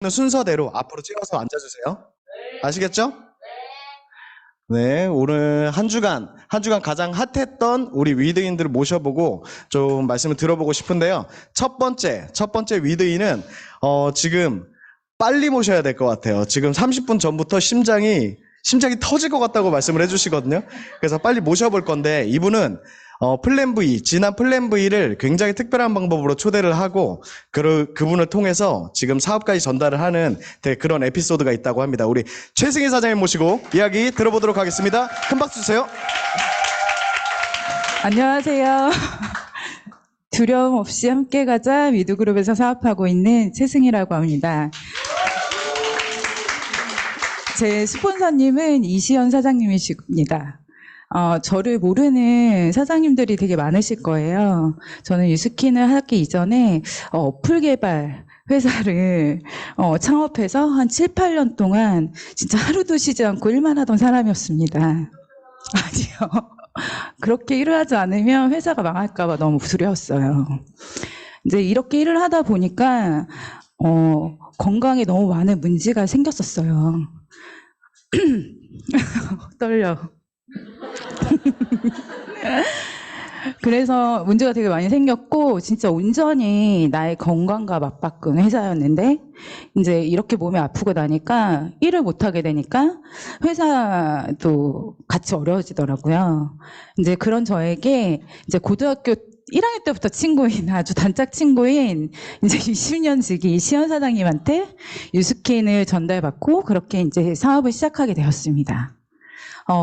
순서대로 앞으로 찍어서 앉아주세요. 아시겠죠? 네, 오늘 한 주간 가장 핫했던 우리 위드인들을 모셔보고 좀 말씀을 들어보고 싶은데요. 첫 번째 위드인은 지금 빨리 모셔야 될 것 같아요. 지금 30분 전부터 심장이 터질 것 같다고 말씀을 해주시거든요. 그래서 빨리 모셔볼 건데 이분은 플랜 V, 지난 플랜 V를 굉장히 특별한 방법으로 초대를 하고 그분을 통해서 지금 사업까지 전달을 하는 그런 에피소드가 있다고 합니다. 우리 최승희 사장님 모시고 이야기 들어보도록 하겠습니다. 큰 박수 주세요. 안녕하세요. 두려움 없이 함께 가자 위드그룹에서 사업하고 있는 최승희라고 합니다. 제 스폰서님은 이시연 사장님이십니다. 저를 모르는 사장님들이 되게 많으실 거예요. 저는 유스킨을 하기 이전에 어플 개발 회사를 창업해서 한 7, 8년 동안 진짜 하루도 쉬지 않고 일만 하던 사람이었습니다. 아니요. 그렇게 일을 하지 않으면 회사가 망할까 봐 너무 두려웠어요. 이제 이렇게 일을 하다 보니까 건강에 너무 많은 문제가 생겼었어요. 떨려. 그래서 문제가 되게 많이 생겼고 진짜 온전히 나의 건강과 맞바꾼 회사였는데 이제 이렇게 몸이 아프고 나니까 일을 못하게 되니까 회사도 같이 어려워지더라고요. 이제 그런 저에게 이제 고등학교 1학년 때부터 친구인 아주 단짝 친구인 이제 20년 지기 시연 사장님한테 유스킨을 전달받고 그렇게 이제 사업을 시작하게 되었습니다.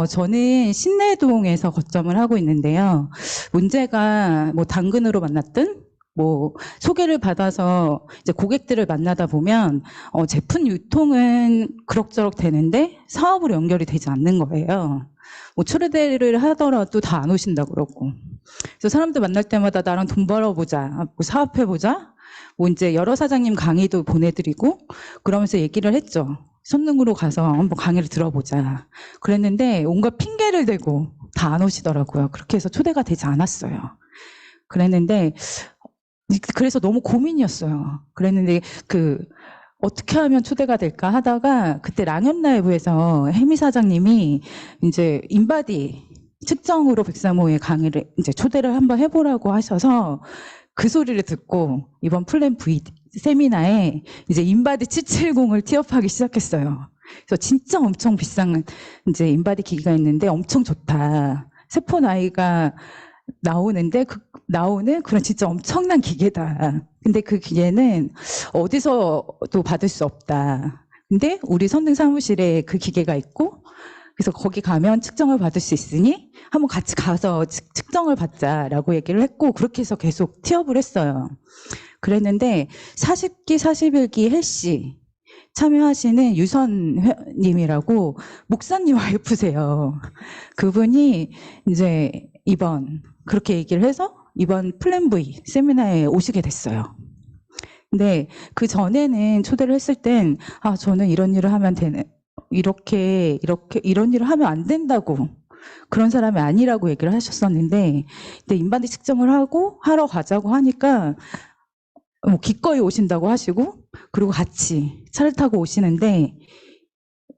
저는 신내동에서 거점을 하고 있는데요. 문제가 뭐 당근으로 만났든 뭐 소개를 받아서 이제 고객들을 만나다 보면 제품 유통은 그럭저럭 되는데 사업으로 연결이 되지 않는 거예요. 뭐 초대를 하더라도 다 안 오신다 그러고. 그래서 사람들 만날 때마다 나랑 돈 벌어보자, 뭐 사업해보자. 뭐 이제 여러 사장님 강의도 보내드리고 그러면서 얘기를 했죠. 선릉으로 가서 한번 강의를 들어보자. 그랬는데 온갖 핑계를 대고 다 안 오시더라고요. 그렇게 해서 초대가 되지 않았어요. 그랬는데 그래서 너무 고민이었어요. 그랬는데 어떻게 하면 초대가 될까 하다가 그때 랑연 라이브에서 혜미 사장님이 이제 인바디 측정으로 103호의 강의를 이제 초대를 한번 해보라고 하셔서 그 소리를 듣고 이번 플랜 V 세미나에 이제 인바디 770을 티업하기 시작했어요. 그래서 진짜 엄청 비싼 이제 인바디 기기가 있는데 엄청 좋다. 세포 나이가 나오는 그런 진짜 엄청난 기계다. 근데 그 기계는 어디서도 받을 수 없다. 근데 우리 선릉 사무실에 그 기계가 있고 그래서 거기 가면 측정을 받을 수 있으니 한번 같이 가서 측정을 받자라고 얘기를 했고 그렇게 해서 계속 티업을 했어요. 그랬는데 40기, 41기 헬시 참여하시는 유선님이라고 목사님 와이프세요. 그분이 이제 그렇게 얘기를 해서 이번 플랜 V 세미나에 오시게 됐어요. 근데 그 전에는 초대를 했을 땐 저는 이런 일을 하면 되는 이런 일을 하면 안 된다고 그런 사람이 아니라고 얘기를 하셨었는데 근데 인바디 측정을 하러 가자고 하니까 기꺼이 오신다고 하시고 그리고 같이 차를 타고 오시는데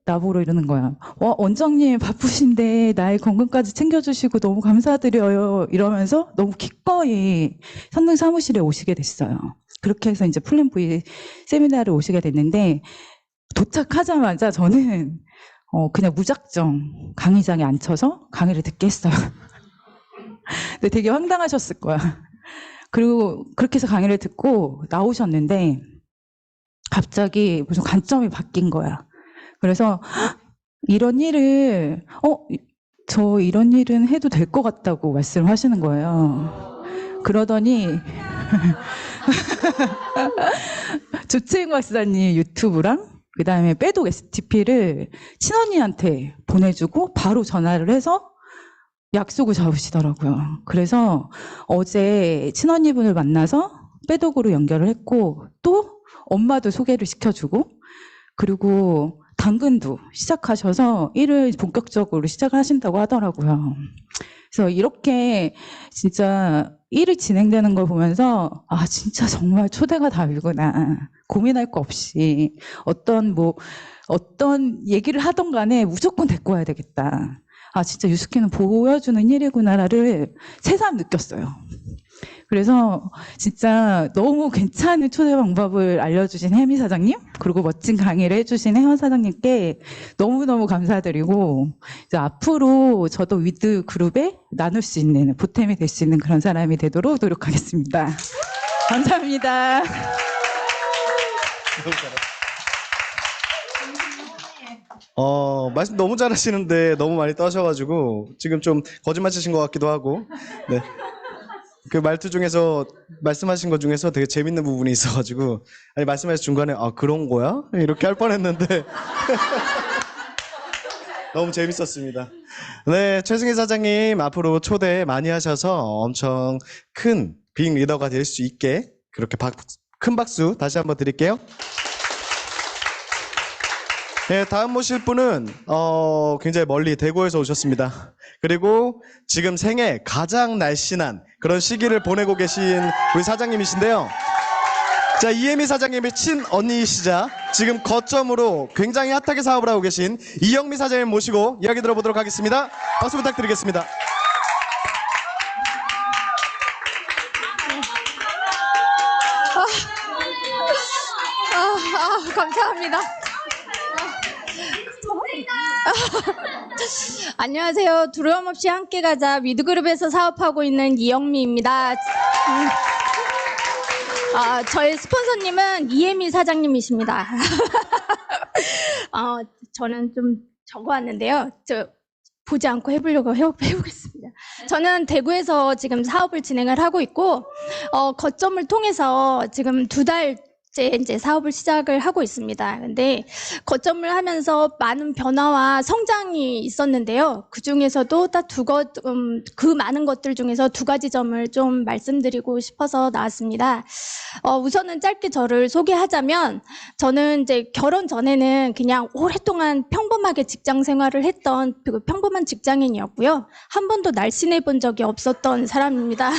나보러 이러는 거야. 원장님 바쁘신데 나의 건강까지 챙겨주시고 너무 감사드려요. 이러면서 너무 기꺼이 선릉 사무실에 오시게 됐어요. 그렇게 해서 이제 플랜 V 세미나를 오시게 됐는데 도착하자마자 저는 그냥 무작정 강의장에 앉혀서 강의를 듣게 했어요. 근데 되게 황당하셨을 거야. 그리고 그렇게 해서 강의를 듣고 나오셨는데 갑자기 무슨 관점이 바뀐 거야. 그래서 이런 일을 저 이런 일은 해도 될 것 같다고 말씀을 하시는 거예요. 그러더니 조채인 박사님 유튜브랑 그다음에 빼독 STP를 친언니한테 보내주고 바로 전화를 해서 약속을 잡으시더라고요. 그래서 어제 친언니분을 만나서 빼독으로 연결을 했고 또 엄마도 소개를 시켜주고 그리고 당근도 시작하셔서 일을 본격적으로 시작하신다고 하더라고요. 그래서 이렇게 진짜 일이 진행되는 걸 보면서 아 진짜 정말 초대가 답이구나. 고민할 거 없이 어떤 얘기를 하던 간에 무조건 데리고 와야 되겠다. 아 진짜 유스키는 보여주는 일이구나를 새삼 느꼈어요. 그래서 진짜 너무 괜찮은 초대 방법을 알려주신 혜미 사장님, 그리고 멋진 강의를 해주신 혜원 사장님께 너무너무 감사드리고, 이제 앞으로 저도 위드 그룹에 나눌 수 있는, 보탬이 될 수 있는 그런 사람이 되도록 노력하겠습니다. 감사합니다. 말씀 너무 잘하시는데 너무 많이 떠셔가지고 지금 좀 거짓말 치신 것 같기도 하고, 네. 그 말투 중에서 말씀하신 것 중에서 되게 재밌는 부분이 있어가지고 아니 말씀하신 중간에 아 그런 거야? 이렇게 할 뻔했는데 너무 재밌었습니다. 네, 최승희 사장님 앞으로 초대 많이 하셔서 엄청 큰 빅 리더가 될 수 있게 그렇게 큰 박수 다시 한번 드릴게요. 네, 다음 모실 분은 굉장히 멀리 대구에서 오셨습니다. 그리고 지금 생애 가장 날씬한 그런 시기를 보내고 계신 우리 사장님이신데요. 자, 이혜미 사장님의 친언니이시자 지금 거점으로 굉장히 핫하게 사업을 하고 계신 이영미 사장님 모시고 이야기 들어보도록 하겠습니다. 박수 부탁드리겠습니다. 감사합니다. 안녕하세요. 두려움 없이 함께 가자 위드그룹에서 사업하고 있는 이영미입니다. 저의 스폰서님은 이혜미 사장님이십니다. 저는 좀 적어왔는데요. 보지 않고 해보려고 해보겠습니다. 저는 대구에서 지금 사업을 진행을 하고 있고, 거점을 통해서 지금 2달째 이제 사업을 시작을 하고 있습니다. 근데 거점을 하면서 많은 변화와 성장이 있었는데요. 그 중에서도 딱 그 많은 것들 중에서 2가지 점을 좀 말씀드리고 싶어서 나왔습니다. 우선은 짧게 저를 소개하자면, 저는 이제 결혼 전에는 그냥 오랫동안 평범하게 직장 생활을 했던 그 평범한 직장인이었고요. 한 번도 날씬해 본 적이 없었던 사람입니다.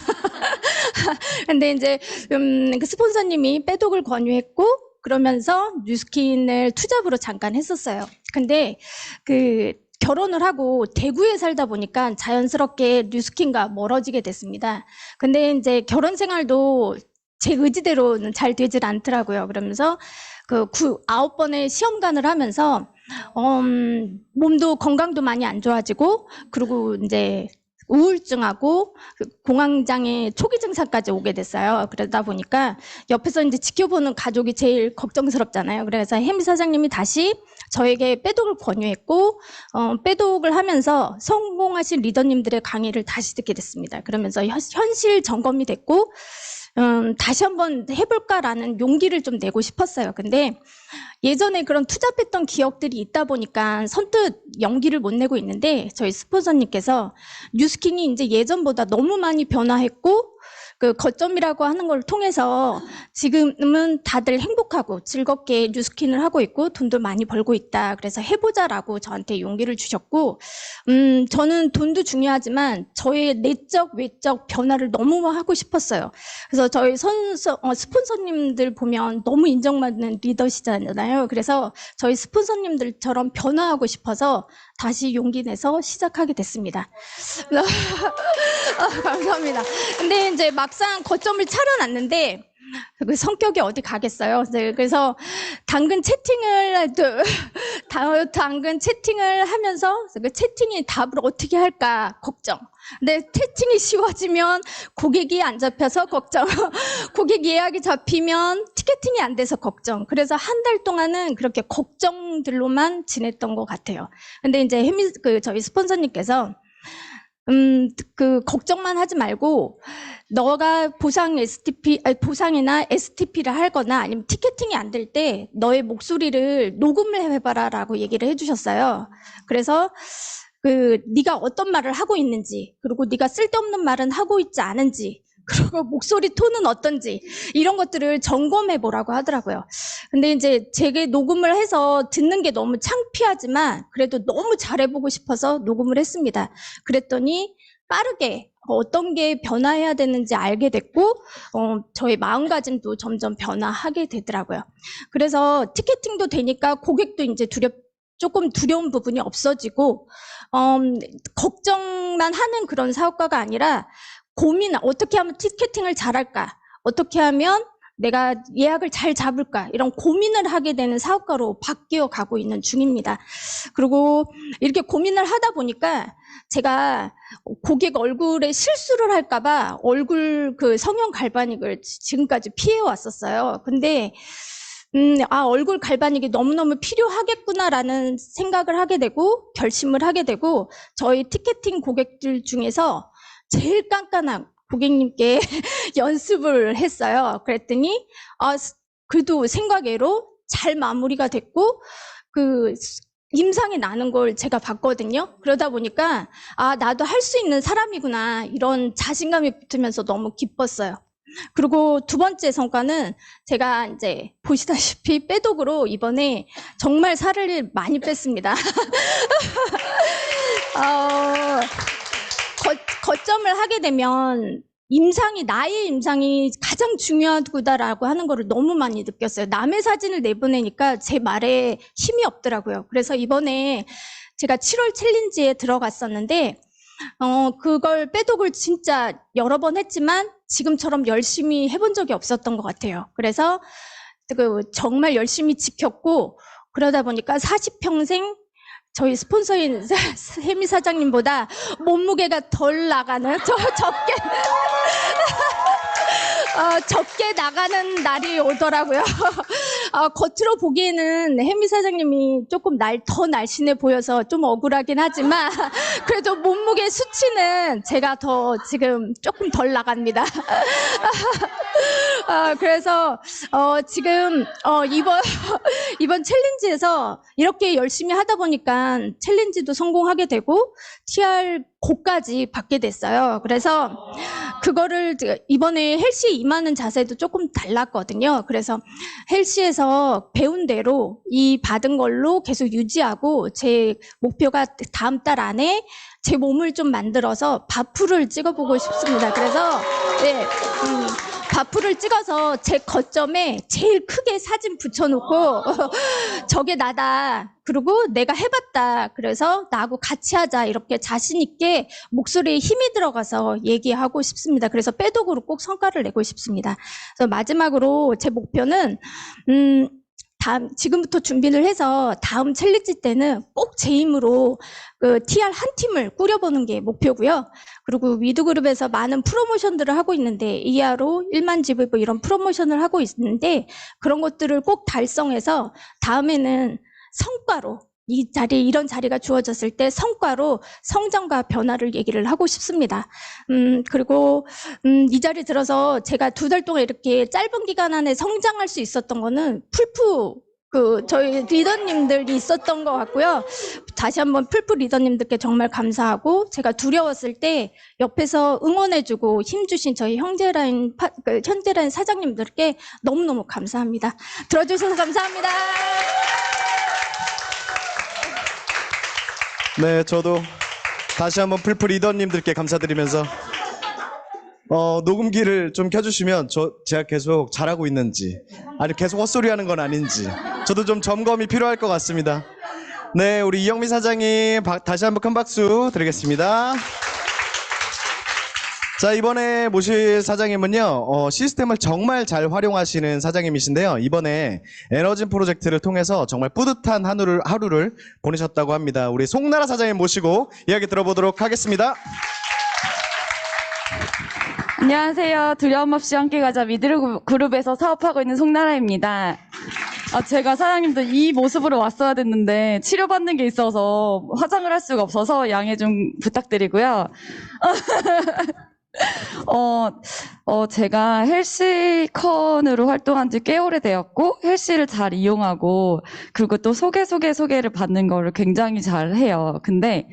근데 이제 그 스폰서님이 빼독을 권유했고, 그러면서 뉴스킨을 투잡으로 잠깐 했었어요. 근데 결혼을 하고 대구에 살다 보니까 자연스럽게 뉴스킨과 멀어지게 됐습니다. 근데 이제 결혼 생활도 제 의지대로는 잘 되질 않더라고요. 그러면서 9번의 시험관을 하면서 몸도 건강도 많이 안 좋아지고, 그리고 이제 우울증하고 공황장애 초기 증상까지 오게 됐어요. 그러다 보니까 옆에서 이제 지켜보는 가족이 제일 걱정스럽잖아요. 그래서 혜미 사장님이 다시 저에게 빼독을 권유했고, 빼독을 하면서 성공하신 리더님들의 강의를 다시 듣게 됐습니다. 그러면서 현실 점검이 됐고, 다시 한번 해볼까라는 용기를 좀 내고 싶었어요. 근데 예전에 그런 투잡했던 기억들이 있다 보니까 선뜻 용기를 못 내고 있는데, 저희 스폰서님께서 뉴스킨이 이제 예전보다 너무 많이 변화했고, 그 거점이라고 하는 걸 통해서 지금은 다들 행복하고 즐겁게 뉴스킨을 하고 있고 돈도 많이 벌고 있다. 그래서 해보자라고 저한테 용기를 주셨고, 저는 돈도 중요하지만 저의 내적, 외적 변화를 너무 하고 싶었어요. 그래서 저희 스폰서님들 보면 너무 인정받는 리더시잖아요. 그래서 저희 스폰서님들처럼 변화하고 싶어서 다시 용기 내서 시작하게 됐습니다. 감사합니다. 근데 이제 막상 거점을 차려놨는데 그 성격이 어디 가겠어요. 그래서 당근 채팅을 하면서 그 채팅이 답을 어떻게 할까 걱정. 근데 채팅이 쉬워지면 고객이 안 잡혀서 걱정. 고객 예약이 잡히면 티켓팅이 안 돼서 걱정. 그래서 한 달 동안은 그렇게 걱정들로만 지냈던 것 같아요. 근데 이제 저희 스폰서님께서 걱정만 하지 말고, 너가 보상이나 STP를 하거나 아니면 티켓팅이 안 될 때 너의 목소리를 녹음을 해봐라라고 얘기를 해주셨어요. 그래서 네가 어떤 말을 하고 있는지, 그리고 네가 쓸데없는 말은 하고 있지 않은지, 그리고 목소리 톤은 어떤지, 이런 것들을 점검해 보라고 하더라고요. 근데 이제 제게 녹음을 해서 듣는 게 너무 창피하지만 그래도 너무 잘해보고 싶어서 녹음을 했습니다. 그랬더니 빠르게 어떤 게 변화해야 되는지 알게 됐고, 저의 마음가짐도 점점 변화하게 되더라고요. 그래서 티켓팅도 되니까 고객도 이제 조금 두려운 부분이 없어지고, 걱정만 하는 그런 사업가가 아니라 어떻게 하면 티켓팅을 잘할까? 어떻게 하면 내가 예약을 잘 잡을까? 이런 고민을 하게 되는 사업가로 바뀌어 가고 있는 중입니다. 그리고 이렇게 고민을 하다 보니까 제가 고객 얼굴에 실수를 할까봐 얼굴 그 성형 갈바닉을 지금까지 피해 왔었어요. 근데 얼굴 갈바닉이 너무너무 필요하겠구나라는 생각을 하게 되고 결심을 하게 되고 저희 티켓팅 고객들 중에서 제일 깐깐한 고객님께 연습을 했어요. 그랬더니 그래도 생각외로 잘 마무리가 됐고 그 임상이 나는 걸 제가 봤거든요. 그러다 보니까 나도 할 수 있는 사람이구나 이런 자신감이 붙으면서 너무 기뻤어요. 그리고 두 번째 성과는 제가 이제 보시다시피 빼독으로 이번에 정말 살을 많이 뺐습니다. 거점을 하게 되면 나의 임상이 가장 중요하다라고 하는 거를 너무 많이 느꼈어요. 남의 사진을 내보내니까 제 말에 힘이 없더라고요. 그래서 이번에 제가 7월 챌린지에 들어갔었는데 그걸 빼독을 진짜 여러 번 했지만 지금처럼 열심히 해본 적이 없었던 것 같아요. 그래서 정말 열심히 지켰고 그러다 보니까 40평생 저희 스폰서인 혜미 사장님보다 몸무게가 덜 나가는 적게 나가는 날이 오더라고요. 겉으로 보기에는 혜미 사장님이 조금 더 날씬해 보여서 좀 억울하긴 하지만 그래도 몸무게 수치는 제가 더 지금 조금 덜 나갑니다. 그래서 지금 이번 챌린지에서 이렇게 열심히 하다 보니까 챌린지도 성공하게 되고 TR 고까지 받게 됐어요. 그래서 그거를 이번에 헬시에 임하는 자세도 조금 달랐거든요. 그래서 헬시에서 배운 대로 이 받은 걸로 계속 유지하고 제 목표가 다음 달 안에 제 몸을 좀 만들어서 바프를 찍어보고 싶습니다. 그래서 네, 바프를 찍어서 제 거점에 제일 크게 사진 붙여놓고 저게 나다. 그리고 내가 해봤다. 그래서 나하고 같이 하자. 이렇게 자신 있게 목소리에 힘이 들어가서 얘기하고 싶습니다. 그래서 빼독으로 꼭 성과를 내고 싶습니다. 그래서 마지막으로 제 목표는 지금부터 준비를 해서 다음 챌린지 때는 꼭 제 힘으로 그 TR 한 팀을 꾸려보는 게 목표고요. 그리고 위드그룹에서 많은 프로모션들을 하고 있는데 ERO, 1만 GVV 이런 프로모션을 하고 있는데 그런 것들을 꼭 달성해서 다음에는 성과로 이런 자리가 주어졌을 때 성과로 성장과 변화를 얘기를 하고 싶습니다. 그리고 이 자리 들어서 제가 2달 동안 이렇게 짧은 기간 안에 성장할 수 있었던 거는 저희 리더님들이 있었던 것 같고요. 다시 한번 풀프 리더님들께 정말 감사하고 제가 두려웠을 때 옆에서 응원해주고 힘주신 저희 현대라인 사장님들께 너무너무 감사합니다. 들어주셔서 감사합니다. 네, 저도 다시 한번 풀프 리더님들께 감사드리면서 녹음기를 좀 켜주시면 제가 계속 잘하고 있는지 아니 계속 헛소리하는 건 아닌지 저도 좀 점검이 필요할 것 같습니다. 네, 우리 이영미 사장님 다시 한번 큰 박수 드리겠습니다. 자, 이번에 모실 사장님은요, 시스템을 정말 잘 활용하시는 사장님이신데요. 이번에 에너진 프로젝트를 통해서 정말 뿌듯한 하루를 보내셨다고 합니다. 우리 송나라 사장님 모시고 이야기 들어보도록 하겠습니다. 안녕하세요. 두려움 없이 함께 가자 위드그룹에서 사업하고 있는 송나라입니다. 제가 사장님도 이 모습으로 왔어야 됐는데 치료받는 게 있어서 화장을 할 수가 없어서 양해 좀 부탁드리고요. 제가 헬시컨으로 활동한 지 꽤 오래되었고, 헬시를 잘 이용하고, 그리고 또 소개를 받는 거를 굉장히 잘 해요. 근데,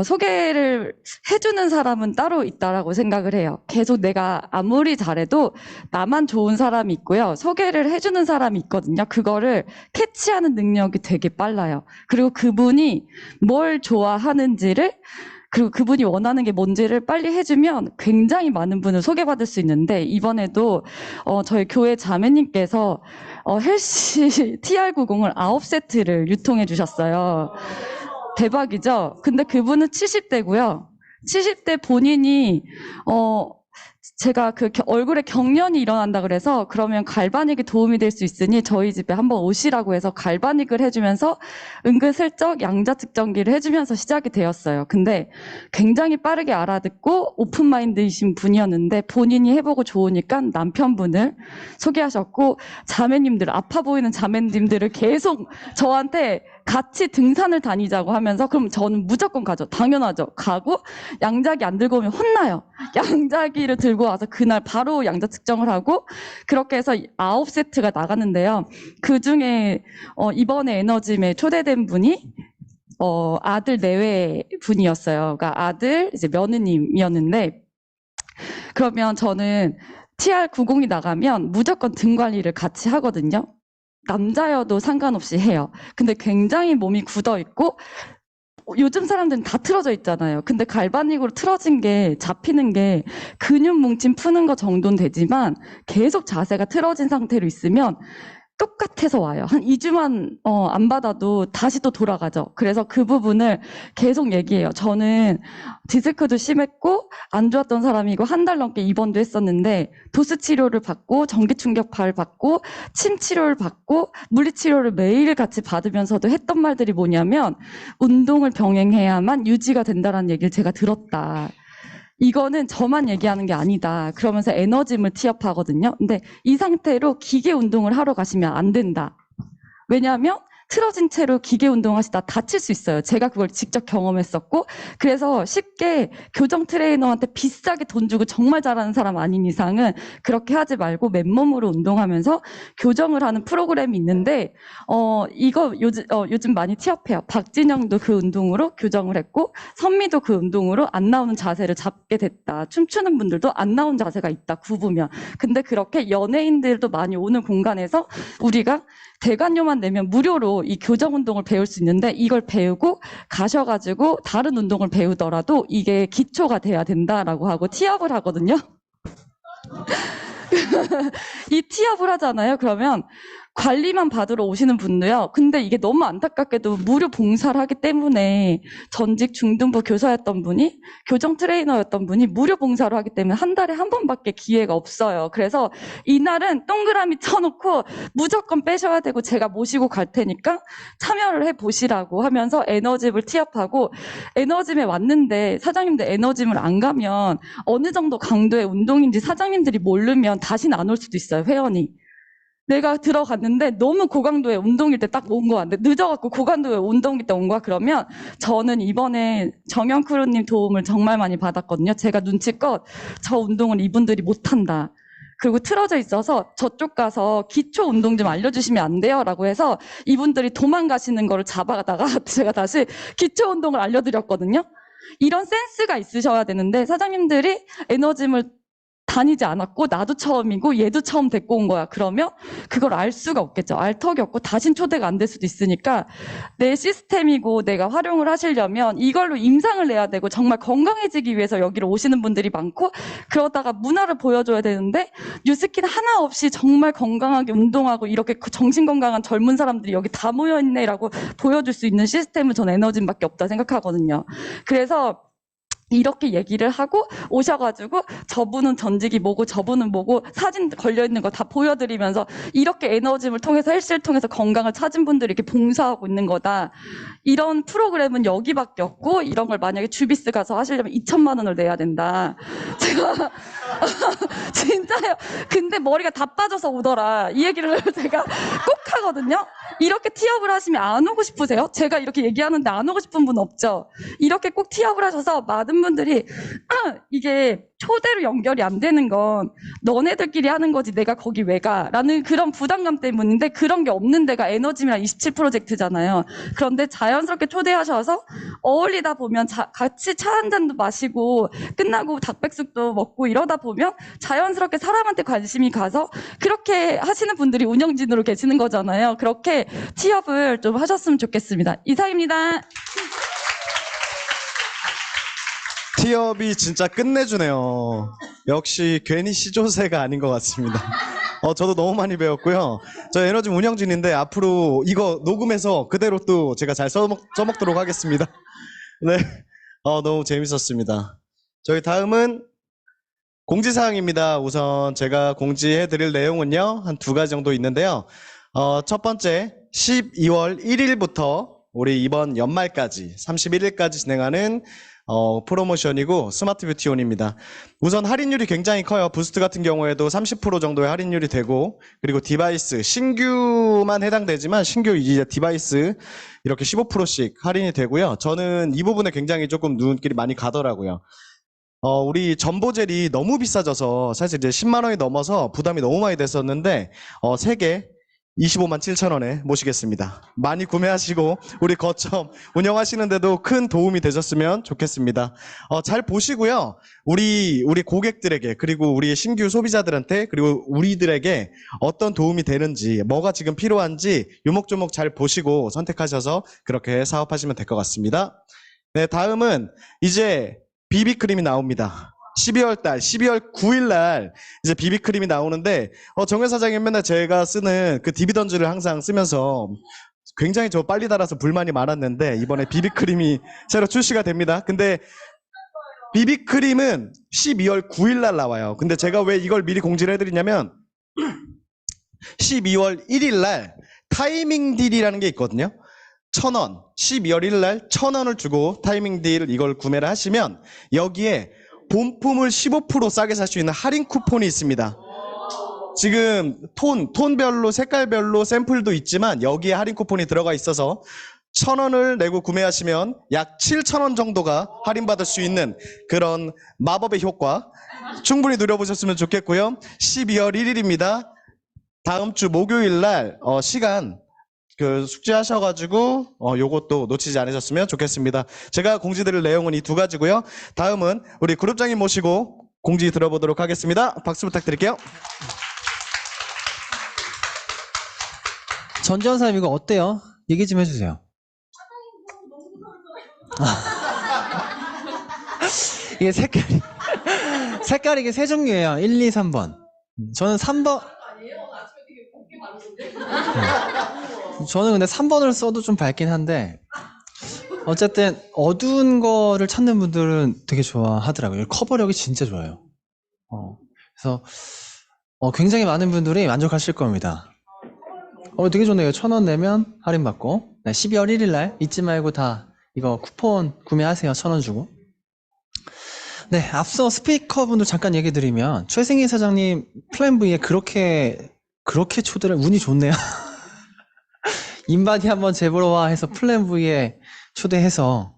소개를 해주는 사람은 따로 있다라고 생각을 해요. 계속 내가 아무리 잘해도 나만 좋은 사람이 있고요. 소개를 해주는 사람이 있거든요. 그거를 캐치하는 능력이 되게 빨라요. 그리고 그분이 뭘 좋아하는지를 그리고 그분이 원하는 게 뭔지를 빨리 해주면 굉장히 많은 분을 소개받을 수 있는데, 이번에도 저희 교회 자매님께서 헬시 TR90을 9세트를 유통해 주셨어요. 대박이죠? 근데 그분은 70대고요. 70대 본인이 제가 얼굴에 경련이 일어난다 그래서, 그러면 갈바닉이 도움이 될 수 있으니 저희 집에 한번 오시라고 해서 갈바닉을 해주면서 은근슬쩍 양자 측정기를 해주면서 시작이 되었어요. 근데 굉장히 빠르게 알아듣고 오픈마인드이신 분이었는데, 본인이 해보고 좋으니까 남편분을 소개하셨고, 자매님들, 아파 보이는 자매님들을 계속 저한테 같이 등산을 다니자고 하면서, 그럼 저는 무조건 가죠. 당연하죠. 가고 양자기 안 들고 오면 혼나요. 양자기를 들고 와서 그날 바로 양자 측정을 하고, 그렇게 해서 9세트가 나갔는데요. 그중에 이번에 에너짐에 초대된 분이 아들 내외 분이었어요. 그러니까 아들 이제 며느님이었는데, 그러면 저는 TR90이 나가면 무조건 등 관리를 같이 하거든요. 남자여도 상관없이 해요. 근데 굉장히 몸이 굳어 있고, 요즘 사람들은 다 틀어져 있잖아요. 근데 갈바닉으로 틀어진 게, 잡히는 게 근육 뭉침 푸는 거 정도는 되지만 계속 자세가 틀어진 상태로 있으면 똑같아서 와요. 한 2주만 안 받아도 다시 또 돌아가죠. 그래서 그 부분을 계속 얘기해요. 저는 디스크도 심했고 안 좋았던 사람이고 한 달 넘게 입원도 했었는데, 도수 치료를 받고 전기 충격파를 받고 침 치료를 받고 물리 치료를 매일 같이 받으면서도 했던 말들이 뭐냐면, 운동을 병행해야만 유지가 된다라는 얘기를 제가 들었다. 이거는 저만 얘기하는 게 아니다. 그러면서 에너짐을 티업하거든요. 근데 이 상태로 기계 운동을 하러 가시면 안 된다. 왜냐하면 틀어진 채로 기계 운동하시다 다칠 수 있어요. 제가 그걸 직접 경험했었고, 그래서 쉽게 교정 트레이너한테 비싸게 돈 주고 정말 잘하는 사람 아닌 이상은 그렇게 하지 말고 맨몸으로 운동하면서 교정을 하는 프로그램이 있는데, 이거 요즘 많이 티업해요. 박진영도 그 운동으로 교정을 했고, 선미도 그 운동으로 안 나오는 자세를 잡게 됐다. 춤추는 분들도 안 나오는 자세가 있다, 굽으면. 근데 그렇게 연예인들도 많이 오는 공간에서 우리가 대관료만 내면 무료로 이 교정 운동을 배울 수 있는데, 이걸 배우고 가셔가지고 다른 운동을 배우더라도 이게 기초가 돼야 된다라고 하고 티업을 하거든요. 이 티업을 하잖아요. 그러면 관리만 받으러 오시는 분도요. 근데 이게 너무 안타깝게도 무료 봉사를 하기 때문에, 전직 중등부 교사였던 분이, 교정 트레이너였던 분이 무료 봉사를 하기 때문에 한 달에 한 번밖에 기회가 없어요. 그래서 이날은 동그라미 쳐놓고 무조건 빼셔야 되고 제가 모시고 갈 테니까 참여를 해보시라고 하면서 에너짐을 티업하고, 에너짐에 왔는데 사장님들 에너짐을 안 가면 어느 정도 강도의 운동인지 사장님들이 모르면 다시는 안 올 수도 있어요, 회원이. 내가 들어갔는데 너무 고강도의 운동일 때 딱 온 거야. 늦어갖고 고강도의 운동일 때 온 거야. 그러면 저는 이번에 정영크루님 도움을 정말 많이 받았거든요. 제가 눈치껏 저 운동은 이분들이 못한다. 그리고 틀어져 있어서 저쪽 가서 기초 운동 좀 알려주시면 안 돼요? 라고 해서 이분들이 도망가시는 거를 잡아다가 제가 다시 기초 운동을 알려드렸거든요. 이런 센스가 있으셔야 되는데, 사장님들이 에너짐을 다니지 않았고 나도 처음이고 얘도 처음 데리고 온 거야. 그러면 그걸 알 수가 없겠죠. 알 턱이 없고 다신 초대가 안 될 수도 있으니까, 내 시스템이고 내가 활용을 하시려면 이걸로 임상을 내야 되고 정말 건강해지기 위해서 여기로 오시는 분들이 많고, 그러다가 문화를 보여줘야 되는데 뉴스킨 하나 없이 정말 건강하게 운동하고 이렇게 정신건강한 젊은 사람들이 여기 다 모여있네라고 보여줄 수 있는 시스템은 전 에너짐밖에 없다 생각하거든요. 그래서 이렇게 얘기를 하고 오셔가지고 저분은 전직이 뭐고 저분은 뭐고 사진 걸려있는 거 다 보여드리면서, 이렇게 에너짐을 통해서 헬스를 통해서 건강을 찾은 분들이 이렇게 봉사하고 있는 거다. 이런 프로그램은 여기밖에 없고, 이런 걸 만약에 주비스 가서 하시려면 2천만 원을 내야 된다. 제가 진짜요. 근데 머리가 다 빠져서 오더라. 이 얘기를 제가 꼭 하거든요. 이렇게 티업을 하시면 안 오고 싶으세요? 제가 이렇게 얘기하는데 안 오고 싶은 분 없죠? 이렇게 꼭 티업을 하셔서 많은 분들이 이게 초대로 연결이 안 되는 건 너네들끼리 하는 거지 내가 거기 왜 가? 라는 그런 부담감 때문인데, 그런 게 없는 데가 에너짐이랑 27 프로젝트잖아요. 그런데 자연스럽게 초대하셔서 어울리다 보면 같이 차 한 잔도 마시고 끝나고 닭백숙도 먹고 이러다 보면 자연스럽게 사람한테 관심이 가서 그렇게 하시는 분들이 운영진으로 계시는 거잖아요. 그렇게 티업을 좀 하셨으면 좋겠습니다. 이상입니다. 티업이 진짜 끝내주네요. 역시 괜히 시조새가 아닌 것 같습니다. 저도 너무 많이 배웠고요. 저 에너지 운영진인데 앞으로 이거 녹음해서 그대로 또 제가 잘 써먹도록 하겠습니다. 네. 너무 재밌었습니다. 저희 다음은 공지사항입니다. 우선 제가 공지해드릴 내용은요, 한 2가지 정도 있는데요. 첫 번째, 12월 1일부터 우리 이번 연말까지 31일까지 진행하는 프로모션이고 스마트 뷰티온입니다. 우선 할인율이 굉장히 커요. 부스트 같은 경우에도 30% 정도의 할인율이 되고, 그리고 디바이스 신규만 해당되지만 신규 이제 디바이스 이렇게 15%씩 할인이 되고요. 저는 이 부분에 굉장히 조금 눈길이 많이 가더라고요. 우리 전보젤이 너무 비싸져서 사실 이제 10만 원이 넘어서 부담이 너무 많이 됐었는데 3개 25만 7천 원에 모시겠습니다. 많이 구매하시고 우리 거점 운영하시는데도 큰 도움이 되셨으면 좋겠습니다. 잘 보시고요. 우리 고객들에게, 그리고 우리 신규 소비자들한테, 그리고 우리들에게 어떤 도움이 되는지, 뭐가 지금 필요한지 요목조목 잘 보시고 선택하셔서 그렇게 사업하시면 될 것 같습니다. 네, 다음은 이제 비비크림이 나옵니다. 12월 9일날 이제 비비크림이 나오는데, 정현 사장님 맨날 제가 쓰는 그 디비던즈를 항상 쓰면서 굉장히 저 빨리 달아서 불만이 많았는데, 이번에 비비크림이 새로 출시가 됩니다. 근데 비비크림은 12월 9일날 나와요. 근데 제가 왜 이걸 미리 공지를 해드리냐면, 12월 1일날 타이밍 딜이라는 게 있거든요. 1,000원, 12월 1일날 1,000원을 주고 타이밍 딜 이걸 구매를 하시면 여기에 본품을 15% 싸게 살 수 있는 할인 쿠폰이 있습니다. 지금 톤별로 색깔별로 샘플도 있지만 여기에 할인 쿠폰이 들어가 있어서 1,000원을 내고 구매하시면 약 7,000원 정도가 할인받을 수 있는 그런 마법의 효과 충분히 누려보셨으면 좋겠고요. 12월 1일입니다. 다음 주 목요일 날 시간 숙지하셔가지고 요것도 놓치지 않으셨으면 좋겠습니다. 제가 공지드릴 내용은 이 2가지고요. 다음은 우리 그룹장님 모시고 공지 들어보도록 하겠습니다. 박수 부탁드릴게요. 전지현사님 이거 어때요? 얘기 좀 해주세요. 이게 색깔이 이게 3종류예요. 1, 2, 3번. 저는 3번. 저는 근데 3번을 써도 좀 밝긴 한데, 어쨌든 어두운 거를 찾는 분들은 되게 좋아하더라고요. 커버력이 진짜 좋아요. 그래서 굉장히 많은 분들이 만족하실 겁니다. 되게 좋네요. 1,000원 내면 할인받고, 네, 12월 1일날 잊지 말고 다 이거 쿠폰 구매하세요. 1,000원 주고. 네, 앞서 스피커분들 잠깐 얘기 드리면, 최승희 사장님 플랜 V에 그렇게 초대를, 운이 좋네요. 인바디 한번 제보로 와 해서 플랜 V에 초대해서,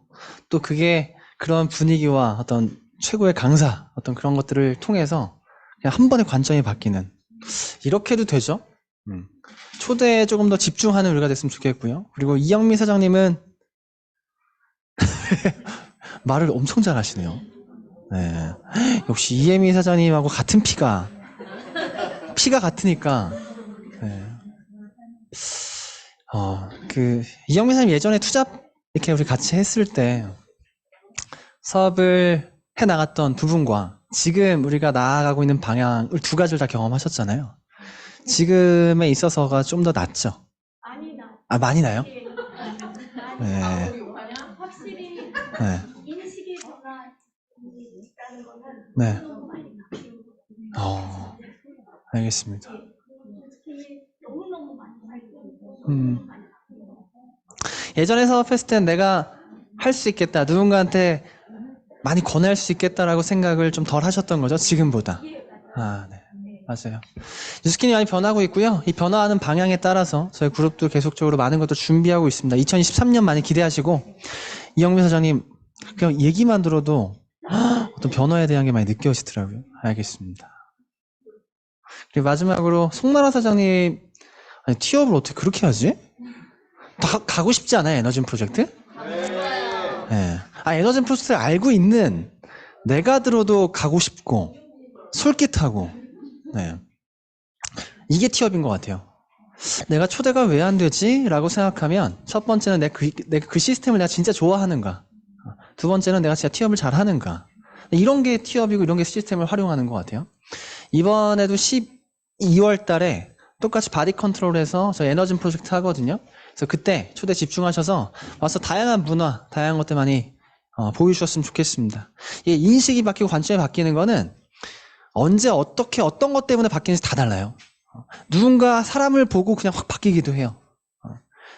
또 그게 그런 분위기와 어떤 최고의 강사, 어떤 그런 것들을 통해서 그냥 한 번에 관점이 바뀌는, 이렇게 해도 되죠. 초대에 조금 더 집중하는 우리가 됐으면 좋겠고요. 그리고 이영미 사장님은 말을 엄청 잘하시네요. 네. 역시 이혜미 사장님하고 같은 피가 같으니까. 네. 이영미 사장님 예전에 투잡 이렇게 우리 같이 했을 때 사업을 해 나갔던 두 분과 지금 우리가 나아가고 있는 방향을 2가지를 다 경험하셨잖아요. 지금에 있어서가 좀 더 낫죠? 많이 나요? 네. 확실히 네. 인식의 변화가 있다는 거는 네. 너무 많이 바뀌는 알겠습니다. 너무너무 많이 바뀌고 예전에 사업했을 땐 내가 할 수 있겠다, 누군가한테 많이 권할 수 있겠다라고 생각을 좀 덜 하셨던 거죠, 지금보다. 네. 맞아요. 뉴스킨이 많이 변하고 있고요. 이 변화하는 방향에 따라서 저희 그룹도 계속적으로 많은 것들 준비하고 있습니다. 2023년 많이 기대하시고, 이영민 사장님 그냥 얘기만 들어도 어떤 변화에 대한 게 많이 느껴지더라고요. 알겠습니다. 그리고 마지막으로 송나라 사장님, 아니, 티업을 어떻게 그렇게 하지? 가고 싶지 않아요, 에너진 프로젝트? 네. 에너진 프로젝트를 알고 있는 내가 들어도 가고 싶고 솔깃하고, 네. 이게 티업인 것 같아요. 내가 초대가 왜 안 되지? 라고 생각하면, 첫 번째는 내 그 시스템을 내가 진짜 좋아하는가? 두 번째는 내가 진짜 티업을 잘 하는가? 이런 게 티업이고 이런 게 시스템을 활용하는 것 같아요. 이번에도 12월 달에 똑같이 바디 컨트롤에서 저 에너지 프로젝트 하거든요. 그래서 그때 초대 집중하셔서 와서 다양한 문화, 다양한 것들 많이 보여주셨으면 좋겠습니다. 이 인식이 바뀌고 관점이 바뀌는 거는 언제 어떻게 어떤 것 때문에 바뀌는지 다 달라요. 누군가 사람을 보고 그냥 확 바뀌기도 해요.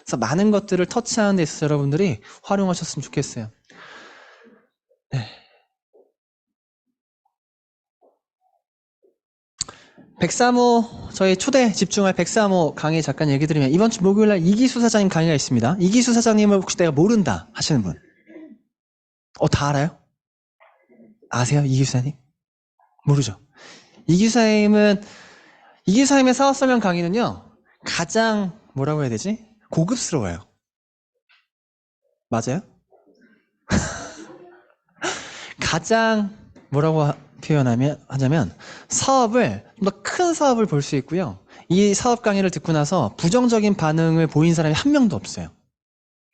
그래서 많은 것들을 터치하는 데 있어서 여러분들이 활용하셨으면 좋겠어요. 네. 103호 저희 초대 집중할 103호 강의 잠깐 얘기 드리면 이번 주 목요일날 이기수 사장님 강의가 있습니다. 이기수 사장님을 혹시 내가 모른다 하시는 분? 다 알아요? 아세요? 이기수 사장님? 모르죠. 이기수 사장님의 사업 설명 강의는요 가장 뭐라고 해야 되지? 고급스러워요. 맞아요? 가장 뭐라고 하자면 사업을 좀 더 큰 사업을 볼 수 있고요. 이 사업 강의를 듣고 나서 부정적인 반응을 보인 사람이 한 명도 없어요.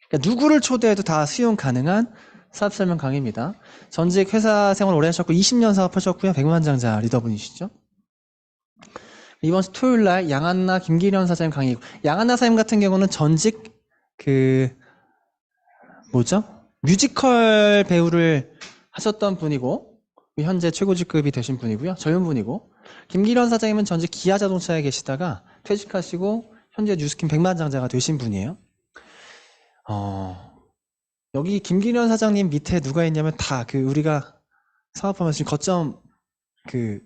그러니까 누구를 초대해도 다 수용 가능한 사업 설명 강의입니다. 전직 회사 생활 오래 하셨고 20년 사업하셨고요. 백만장자 리더분이시죠. 이번 주 토요일 날 양한나 김기련 사장님 강의. 양한나 사장님 같은 경우는 전직 뮤지컬 배우를 하셨던 분이고 현재 최고직급이 되신 분이고요. 젊은 분이고 김기련 사장님은 전직 기아자동차에 계시다가 퇴직하시고 현재 뉴스킨 백만장자가 되신 분이에요. 여기 김기련 사장님 밑에 누가 있냐면 다 우리가 사업하면서 지금 거점 을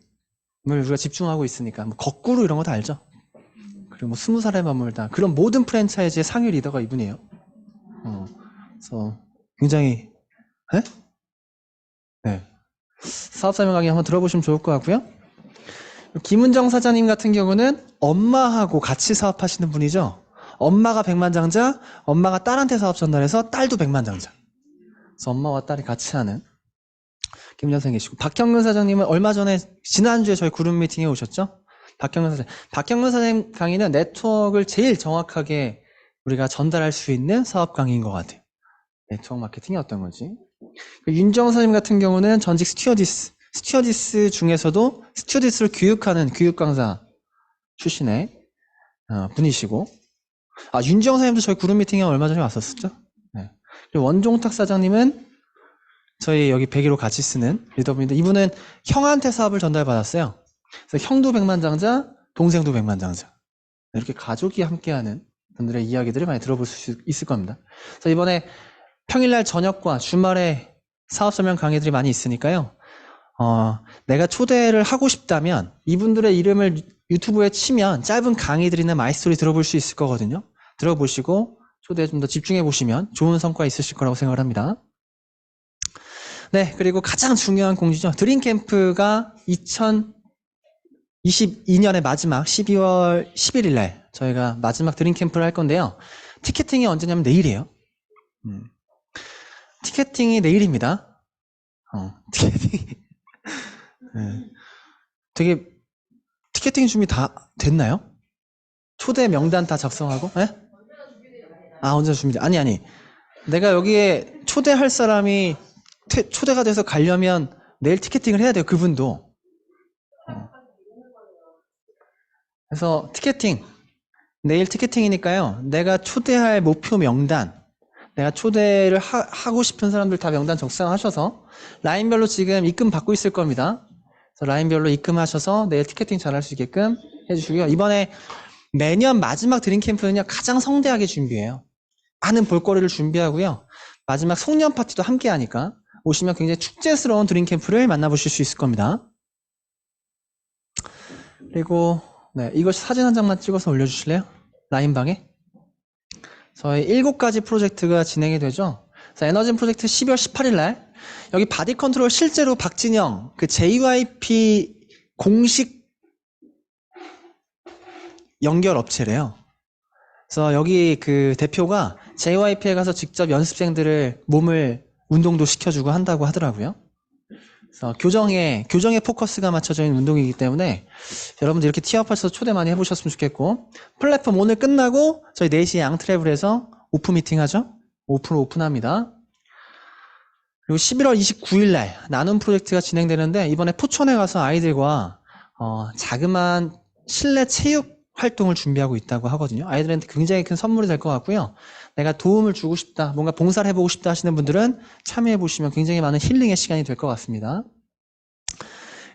우리가 집중하고 있으니까 뭐 거꾸로 이런 거 다 알죠? 그리고 뭐 20살에 머물다 그런 모든 프랜차이즈의 상위 리더가 이분이에요. 그래서 굉장히 네. 사업 설명 강의 한번 들어보시면 좋을 것 같고요. 김은정 사장님 같은 경우는 엄마하고 같이 사업하시는 분이죠. 엄마가 백만장자, 엄마가 딸한테 사업 전달해서 딸도 백만장자. 그래서 엄마와 딸이 같이 하는 김은정 사장님 계시고 박형근 사장님은 얼마 전에 지난주에 저희 그룹 미팅에 오셨죠. 박형근 사장님 강의는 네트워크를 제일 정확하게 우리가 전달할 수 있는 사업 강의인 것 같아요. 네트워크 마케팅이 어떤 건지. 윤정 사장님 같은 경우는 전직 스튜어디스 중에서도 스튜어디스를 교육하는 교육 강사 출신의 분이시고, 윤정 사장님도 저희 그룹 미팅에 얼마 전에 왔었었죠. 네. 그리고 원종탁 사장님은 저희 여기 101호 같이 쓰는 리더분인데 이분은 형한테 사업을 전달받았어요. 그래서 형도 백만장자, 동생도 백만장자. 이렇게 가족이 함께하는 분들의 이야기들을 많이 들어볼 수 있을 겁니다. 그래서 이번에 평일날 저녁과 주말에 사업 설명 강의들이 많이 있으니까요. 내가 초대를 하고 싶다면 이분들의 이름을 유튜브에 치면 짧은 강의들이나 마이스토리 들어볼 수 있을 거거든요. 들어보시고 초대에 좀 더 집중해 보시면 좋은 성과 있으실 거라고 생각을 합니다. 네, 그리고 가장 중요한 공지죠. 드림캠프가 2022년의 마지막 12월 11일 날 저희가 마지막 드림캠프를 할 건데요. 티켓팅이 언제냐면 내일이에요. 티켓팅이 내일입니다. 티켓팅. 네. 되게 티켓팅 준비 다 됐나요? 초대 명단 다 작성하고? 네? 언제 준비? 아니. 내가 여기에 초대할 사람이 초대가 돼서 가려면 내일 티켓팅을 해야 돼요. 그분도. 그래서 티켓팅. 내일 티켓팅이니까요. 내가 초대할 목표 명단, 내가 초대를 하고 싶은 사람들 다 명단 작성하셔서 라인별로 지금 입금 받고 있을 겁니다. 그래서 라인별로 입금하셔서 내일 티켓팅 잘할 수 있게끔 해주시고요. 이번에 매년 마지막 드림캠프는요. 가장 성대하게 준비해요. 많은 볼거리를 준비하고요. 마지막 송년 파티도 함께 하니까 오시면 굉장히 축제스러운 드림캠프를 만나보실 수 있을 겁니다. 그리고 이거 사진 한 장만 찍어서 올려주실래요? 라인방에. 저희 7가지 프로젝트가 진행이 되죠. 그래서 에너지 프로젝트 12월 18일 날 여기 바디 컨트롤 실제로 박진영 JYP 공식 연결 업체래요. 그래서 여기 대표가 JYP에 가서 직접 연습생들을 몸을 운동도 시켜주고 한다고 하더라고요. 그래서 교정에 포커스가 맞춰져 있는 운동이기 때문에 여러분들 이렇게 티업하셔서 초대 많이 해보셨으면 좋겠고, 플랫폼 오늘 끝나고 저희 4시에 앙트래블에서 오픈 미팅 하죠. 오픈합니다. 그리고 11월 29일 날 나눔 프로젝트가 진행되는데 이번에 포천에 가서 아이들과 자그마한 실내 체육 활동을 준비하고 있다고 하거든요. 아이들한테 굉장히 큰 선물이 될 것 같고요. 내가 도움을 주고 싶다, 뭔가 봉사를 해보고 싶다 하시는 분들은 참여해 보시면 굉장히 많은 힐링의 시간이 될 것 같습니다.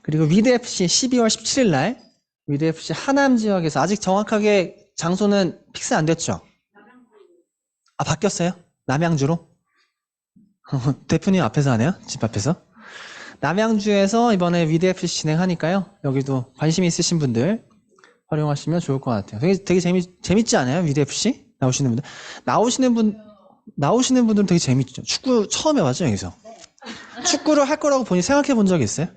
그리고 위드FC 12월 17일 날 위드FC 하남 지역에서 아직 정확하게 장소는 픽스 안 됐죠? 아, 바뀌었어요? 남양주로? 대표님 앞에서 하네요? 집 앞에서? 남양주에서 이번에 위드FC 진행하니까요. 여기도 관심이 있으신 분들 활용하시면 좋을 것 같아요. 되게 재밌지 않아요? 위드FC? 나오시는 분들. 나오시는 분들은 되게 재밌죠. 축구 처음 해봤죠, 여기서? 축구를 할 거라고 본인이 생각해 본 적이 있어요?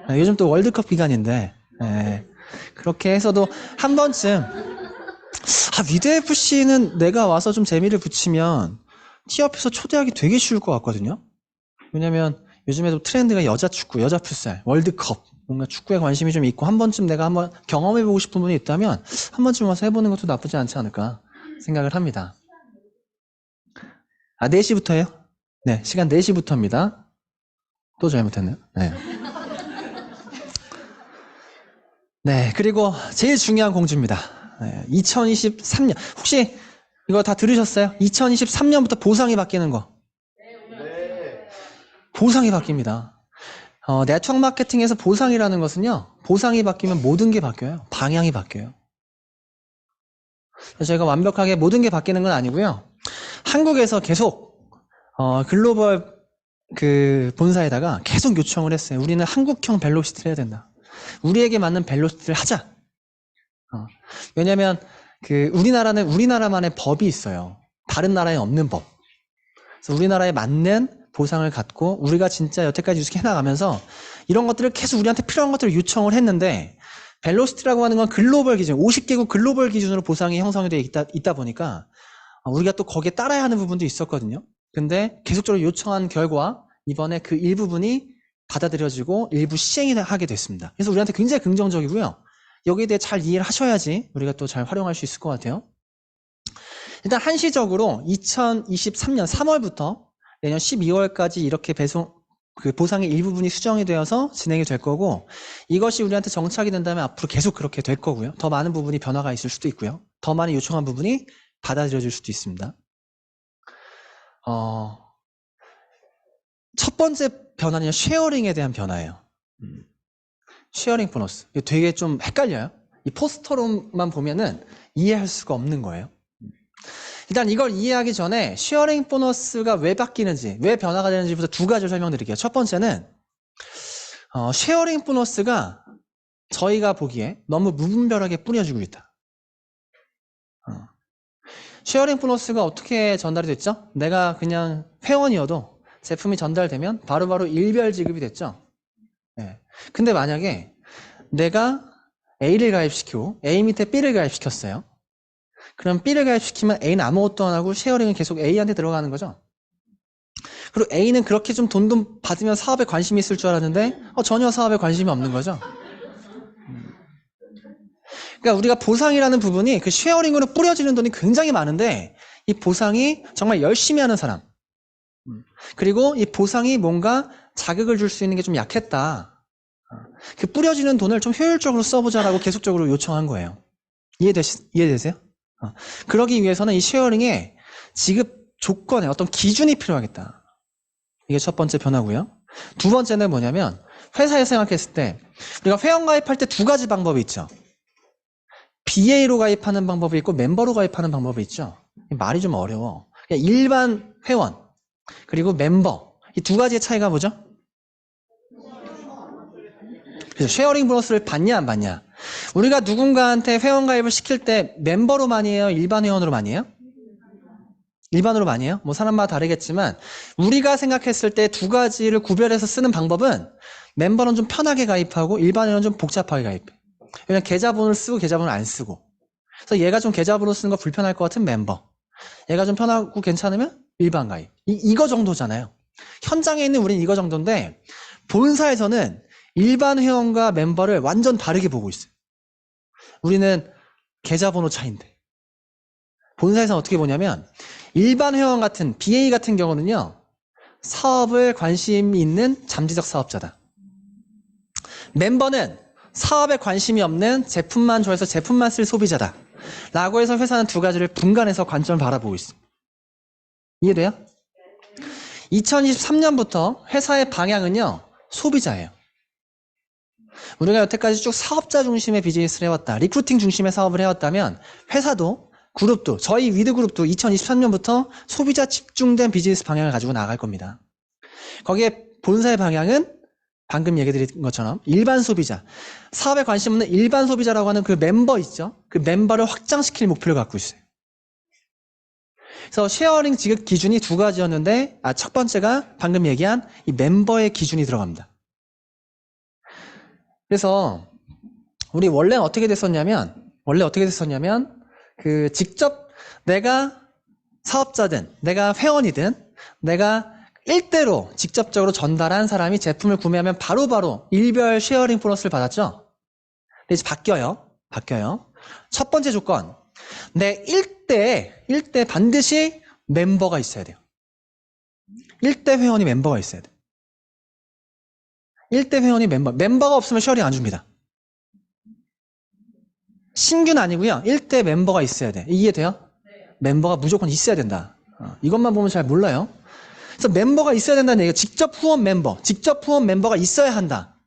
네, 요즘 또 월드컵 기간인데, 네, 그렇게 해서도 한 번쯤, 위드FC는 내가 와서 좀 재미를 붙이면 티 앞에서 초대하기 되게 쉬울 것 같거든요? 왜냐면 요즘에도 트렌드가 여자 축구, 여자 풋살, 월드컵, 뭔가 축구에 관심이 좀 있고 한 번쯤 내가 한번 경험해보고 싶은 분이 있다면 한 번쯤 와서 해보는 것도 나쁘지 않지 않을까 생각을 합니다. 4시부터예요? 네, 시간 4시부터입니다. 또 잘못했네요. 네. 네, 그리고 제일 중요한 공지입니다. 네, 2023년 혹시 이거 다 들으셨어요? 2023년부터 보상이 바뀌는 거. 보상이 바뀝니다. 네트워크 마케팅에서 보상이라는 것은요, 보상이 바뀌면 모든 게 바뀌어요. 방향이 바뀌어요. 그래서 저희가 완벽하게 모든 게 바뀌는 건 아니고요. 한국에서 계속 글로벌 그 본사에다가 계속 요청을 했어요. 우리는 한국형 벨로시티를 해야 된다. 우리에게 맞는 벨로시티를 하자. 왜냐면 우리나라는 우리나라만의 법이 있어요. 다른 나라에 없는 법. 그래서 우리나라에 맞는 보상을 갖고 우리가 진짜 여태까지 이렇게 해나가면서 이런 것들을 계속 우리한테 필요한 것들을 요청을 했는데 벨로시티라고 하는 건 글로벌 기준, 50개국 글로벌 기준으로 보상이 형성이 되어 있다 보니까 우리가 또 거기에 따라야 하는 부분도 있었거든요. 근데 계속적으로 요청한 결과 이번에 그 일부분이 받아들여지고 일부 시행이 하게 됐습니다. 그래서 우리한테 굉장히 긍정적이고요. 여기에 대해 잘 이해를 하셔야지 우리가 또 잘 활용할 수 있을 것 같아요. 일단 한시적으로 2023년 3월부터 내년 12월까지 이렇게 보상의 일부분이 수정이 되어서 진행이 될 거고, 이것이 우리한테 정착이 된다면 앞으로 계속 그렇게 될 거고요. 더 많은 부분이 변화가 있을 수도 있고요. 더 많이 요청한 부분이 받아들여질 수도 있습니다. 첫 번째 변화는 쉐어링에 대한 변화예요. 쉐어링 보너스. 이거 되게 좀 헷갈려요. 이 포스터로만 보면은 이해할 수가 없는 거예요. 일단 이걸 이해하기 전에 쉐어링 보너스가 왜 바뀌는지, 왜 변화가 되는지부터 두 가지를 설명드릴게요. 첫 번째는 쉐어링 보너스가 저희가 보기에 너무 무분별하게 뿌려지고 있다. 쉐어링 보너스가 어떻게 전달이 됐죠? 내가 그냥 회원이어도 제품이 전달되면 바로바로 일별 지급이 됐죠? 네. 근데 만약에 내가 A를 가입시키고 A 밑에 B를 가입시켰어요. 그럼 B를 가입시키면 A는 아무것도 안 하고 쉐어링은 계속 A한테 들어가는 거죠. 그리고 A는 그렇게 좀 돈 받으면 사업에 관심이 있을 줄 알았는데 전혀 사업에 관심이 없는 거죠. 그러니까 우리가 보상이라는 부분이 그 쉐어링으로 뿌려지는 돈이 굉장히 많은데 이 보상이 정말 열심히 하는 사람, 그리고 이 보상이 뭔가 자극을 줄 수 있는 게 좀 약했다. 그 뿌려지는 돈을 좀 효율적으로 써보자라고 계속적으로 요청한 거예요. 이해되세요? 그러기 위해서는 이 쉐어링의 지급 조건에 어떤 기준이 필요하겠다. 이게 첫 번째 변화고요. 두 번째는 뭐냐면 회사에서 생각했을 때 우리가 회원 가입할 때 두 가지 방법이 있죠. BA로 가입하는 방법이 있고 멤버로 가입하는 방법이 있죠. 말이 좀 어려워. 일반 회원 그리고 멤버, 이 두 가지의 차이가 뭐죠? 그래서 쉐어링 보너스를 받냐 안 받냐. 우리가 누군가한테 회원 가입을 시킬 때 멤버로 많이 해요? 일반 회원으로 많이 해요? 일반으로 많이 해요? 뭐 사람마다 다르겠지만 우리가 생각했을 때 두 가지를 구별해서 쓰는 방법은 멤버는 좀 편하게 가입하고 일반 회원은 좀 복잡하게 가입해. 왜냐면 계좌번호를 쓰고 계좌번호를 안 쓰고. 그래서 얘가 좀 계좌번호 쓰는 거 불편할 것 같은 멤버. 얘가 좀 편하고 괜찮으면 일반 가입. 이거 정도잖아요. 현장에 있는 우리는 이거 정도인데 본사에서는 일반 회원과 멤버를 완전 다르게 보고 있어요. 우리는 계좌번호 차이인데. 본사에서는 어떻게 보냐면 일반 회원 같은 BA 같은 경우는요. 사업을 관심이 있는 잠재적 사업자다. 멤버는 사업에 관심이 없는 제품만 좋아해서 제품만 쓸 소비자다. 라고 해서 회사는 두 가지를 분간해서 관점을 바라보고 있습니다. 이해돼요? 2023년부터 회사의 방향은요, 소비자예요. 우리가 여태까지 쭉 사업자 중심의 비즈니스를 해왔다. 리크루팅 중심의 사업을 해왔다면 회사도 그룹도 저희 위드 그룹도 2023년부터 소비자 집중된 비즈니스 방향을 가지고 나갈 겁니다. 거기에 본사의 방향은 방금 얘기 드린 것처럼 일반 소비자, 사업에 관심 없는 일반 소비자라고 하는 그 멤버 있죠? 그 멤버를 확장시킬 목표를 갖고 있어요. 그래서 쉐어링 지급 기준이 두 가지였는데 첫 번째가 방금 얘기한 이 멤버의 기준이 들어갑니다. 그래서 우리 원래는 어떻게 됐었냐면 그 직접 내가 사업자든 내가 회원이든 내가 일대로 직접적으로 전달한 사람이 제품을 구매하면 바로바로 일별 쉐어링 보너스를 받았죠? 근데 이제 바뀌어요. 첫 번째 조건, 내 1대 반드시 멤버가 있어야 돼요. 1대 회원이 멤버가 있어야 돼. 1대 회원이 멤버가 없으면 쉐어링 안 줍니다. 신규는 아니고요. 1대 멤버가 있어야 돼. 이해돼요? 멤버가 무조건 있어야 된다. 이것만 보면 잘 몰라요. 그래서 멤버가 있어야 된다는 얘기가 직접 후원 멤버가 있어야 한다.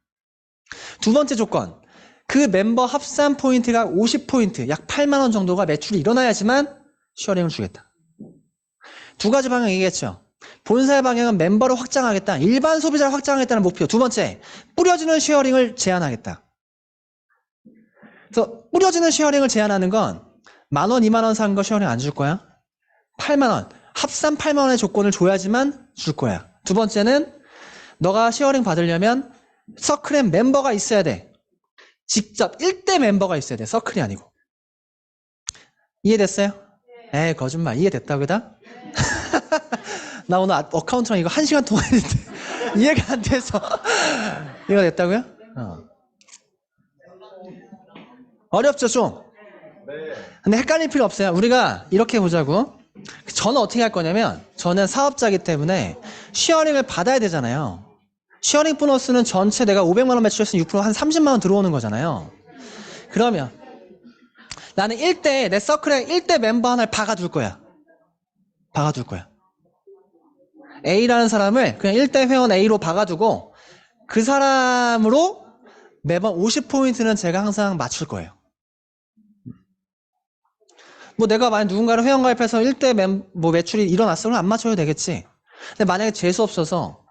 두 번째 조건, 그 멤버 합산 포인트가 50포인트, 약 8만 원 정도가 매출이 일어나야지만 쉐어링을 주겠다. 두 가지 방향 얘기했죠. 본사의 방향은 멤버를 확장하겠다. 일반 소비자를 확장하겠다는 목표. 두 번째, 뿌려지는 쉐어링을 제한하겠다. 그래서 뿌려지는 쉐어링을 제한하는 건 10,000원, 20,000원 산 거 쉐어링 안 줄 거야. 8만 원, 합산 8만 원의 조건을 줘야지만 줄 거야. 두 번째는 너가 쉐어링 받으려면 서클에 멤버가 있어야 돼. 직접 1대 멤버가 있어야 돼. 서클이 아니고. 이해됐어요? 에이, 거짓말. 이해됐다고 그다? 나 오늘 어카운트랑 이거 1시간 동안 했는데 이해가 안 돼서 이거 됐다고요? 어렵죠 좀? 근데 헷갈릴 필요 없어요. 우리가 이렇게 보자고. 저는 어떻게 할 거냐면, 저는 사업자이기 때문에 쉐어링을 받아야 되잖아요. 쉐어링 보너스는 전체 내가 500만 원 매출했으면 6% 한 30만 원 들어오는 거잖아요. 그러면 나는 내 서클에 1대 멤버 하나를 박아둘 거야. A라는 사람을 그냥 1대 회원 A로 박아두고 그 사람으로 매번 50포인트는 제가 항상 맞출 거예요. 뭐 내가 만약 누군가를 회원 가입해서 1대 매출이 일어났어. 그럼 안 맞춰도 되겠지. 근데 만약에 재수 없어서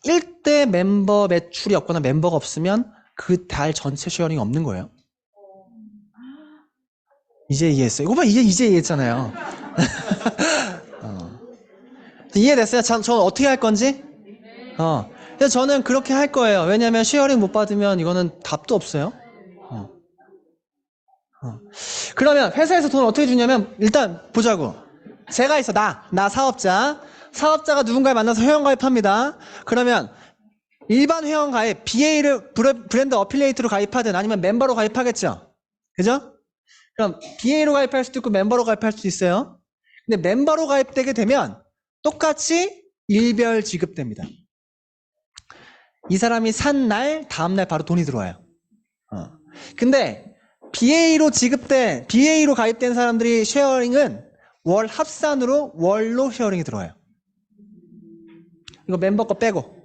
1대 멤버 매출이 없거나 멤버가 없으면 그 달 전체 쉐어링이 없는 거예요. 이제 이해했어요. 이거 봐, 이제 이해했잖아요. 이해됐어요? 저는 어떻게 할 건지? 그래서 저는 그렇게 할 거예요. 왜냐면 쉐어링 못 받으면 이거는 답도 없어요. 그러면 회사에서 돈 어떻게 주냐면, 일단 보자고. 제가 있어, 나 사업자가 누군가를 만나서 회원 가입합니다. 그러면 일반 회원 가입, BA를 브랜드 어필리에이트로 가입하든 아니면 멤버로 가입하겠죠. 그죠? 그럼 BA로 가입할 수도 있고 멤버로 가입할 수도 있어요. 근데 멤버로 가입되게 되면 똑같이 일별 지급됩니다. 이 사람이 산 날, 다음날 바로 돈이 들어와요. 근데 BA로 가입된 사람들이 쉐어링은 월 합산으로 월로 쉐어링이 들어와요. 이거 member 거 빼고.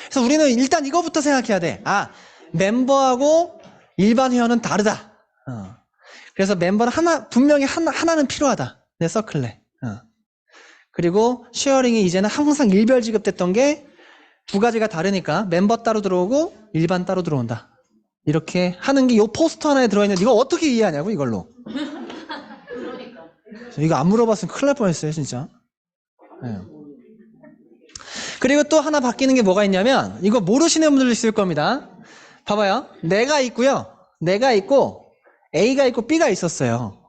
그래서 우리는 일단 이거부터 생각해야 돼. 아, 멤버하고 일반 회원은 다르다. 그래서 멤버는 분명히 하나는 필요하다. 내 서클에. 그리고 쉐어링이 이제는 항상 일별 지급됐던 게 두 가지가 다르니까 멤버 따로 들어오고 일반 따로 들어온다. 이렇게 하는 게 이 포스터 하나에 들어있는, 이거 어떻게 이해하냐고, 이걸로. 이거 안 물어봤으면 큰일 날 뻔했어요, 진짜. 네. 그리고 또 하나 바뀌는 게 뭐가 있냐면, 이거 모르시는 분들도 있을 겁니다. 봐봐요. 내가 있고, A가 있고, B가 있었어요.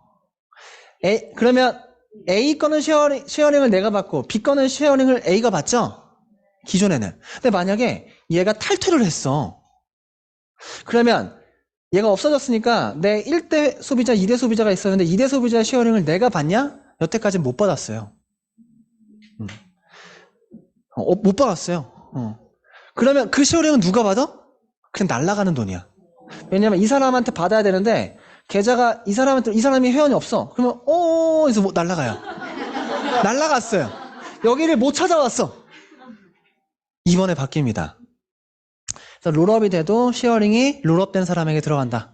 그러면 A 거는 쉐어링을 내가 받고, B 거는 쉐어링을 A가 받죠? 기존에는. 근데 만약에 얘가 탈퇴를 했어. 그러면 얘가 없어졌으니까 내 1대 소비자, 2대 소비자가 있었는데 2대 소비자 쉐어링을 내가 받냐? 여태까지는 못 받았어요. 못 받았어요. 그러면 그 쉐어링은 누가 받아? 그냥 날아가는 돈이야. 왜냐면 이 사람한테 받아야 되는데 계좌가 이 사람이 회원이 없어. 그러면 그래서 뭐 날아가요. 날아갔어요. 여기를 못 찾아왔어. 이번에 바뀝니다. 그래서 롤업이 돼도 쉐어링이 롤업된 사람에게 들어간다.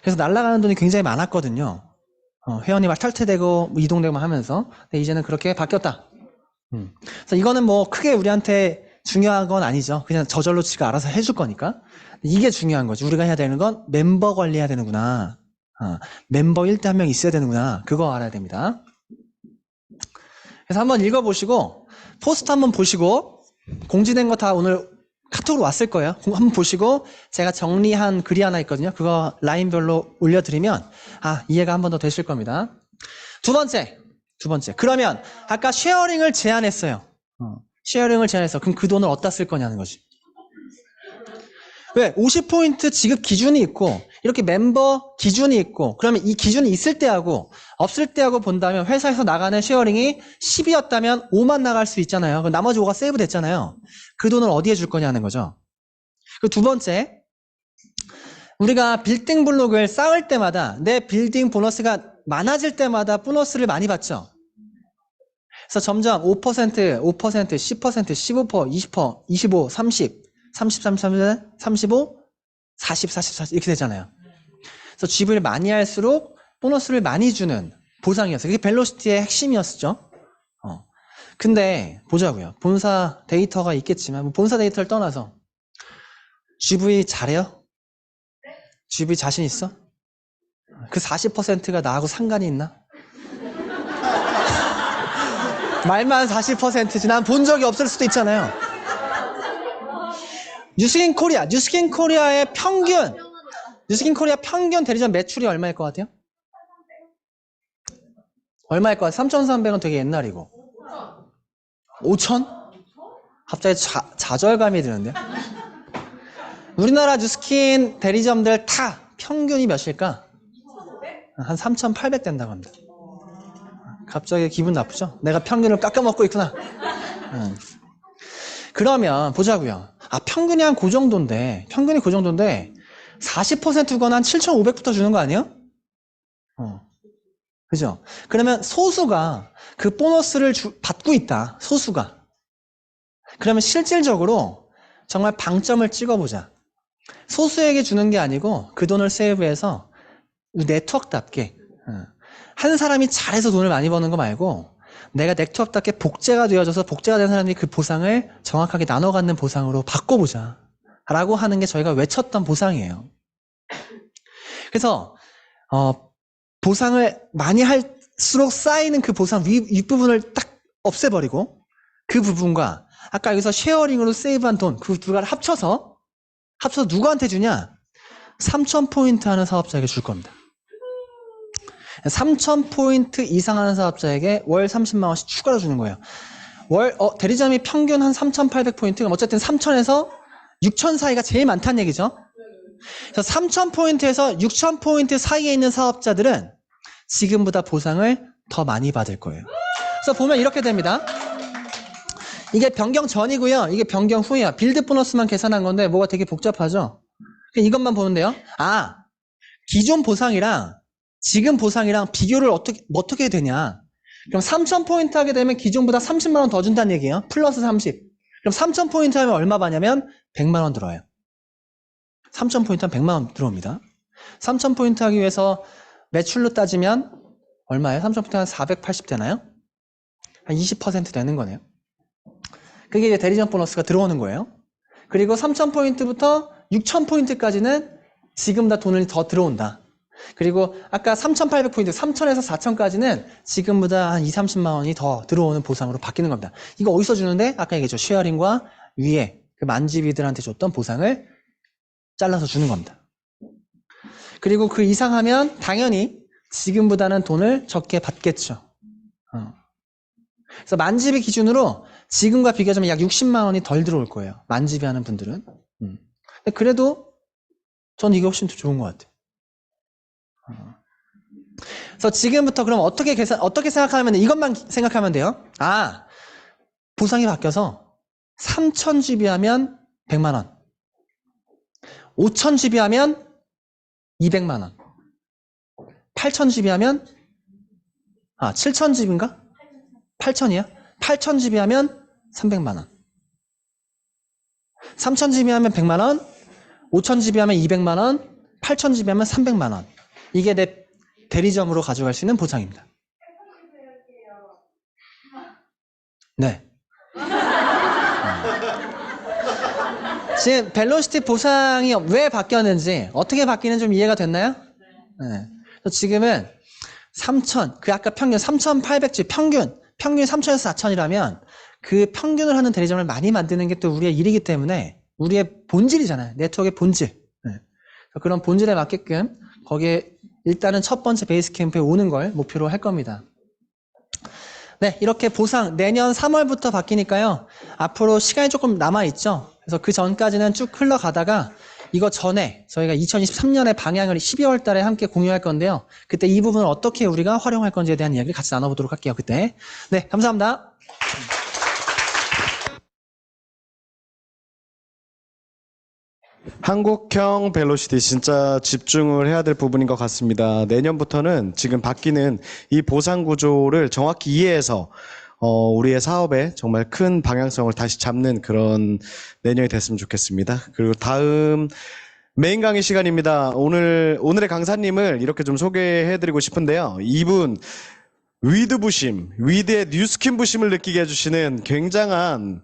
그래서 날아가는 돈이 굉장히 많았거든요. 회원이 막 탈퇴되고 이동되고 막 하면서. 근데 이제는 그렇게 바뀌었다. 그래서 이거는 뭐 크게 우리한테 중요한 건 아니죠. 그냥 저절로 지가 알아서 해줄 거니까. 이게 중요한 거지. 우리가 해야 되는 건 멤버 관리해야 되는구나. 멤버 1대 한 명 있어야 되는구나. 그거 알아야 됩니다. 그래서 한번 읽어보시고 포스트 한번 보시고 공지된 거 다 오늘 카톡으로 왔을 거예요. 한번 보시고 제가 정리한 글이 하나 있거든요. 그거 라인별로 올려드리면 이해가 한 번 더 되실 겁니다. 두 번째. 그러면 아까 쉐어링을 제안했어요. 쉐어링을 제안해서 그럼 그 돈을 어디다 쓸 거냐는 거지. 왜? 50포인트 지급 기준이 있고 이렇게 멤버 기준이 있고 그러면 이 기준이 있을 때하고 없을 때하고 본다면 회사에서 나가는 쉐어링이 10이었다면 5만 나갈 수 있잖아요. 그럼 나머지 5가 세이브 됐잖아요. 그 돈을 어디에 줄 거냐는 거죠. 그 두 번째, 우리가 빌딩 블록을 쌓을 때마다 내 빌딩 보너스가 많아질 때마다 보너스를 많이 받죠. 그래서 점점 5%, 10%, 15%, 20%, 25, 30, 35, 40 이렇게 되잖아요. 그래서 GV를 많이 할수록 보너스를 많이 주는 보상이었어요. 그게 벨로시티의 핵심이었죠. 근데 보자고요. 본사 데이터가 있겠지만 본사 데이터를 떠나서 GV 잘해요? GV 자신 있어? 그 40%가 나하고 상관이 있나? 말만 40%지 난 본 적이 없을 수도 있잖아요. 뉴스킨 코리아의 평균 대리점 매출이 얼마일 것 같아요? 얼마일 것 같아요? 3,300원 되게 옛날이고 5,000? 갑자기 좌절감이 드는데요. 우리나라 뉴스킨 대리점들 다 평균이 몇일까? 한 3,800 된다고 합니다. 갑자기 기분 나쁘죠? 내가 평균을 깎아먹고 있구나. 그러면 보자고요. 평균이 한 그 정도인데 40%건 한 7,500부터 주는 거 아니에요? 그죠? 그러면 소수가 그 보너스를 받고 있다. 소수가. 그러면 실질적으로 정말 방점을 찍어보자. 소수에게 주는 게 아니고 그 돈을 세이브해서 네트워크답게 한 사람이 잘해서 돈을 많이 버는 거 말고 내가 네트워크답게 복제가 되어져서 복제가 된 사람이 그 보상을 정확하게 나눠 갖는 보상으로 바꿔보자 라고 하는 게 저희가 외쳤던 보상이에요. 그래서 보상을 많이 할수록 쌓이는 그 보상 윗부분을 딱 없애버리고 그 부분과 아까 여기서 쉐어링으로 세이브한 돈 그 두 가지를 합쳐서 누구한테 주냐? 3,000포인트 하는 사업자에게 줄 겁니다. 3,000포인트 이상 하는 사업자에게 월 30만 원씩 추가로 주는 거예요. 대리점이 평균 한 3,800포인트, 그럼 어쨌든 3,000에서 6,000 사이가 제일 많다는 얘기죠. 그래서 3,000포인트에서 6,000포인트 사이에 있는 사업자들은 지금보다 보상을 더 많이 받을 거예요. 그래서 보면 이렇게 됩니다. 이게 변경 전이고요. 이게 변경 후예요. 빌드 보너스만 계산한 건데 뭐가 되게 복잡하죠. 이것만 보면 돼요. 기존 보상이랑 지금 보상이랑 비교를 어떻게 되냐. 그럼 3,000포인트 하게 되면 기존보다 30만 원 더 준다는 얘기예요. 플러스 30. 그럼 3,000포인트 하면 얼마 받냐면 100만 원 들어와요. 3,000포인트 하면 100만 원 들어옵니다. 3,000포인트 하기 위해서 매출로 따지면 얼마예요? 3,000포인트 한 480 되나요? 한 20% 되는 거네요. 그게 이제 대리점 보너스가 들어오는 거예요. 그리고 3,000포인트부터 6,000포인트까지는 지금 다 돈을 더 들어온다. 그리고 아까 3,800포인트, 3,000에서 4,000까지는 지금보다 한 30만 원이 더 들어오는 보상으로 바뀌는 겁니다. 이거 어디서 주는데? 아까 얘기했죠. 쉐어링과 위에 그 만지비들한테 줬던 보상을 잘라서 주는 겁니다. 그리고 그 이상 하면 당연히 지금보다는 돈을 적게 받겠죠. 그래서 만지비 기준으로 지금과 비교하자면 약 60만 원이 덜 들어올 거예요. 만지비 하는 분들은. 근데 그래도 전 이게 훨씬 더 좋은 것 같아요. 그래서 지금부터 그럼 어떻게 생각하면 이것만 생각하면 돼요. 보상이 바뀌어서 3,000GB 하면 100만 원, 5,000GB 하면 200만 원, 8,000GB 하면 7,000GB인가? 8,000이야? 8,000GB 하면 300만 원. 3,000GB 하면 100만 원, 5,000GB 하면 200만 원, 8,000GB 하면 300만 원. 이게 내 대리점으로 가져갈 수 있는 보상입니다. 네. 지금 벨로시티 보상이 왜 바뀌었는지, 어떻게 바뀌는지 좀 이해가 됐나요? 네. 그래서 지금은 3,000, 그 아까 평균 3,800주 평균 3,000에서 4,000이라면 그 평균을 하는 대리점을 많이 만드는 게 또 우리의 일이기 때문에 우리의 본질이잖아요. 네트워크의 본질. 네. 그런 본질에 맞게끔 거기에 일단은 첫 번째 베이스 캠프에 오는 걸 목표로 할 겁니다. 네, 이렇게 보상 내년 3월부터 바뀌니까요. 앞으로 시간이 조금 남아있죠. 그래서 그 전까지는 쭉 흘러가다가 이거 전에 저희가 2023년의 방향을 12월 달에 함께 공유할 건데요. 그때 이 부분을 어떻게 우리가 활용할 건지에 대한 이야기를 같이 나눠보도록 할게요. 그때. 네, 감사합니다. 한국형 벨로시티 진짜 집중을 해야 될 부분인 것 같습니다. 내년부터는 지금 바뀌는 이 보상 구조를 정확히 이해해서 우리의 사업에 정말 큰 방향성을 다시 잡는 그런 내년이 됐으면 좋겠습니다. 그리고 다음 메인 강의 시간입니다. 오늘의 강사님을 이렇게 좀 소개해드리고 싶은데요. 이분 위드부심, 위드의 뉴스킨 부심을 느끼게 해주시는 굉장한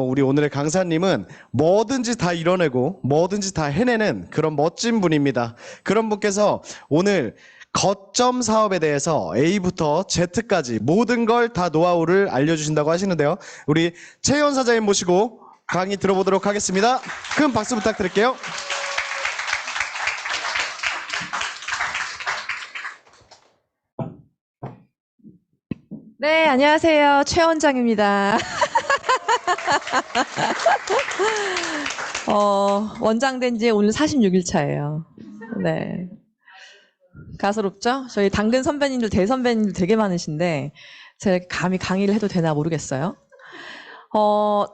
우리 오늘의 강사님은 뭐든지 다 이뤄내고 뭐든지 다 해내는 그런 멋진 분입니다. 그런 분께서 오늘 거점 사업에 대해서 A부터 Z까지 모든 걸 다 노하우를 알려주신다고 하시는데요. 우리 최현 사장님 모시고 강의 들어보도록 하겠습니다. 큰 박수 부탁드릴게요. 네, 안녕하세요. 최 원장입니다. 원장 된 지 오늘 46일 차예요. 네. 가소롭죠? 저희 당근 선배님들, 대선배님들 되게 많으신데, 제가 감히 강의를 해도 되나 모르겠어요.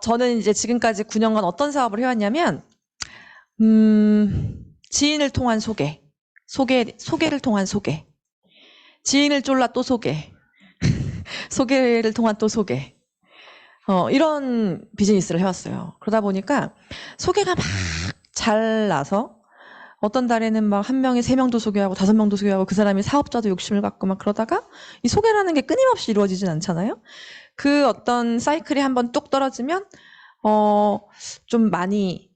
저는 이제 지금까지 9년간 어떤 사업을 해왔냐면, 지인을 통한 소개를 통한 소개, 지인을 쫄라 또 소개, 소개를 통한 또 소개. 이런 비즈니스를 해왔어요. 그러다 보니까 소개가 막 잘 나서 어떤 달에는 막 한 명에 3명도 소개하고 5명도 소개하고 그 사람이 사업자도 욕심을 갖고 막 그러다가 이 소개라는 게 끊임없이 이루어지진 않잖아요. 그 어떤 사이클이 한번 뚝 떨어지면 좀 많이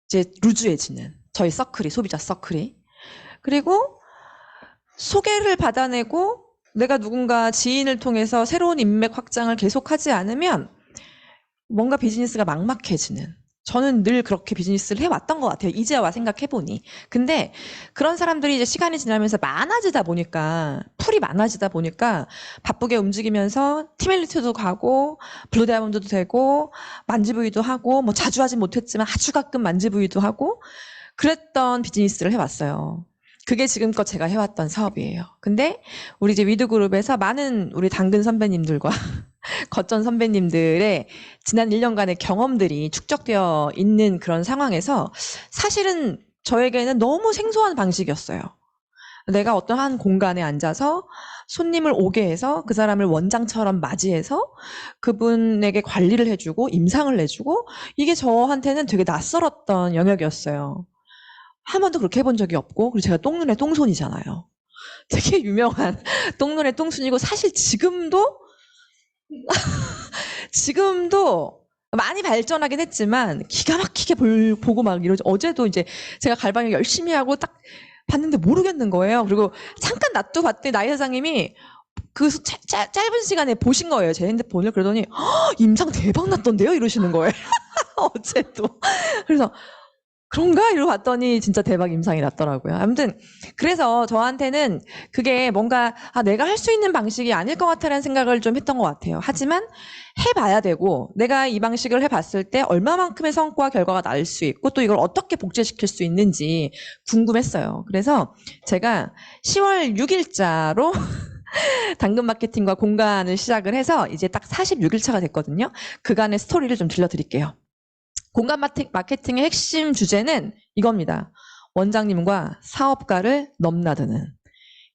이제 루즈해지는 저희 서클이, 소비자 서클이. 그리고 소개를 받아내고 내가 누군가 지인을 통해서 새로운 인맥 확장을 계속하지 않으면 뭔가 비즈니스가 막막해지는. 저는 늘 그렇게 비즈니스를 해왔던 것 같아요. 이제 와 생각해보니. 근데 그런 사람들이 이제 시간이 지나면서 많아지다 보니까, 풀이 많아지다 보니까 바쁘게 움직이면서 티멜리트도 가고, 블루다이아몬드도 되고, 만지부위도 하고, 뭐 자주 하진 못했지만 아주 가끔 만지부위도 하고, 그랬던 비즈니스를 해왔어요. 그게 지금껏 제가 해왔던 사업이에요. 근데 우리 이제 위드그룹에서 많은 우리 당근 선배님들과 거점 선배님들의 지난 1년간의 경험들이 축적되어 있는 그런 상황에서 사실은 저에게는 너무 생소한 방식이었어요. 내가 어떤 한 공간에 앉아서 손님을 오게 해서 그 사람을 원장처럼 맞이해서 그분에게 관리를 해주고 임상을 내주고 이게 저한테는 되게 낯설었던 영역이었어요. 한 번도 그렇게 해본 적이 없고 그리고 제가 똥눈에 똥손이잖아요. 되게 유명한 똥눈에 똥손이고 사실 지금도 많이 발전하긴 했지만 기가 막히게 보고 막 이러죠. 어제도 이제 제가 갈바닉 열심히 하고 딱 봤는데 모르겠는 거예요. 그리고 잠깐 놔두봤더니 나이 사장님이 그 짧은 시간에 보신 거예요. 제 핸드폰을. 그러더니 임상 대박 났던데요? 이러시는 거예요. 어제도. 그래서 그런가? 이러고 봤더니 진짜 대박 임상이 났더라고요. 아무튼 그래서 저한테는 그게 뭔가 내가 할 수 있는 방식이 아닐 것 같다라는 생각을 좀 했던 것 같아요. 하지만 해봐야 되고 내가 이 방식을 해봤을 때 얼마만큼의 성과 결과가 날 수 있고 또 이걸 어떻게 복제시킬 수 있는지 궁금했어요. 그래서 제가 10월 6일자로 당근 마케팅과 공간을 시작을 해서 이제 딱 46일차가 됐거든요. 그간의 스토리를 좀 들려드릴게요. 공간 마케팅의 핵심 주제는 이겁니다. 원장님과 사업가를 넘나드는.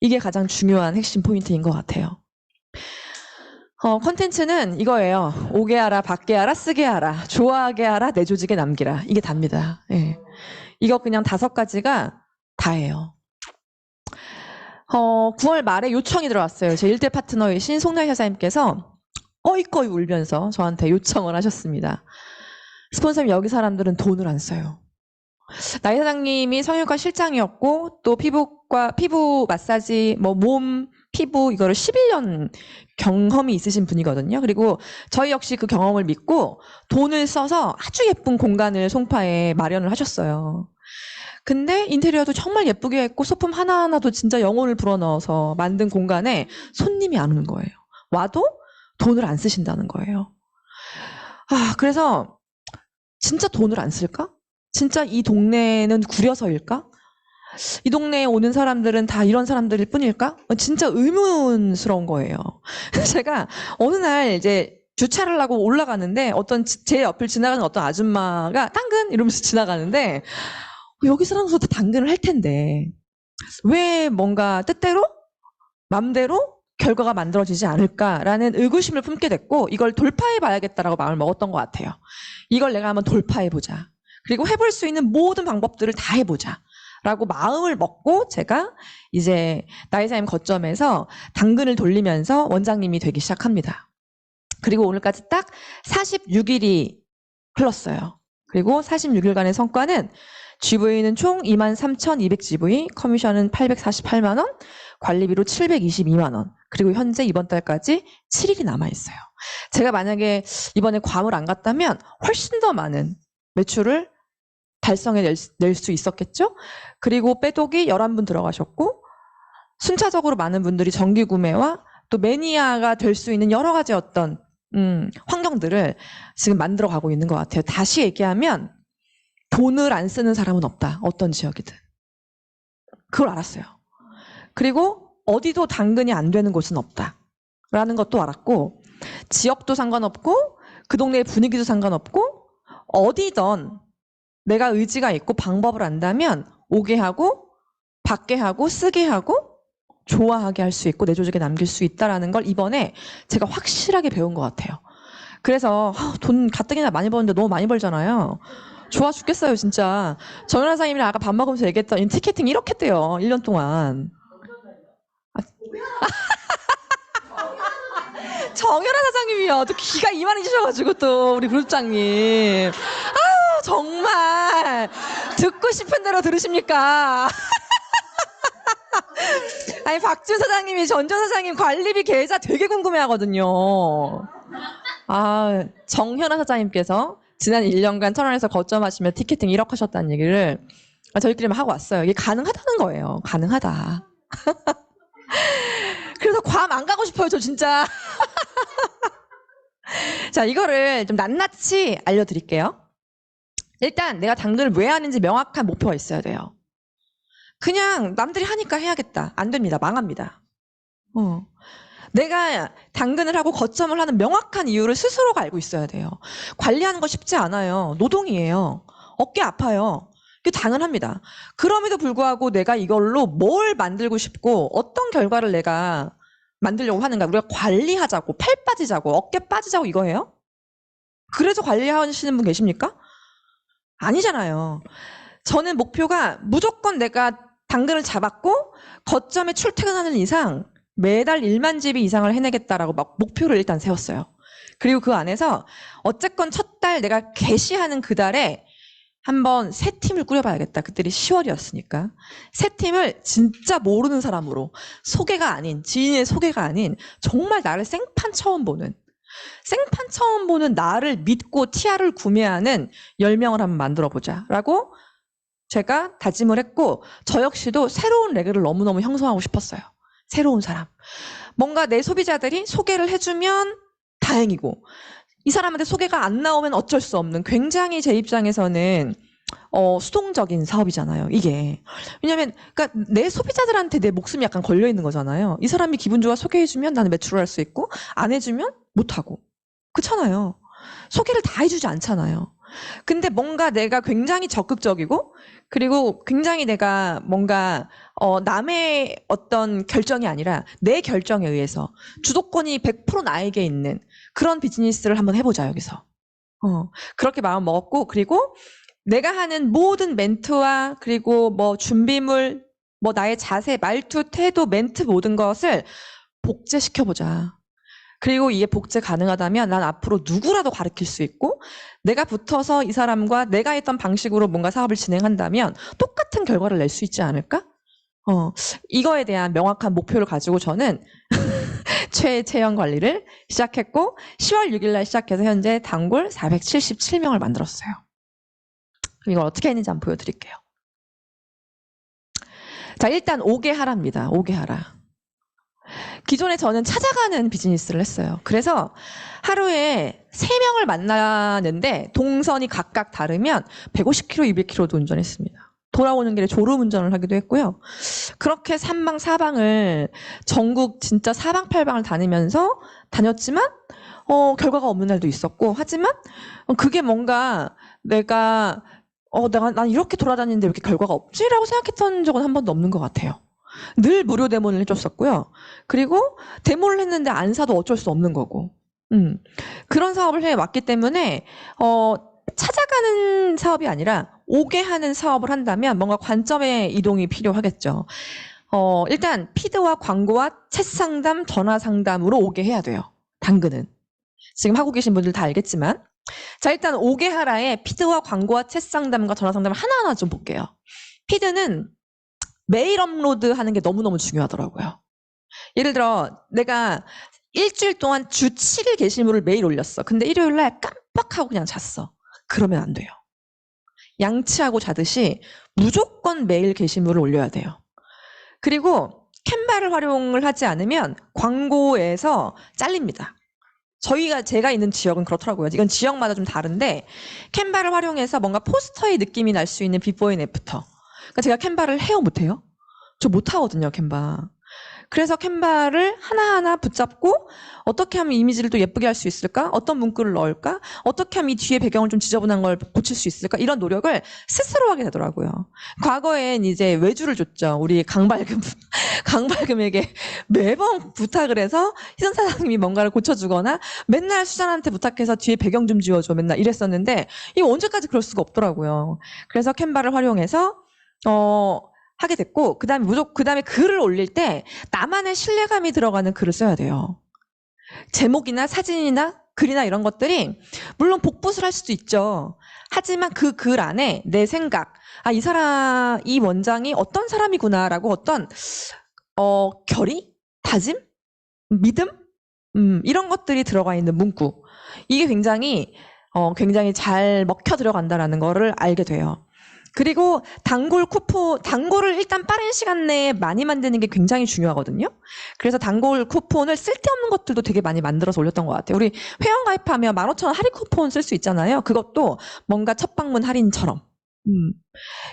이게 가장 중요한 핵심 포인트인 것 같아요. 컨텐츠는 이거예요. 오게 하라, 받게 하라, 쓰게 하라, 좋아하게 하라, 내 조직에 남기라. 이게 답니다. 예. 이거 그냥 5가지가 다예요. 9월 말에 요청이 들어왔어요. 제 1대 파트너이신 송나희 사장님께서 어이꺼이 울면서 저한테 요청을 하셨습니다. 스폰서님, 여기 사람들은 돈을 안 써요. 나희 사장님이 성형외과 실장이었고 또 피부 마사지, 몸, 피부 이거를 11년 경험이 있으신 분이거든요. 그리고 저희 역시 그 경험을 믿고 돈을 써서 아주 예쁜 공간을 송파에 마련을 하셨어요. 근데 인테리어도 정말 예쁘게 했고 소품 하나하나도 진짜 영혼을 불어넣어서 만든 공간에 손님이 안 오는 거예요. 와도 돈을 안 쓰신다는 거예요. 그래서 진짜 돈을 안 쓸까? 진짜 이 동네는 구려서일까? 이 동네에 오는 사람들은 다 이런 사람들일 뿐일까? 진짜 의문스러운 거예요. 제가 어느 날 이제 주차를 하고 올라가는데 제 옆을 지나가는 어떤 아줌마가 당근 이러면서 지나가는데 여기 사람도 다 당근을 할 텐데 왜 뭔가 뜻대로 맘대로 결과가 만들어지지 않을까라는 의구심을 품게 됐고 이걸 돌파해봐야겠다라고 마음을 먹었던 것 같아요. 이걸 내가 한번 돌파해보자. 그리고 해볼 수 있는 모든 방법들을 다 해보자. 라고 마음을 먹고 제가 이제 나이사임 거점에서 당근을 돌리면서 원장님이 되기 시작합니다. 그리고 오늘까지 딱 46일이 흘렀어요. 그리고 46일간의 성과는 GV는 총 23,200GV, 커미션은 848만 원, 관리비로 722만 원, 그리고 현재 이번 달까지 7일이 남아있어요. 제가 만약에 이번에 괌을 안 갔다면 훨씬 더 많은 매출을 달성해낼 수 있었겠죠? 그리고 빼독이 11분 들어가셨고 순차적으로 많은 분들이 정기 구매와 또 매니아가 될 수 있는 여러 가지 어떤 환경들을 지금 만들어가고 있는 것 같아요. 다시 얘기하면 돈을 안 쓰는 사람은 없다. 어떤 지역이든. 그걸 알았어요. 그리고 어디도 당근이 안 되는 곳은 없다. 라는 것도 알았고 지역도 상관없고 그 동네의 분위기도 상관없고 어디든 내가 의지가 있고 방법을 안다면 오게 하고 받게 하고 쓰게 하고 좋아하게 할 수 있고 내 조직에 남길 수 있다라는 걸 이번에 제가 확실하게 배운 것 같아요. 그래서 돈 가뜩이나 많이 버는데 너무 많이 벌잖아요. 좋아 죽겠어요 진짜. 정연아 사장님이랑 아까 밥 먹으면서 얘기했던 티켓팅 이렇게 떼요. 1년 동안. 정연아 사장님이요. 또 귀가 이만해지셔가지고 또 우리 그룹장님. 정말 듣고 싶은 대로 들으십니까? 아니 박준 사장님이 전전 사장님 관리비 계좌 되게 궁금해하거든요. 정현아 사장님께서 지난 1년간 천안에서 거점하시며 티켓팅 1억 하셨다는 얘기를 저희끼리만 하고 왔어요. 이게 가능하다는 거예요. 가능하다. 그래서 괌 안 가고 싶어요, 저 진짜. 자, 이거를 좀 낱낱이 알려드릴게요. 일단 내가 당근을 왜 하는지 명확한 목표가 있어야 돼요. 그냥 남들이 하니까 해야겠다. 안 됩니다. 망합니다. 내가 당근을 하고 거점을 하는 명확한 이유를 스스로가 알고 있어야 돼요. 관리하는 거 쉽지 않아요. 노동이에요. 어깨 아파요. 그게 당연합니다. 그럼에도 불구하고 내가 이걸로 뭘 만들고 싶고 어떤 결과를 내가 만들려고 하는가. 우리가 관리하자고, 팔 빠지자고, 어깨 빠지자고 이거예요? 그래서 관리하시는 분 계십니까? 아니잖아요. 저는 목표가 무조건 내가 당근을 잡았고 거점에 출퇴근하는 이상 매달 1만 GV 이상을 해내겠다라고 막 목표를 일단 세웠어요. 그리고 그 안에서 어쨌건 첫 달 내가 개시하는 그 달에 한번 새 팀을 꾸려봐야겠다. 그때이 10월이었으니까. 새 팀을 진짜 모르는 사람으로 소개가 아닌 지인의 소개가 아닌 정말 나를 생판 처음 보는 나를 믿고 티아를 구매하는 10명을 한번 만들어보자 라고 제가 다짐을 했고 저 역시도 새로운 레그를 너무너무 형성하고 싶었어요. 새로운 사람. 뭔가 내 소비자들이 소개를 해주면 다행이고 이 사람한테 소개가 안 나오면 어쩔 수 없는 굉장히 제 입장에서는 수동적인 사업이잖아요, 이게. 왜냐면, 그러니까 내 소비자들한테 내 목숨이 약간 걸려 있는 거잖아요. 이 사람이 기분 좋아 소개해주면 나는 매출을 할 수 있고, 안 해주면 못하고. 그렇잖아요. 소개를 다 해주지 않잖아요. 근데 뭔가 내가 굉장히 적극적이고, 그리고 굉장히 내가 뭔가, 남의 어떤 결정이 아니라 내 결정에 의해서 주도권이 100% 나에게 있는 그런 비즈니스를 한번 해보자, 여기서. 그렇게 마음 먹었고, 그리고 내가 하는 모든 멘트와 그리고 뭐 준비물, 뭐 나의 자세, 말투, 태도, 멘트 모든 것을 복제시켜보자. 그리고 이게 복제 가능하다면 난 앞으로 누구라도 가르칠 수 있고 내가 붙어서 이 사람과 내가 했던 방식으로 뭔가 사업을 진행한다면 똑같은 결과를 낼 수 있지 않을까? 이거에 대한 명확한 목표를 가지고 저는 최채연 관리를 시작했고 10월 6일 날 시작해서 현재 단골 477명을 만들었어요. 그럼 이걸 어떻게 했는지 한번 보여드릴게요. 자, 일단 5개 하라입니다. 5개 하라. 기존에 저는 찾아가는 비즈니스를 했어요. 그래서 하루에 3명을 만나는데 동선이 각각 다르면 150km, 200km도 운전했습니다. 돌아오는 길에 졸음 운전을 하기도 했고요. 그렇게 삼방사방을 전국 진짜 사방팔방을 다녔지만 결과가 없는 날도 있었고 하지만 그게 뭔가 난 이렇게 돌아다니는데 왜 이렇게 결과가 없지라고 생각했던 적은 한 번도 없는 것 같아요. 늘 무료 데모를 해줬었고요. 그리고 데모를 했는데 안 사도 어쩔 수 없는 거고. 그런 사업을 해왔기 때문에 찾아가는 사업이 아니라 오게 하는 사업을 한다면 뭔가 관점의 이동이 필요하겠죠. 일단 피드와 광고와 챗 상담, 전화 상담으로 오게 해야 돼요. 당근은. 지금 하고 계신 분들 다 알겠지만. 자, 일단 오게 하라의 피드와 광고와 챗 상담과 전화 상담을 하나하나 좀 볼게요. 피드는 메일 업로드 하는 게 너무너무 중요하더라고요. 예를 들어 내가 일주일 동안 주 7일 게시물을 매일 올렸어. 근데 일요일 날 깜빡하고 그냥 잤어. 그러면 안 돼요. 양치하고 자듯이 무조건 매일 게시물을 올려야 돼요. 그리고 캔바를 활용을 하지 않으면 광고에서 잘립니다. 제가 있는 지역은 그렇더라고요. 이건 지역마다 좀 다른데 캔바를 활용해서 뭔가 포스터의 느낌이 날 수 있는 비포 앤 애프터. 그러니까 제가 캔바를 해요, 못해요? 저 못하거든요, 캔바. 그래서 캔바를 하나하나 붙잡고 어떻게 하면 이미지를 또 예쁘게 할 수 있을까? 어떤 문구를 넣을까? 어떻게 하면 이 뒤에 배경을 좀 지저분한 걸 고칠 수 있을까? 이런 노력을 스스로 하게 되더라고요. 과거엔 이제 외주를 줬죠. 우리 강발금에게 매번 부탁을 해서 희선 사장님이 뭔가를 고쳐주거나 맨날 수잔한테 부탁해서 뒤에 배경 좀 지워줘 맨날 이랬었는데 이거 언제까지 그럴 수가 없더라고요. 그래서 캔바를 활용해서 하게 됐고, 그 다음에 글을 올릴 때 나만의 신뢰감이 들어가는 글을 써야 돼요. 제목이나 사진이나 글이나 이런 것들이 물론 복붙을 할 수도 있죠. 하지만 그 글 안에 내 생각, 이 원장이 어떤 사람이구나라고 어떤 결의, 다짐, 믿음, 이런 것들이 들어가 있는 문구. 이게 굉장히 잘 먹혀 들어간다라는 거를 알게 돼요. 그리고 단골을 일단 빠른 시간 내에 많이 만드는 게 굉장히 중요하거든요. 그래서 단골 쿠폰을 쓸데없는 것들도 되게 많이 만들어서 올렸던 것 같아요. 우리 회원 가입하면 15,000원 할인 쿠폰 쓸 수 있잖아요. 그것도 뭔가 첫 방문 할인처럼.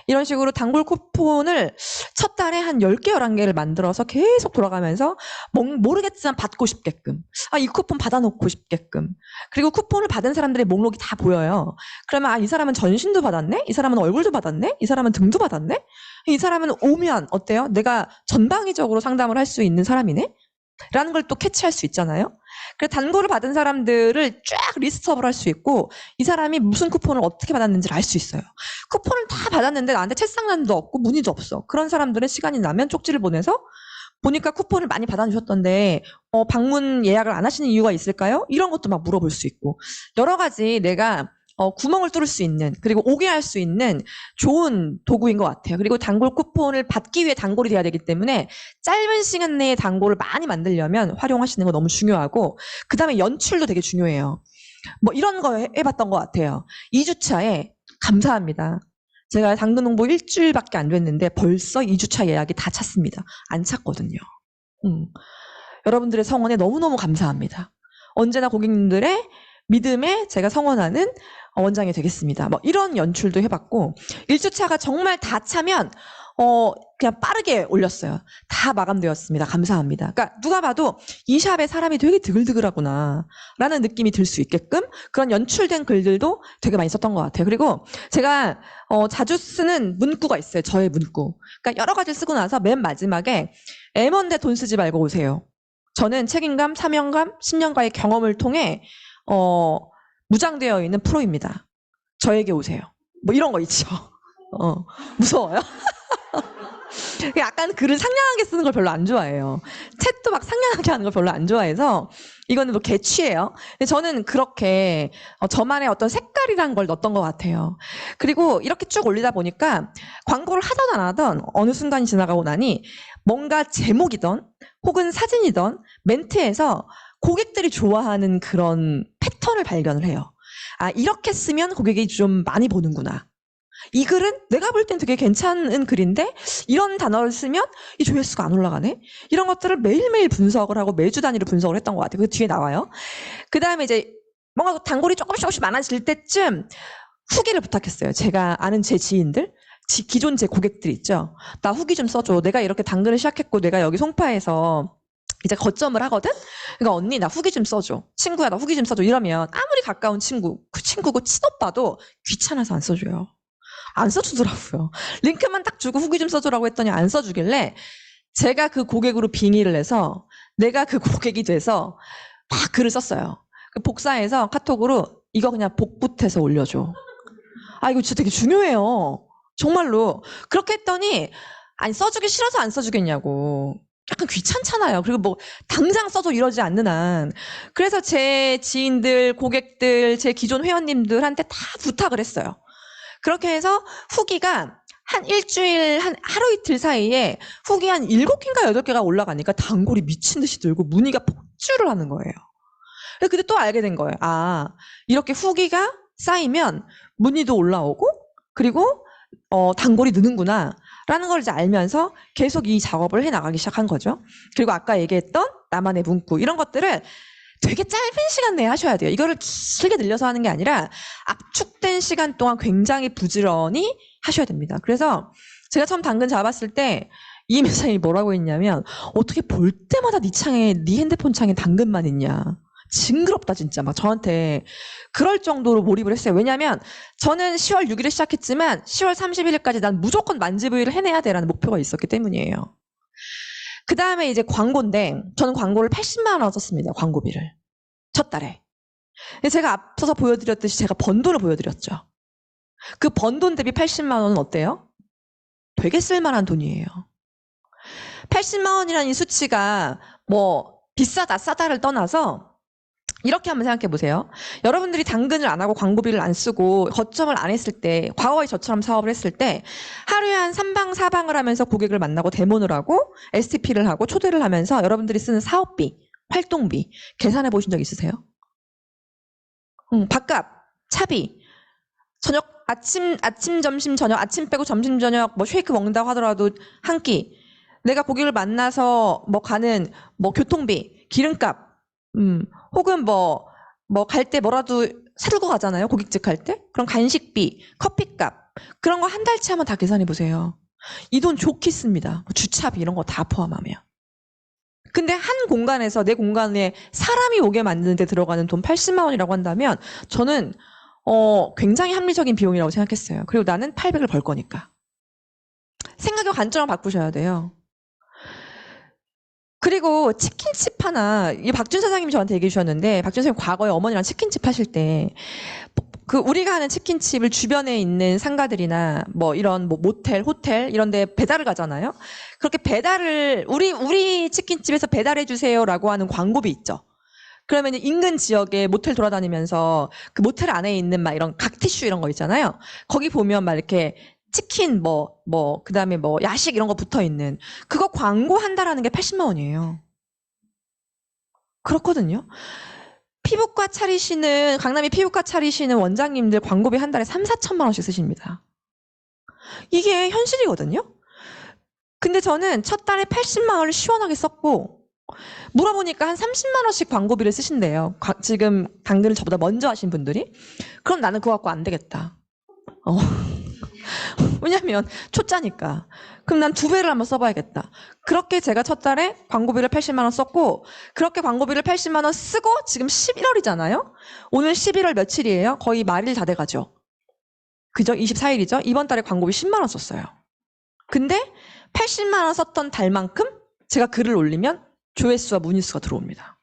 이런 식으로 단골 쿠폰을 첫 달에 한 10개, 11개를 만들어서 계속 돌아가면서 모르겠지만 받고 싶게끔. 이 쿠폰 받아놓고 싶게끔. 그리고 쿠폰을 받은 사람들의 목록이 다 보여요. 그러면 이 사람은 전신도 받았네? 이 사람은 얼굴도 받았네? 이 사람은 등도 받았네? 이 사람은 오면 어때요? 내가 전방위적으로 상담을 할 수 있는 사람이네? 라는 걸 또 캐치할 수 있잖아요. 그래서 단골을 받은 사람들을 쫙 리스트업을 할 수 있고 이 사람이 무슨 쿠폰을 어떻게 받았는지를 알 수 있어요. 쿠폰을 다 받았는데 나한테 채상란도 없고 문의도 없어. 그런 사람들은 시간이 나면 쪽지를 보내서 보니까 쿠폰을 많이 받아주셨던데 방문 예약을 안 하시는 이유가 있을까요? 이런 것도 막 물어볼 수 있고 여러 가지 내가 구멍을 뚫을 수 있는 그리고 오게 할 수 있는 좋은 도구인 것 같아요. 그리고 단골 쿠폰을 받기 위해 단골이 돼야 되기 때문에 짧은 시간 내에 단골을 많이 만들려면 활용하시는 거 너무 중요하고 그 다음에 연출도 되게 중요해요. 뭐 이런 거 해봤던 것 같아요. 2주차에 감사합니다. 제가 당근 홍보 일주일밖에 안 됐는데 벌써 2주차 예약이 다 찼습니다. 안 찼거든요. 여러분들의 성원에 너무너무 감사합니다. 언제나 고객님들의 믿음에 제가 성원하는 원장이 되겠습니다. 뭐 이런 연출도 해봤고 1주차가 정말 다 차면 그냥 빠르게 올렸어요. 다 마감되었습니다. 감사합니다. 그러니까 누가 봐도 이 샵에 사람이 되게 드글드글하구나 라는 느낌이 들 수 있게끔 그런 연출된 글들도 되게 많이 썼던 것 같아요. 그리고 제가 자주 쓰는 문구가 있어요. 저의 문구. 그러니까 여러 가지를 쓰고 나서 맨 마지막에 M1대 돈 쓰지 말고 오세요. 저는 책임감, 사명감, 10년가의 경험을 통해 무장되어 있는 프로입니다. 저에게 오세요. 뭐 이런 거 있죠. 무서워요? 약간 글을 상냥하게 쓰는 걸 별로 안 좋아해요. 챗도 막 상냥하게 하는 걸 별로 안 좋아해서 이거는 뭐 개취예요. 근데 저는 그렇게 저만의 어떤 색깔이란 걸 넣었던 것 같아요. 그리고 이렇게 쭉 올리다 보니까 광고를 하던 안 하던 어느 순간이 지나가고 나니 뭔가 제목이던 혹은 사진이던 멘트에서 고객들이 좋아하는 그런 패턴을 발견을 해요. 아, 이렇게 쓰면 고객이 좀 많이 보는구나. 이 글은 내가 볼 땐 되게 괜찮은 글인데 이런 단어를 쓰면 이 조회수가 안 올라가네. 이런 것들을 매일매일 분석을 하고 매주 단위로 분석을 했던 것 같아요. 그 뒤에 나와요. 그 다음에 이제 뭔가 단골이 조금씩 많아질 때쯤 후기를 부탁했어요. 제가 아는 제 지인들, 기존 제 고객들 있죠. 나 후기 좀 써줘. 내가 이렇게 당근을 시작했고 내가 여기 송파에서 이제 거점을 하거든? 그러니까 언니 나 후기 좀 써줘. 친구야 나 후기 좀 써줘. 이러면 아무리 가까운 친구, 그 친구고 친오빠도 귀찮아서 안 써줘요. 안 써주더라고요. 링크만 딱 주고 후기 좀 써주라고 했더니 안 써주길래 제가 그 고객으로 빙의를 해서 내가 그 고객이 돼서 막 글을 썼어요. 복사해서 카톡으로 이거 그냥 복붙해서 올려줘. 아 이거 진짜 되게 중요해요. 정말로. 그렇게 했더니 아니 써주기 싫어서 안 써주겠냐고. 약간 귀찮잖아요. 그리고 뭐 당장 써줘 이러지 않는 한. 그래서 제 지인들, 고객들, 제 기존 회원님들한테 다 부탁을 했어요. 그렇게 해서 후기가 한 일주일, 하루 이틀 사이에 후기 한 7개인가 8개가 올라가니까 단골이 미친 듯이 들고 문의가 폭주를 하는 거예요. 근데 또 알게 된 거예요. 아, 이렇게 후기가 쌓이면 문의도 올라오고 그리고 단골이 느는구나 라는 걸 이제 알면서 계속 이 작업을 해나가기 시작한 거죠. 그리고 아까 얘기했던 나만의 문구 이런 것들을 되게 짧은 시간 내에 하셔야 돼요. 이거를 길게 늘려서 하는 게 아니라 압축된 시간 동안 굉장히 부지런히 하셔야 됩니다. 그래서 제가 처음 당근 잡았을 때 이임 회장이 뭐라고 했냐면 어떻게 볼 때마다 네 핸드폰 창에 당근만 있냐. 징그럽다 진짜 막 저한테 그럴 정도로 몰입을 했어요. 왜냐하면 저는 10월 6일에 시작했지만 10월 31일까지 난 무조건 만지부위를 해내야 돼라는 목표가 있었기 때문이에요. 그 다음에 이제 광고인데 저는 광고를 80만 원 썼습니다. 광고비를. 첫 달에. 제가 앞서서 보여드렸듯이 제가 번 돈을 보여드렸죠. 그 번 돈 대비 80만 원은 어때요? 되게 쓸만한 돈이에요. 80만 원이라는 이 수치가 뭐 비싸다 싸다를 떠나서 이렇게 한번 생각해 보세요. 여러분들이 당근을 안 하고 광고비를 안 쓰고 거점을 안 했을 때 과거에 저처럼 사업을 했을 때 하루에 한 3방 4방을 하면서 고객을 만나고 데모를 하고 STP를 하고 초대를 하면서 여러분들이 쓰는 사업비, 활동비 계산해 보신 적 있으세요? 밥값, 차비, 저녁 아침 점심 저녁 아침 빼고 점심 저녁 뭐 쉐이크 먹는다고 하더라도 한 끼 내가 고객을 만나서 뭐 가는 뭐 교통비, 기름값 혹은 뭐 갈 때 뭐라도 사들고 가잖아요. 고깃집 갈 때. 그럼 간식비, 커피값 그런 거 한 달치 한번 다 계산해 보세요. 이 돈 좋게 씁니다. 주차비 이런 거 다 포함하면. 근데 한 공간에서 내 공간에 사람이 오게 만드는 데 들어가는 돈 80만 원이라고 한다면 저는 굉장히 합리적인 비용이라고 생각했어요. 그리고 나는 800을 벌 거니까. 생각의 관점을 바꾸셔야 돼요. 그리고 치킨집 하나, 이 박준 사장님이 저한테 얘기해 주셨는데, 박준 사장님 과거에 어머니랑 치킨집 하실 때, 우리가 하는 치킨집을 주변에 있는 상가들이나 뭐 이런 뭐 모텔, 호텔 이런 데 배달을 가잖아요. 그렇게 배달을, 우리 치킨집에서 배달해 주세요라고 하는 광고비 있죠. 그러면 인근 지역에 모텔 돌아다니면서 그 모텔 안에 있는 막 이런 각티슈 이런 거 있잖아요. 거기 보면 막 이렇게 치킨 그 다음에 뭐 야식 이런 거 붙어 있는 그거 광고한다라는 게 80만 원이에요. 그렇거든요. 피부과 차리시는 강남에 피부과 차리시는 원장님들 광고비 한 달에 3, 4천만 원씩 쓰십니다. 이게 현실이거든요. 근데 저는 첫 달에 80만 원을 시원하게 썼고 물어보니까 한 30만 원씩 광고비를 쓰신대요. 지금 당근을 저보다 먼저 하신 분들이. 그럼 나는 그거 갖고 안 되겠다. 왜냐면 초짜니까. 그럼 난 2배를 한번 써봐야겠다. 그렇게 제가 첫 달에 광고비를 80만 원 썼고, 그렇게 광고비를 80만 원 쓰고 지금 11월이잖아요. 오늘 11월 며칠이에요? 거의 말일 다 돼가죠. 그죠? 24일이죠. 이번 달에 광고비 10만 원 썼어요. 근데 80만 원 썼던 달만큼 제가 글을 올리면 조회수와 문의수가 들어옵니다.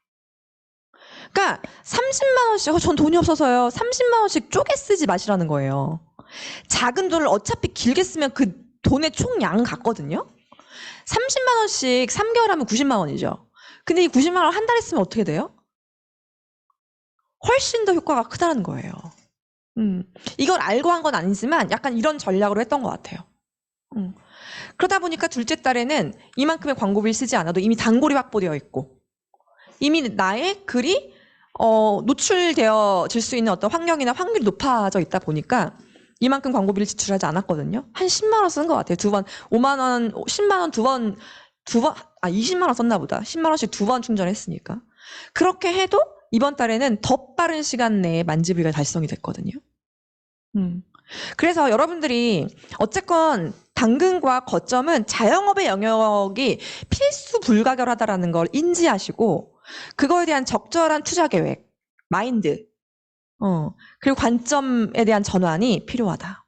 그러니까 30만 원씩, 전 돈이 없어서요. 30만 원씩 쪼개 쓰지 마시라는 거예요. 작은 돈을 어차피 길게 쓰면 그 돈의 총양 같거든요. 30만 원씩 3개월 하면 90만 원이죠. 근데 이 90만 원 한 달에 쓰면 어떻게 돼요? 훨씬 더 효과가 크다는 거예요. 이걸 알고 한 건 아니지만 약간 이런 전략으로 했던 것 같아요. 그러다 보니까 둘째 달에는 이만큼의 광고비를 쓰지 않아도 이미 단골이 확보되어 있고, 이미 나의 글이 노출되어질 수 있는 어떤 환경이나 확률이 높아져 있다 보니까 이만큼 광고비를 지출하지 않았거든요. 한 10만 원 쓴 것 같아요. 2번, 5만 원, 10만 원 20만 원 썼나 보다. 10만 원씩 2번 충전했으니까. 그렇게 해도 이번 달에는 더 빠른 시간 내에 만지비가 달성이 됐거든요. 그래서 여러분들이 어쨌건 당근과 거점은 자영업의 영역이 필수 불가결하다라는 걸 인지하시고, 그거에 대한 적절한 투자 계획, 마인드, 그리고 관점에 대한 전환이 필요하다.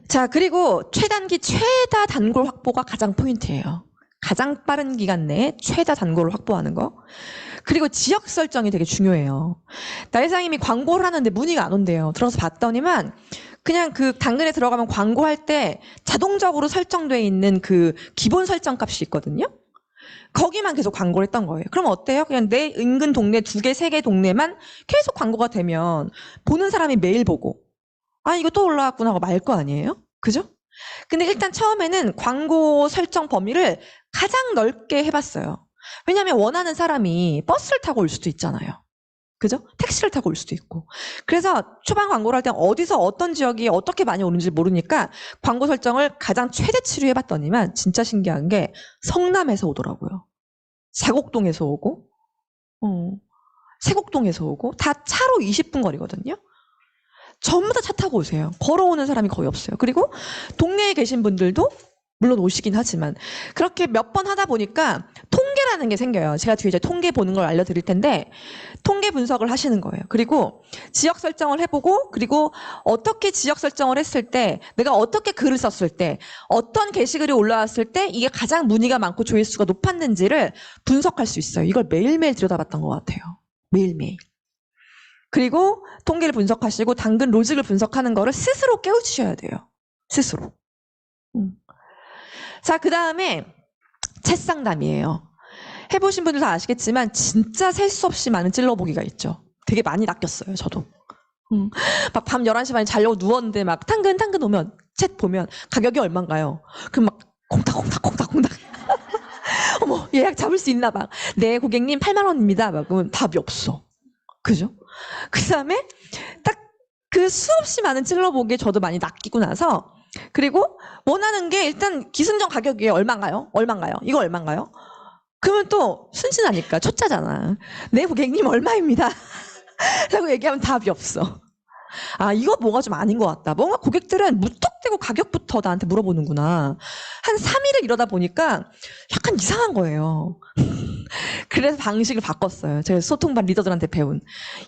자, 그리고 최단기 최다 단골 확보가 가장 포인트예요. 가장 빠른 기간 내에 최다 단골을 확보하는 거. 그리고 지역 설정이 되게 중요해요. 나혜상님이 광고를 하는데 문의가 안 온대요. 들어서 봤더니만 그냥 그 당근에 들어가면 광고할 때 자동적으로 설정되어 있는 그 기본 설정 값이 있거든요. 거기만 계속 광고를 했던 거예요. 그럼 어때요? 그냥 내 인근 동네 2개, 3개 동네만 계속 광고가 되면 보는 사람이 매일 보고, 아, 이거 또 올라왔구나 하고 말 거 아니에요? 그죠? 근데 일단 처음에는 광고 설정 범위를 가장 넓게 해봤어요. 왜냐하면 원하는 사람이 버스를 타고 올 수도 있잖아요. 그죠? 택시를 타고 올 수도 있고. 그래서 초반 광고를 할 때 어디서 어떤 지역이 어떻게 많이 오는지 모르니까 광고 설정을 가장 최대치로 해봤더니만 진짜 신기한 게 성남에서 오더라고요. 자곡동에서 오고, 세곡동에서 오고, 다 차로 20분 거리거든요. 전부 다 차 타고 오세요. 걸어오는 사람이 거의 없어요. 그리고 동네에 계신 분들도 물론 오시긴 하지만 그렇게 몇 번 하다 보니까 통계라는 게 생겨요. 제가 뒤에 이제 통계 보는 걸 알려드릴 텐데 통계 분석을 하시는 거예요. 그리고 지역 설정을 해보고, 그리고 어떻게 지역 설정을 했을 때, 내가 어떻게 글을 썼을 때, 어떤 게시글이 올라왔을 때 이게 가장 문의가 많고 조회수가 높았는지를 분석할 수 있어요. 이걸 매일매일 들여다봤던 것 같아요. 매일매일. 그리고 통계를 분석하시고 당근 로직을 분석하는 거를 스스로 깨우치셔야 돼요. 스스로. 자, 그 다음에 챗 상담이에요. 해보신 분들 다 아시겠지만 진짜 셀 수 없이 많은 찔러보기가 있죠. 되게 많이 낚였어요, 저도. 막 밤 11시 반에 자려고 누웠는데 막 당근 오면 챗 보면 가격이 얼마인가요? 그럼 막 콩닥콩닥 어머, 예약 잡을 수 있나 봐. 네, 고객님 8만 원입니다. 막 그러면 답이 없어. 그죠? 그 다음에 딱 그 수없이 많은 찔러보기에 저도 많이 낚이고 나서, 그리고 원하는 게 일단 기승전 가격이 얼마인가요? 이거 얼마인가요? 그러면 또 순진하니까 초짜잖아. 네, 고객님 얼마입니다. 라고 얘기하면 답이 없어. 아, 이거 뭐가 좀 아닌 것 같다. 뭔가 고객들은 무턱대고 가격부터 나한테 물어보는구나. 한 3일을 이러다 보니까 약간 이상한 거예요. 그래서 방식을 바꿨어요. 제가 소통반 리더들한테 배운.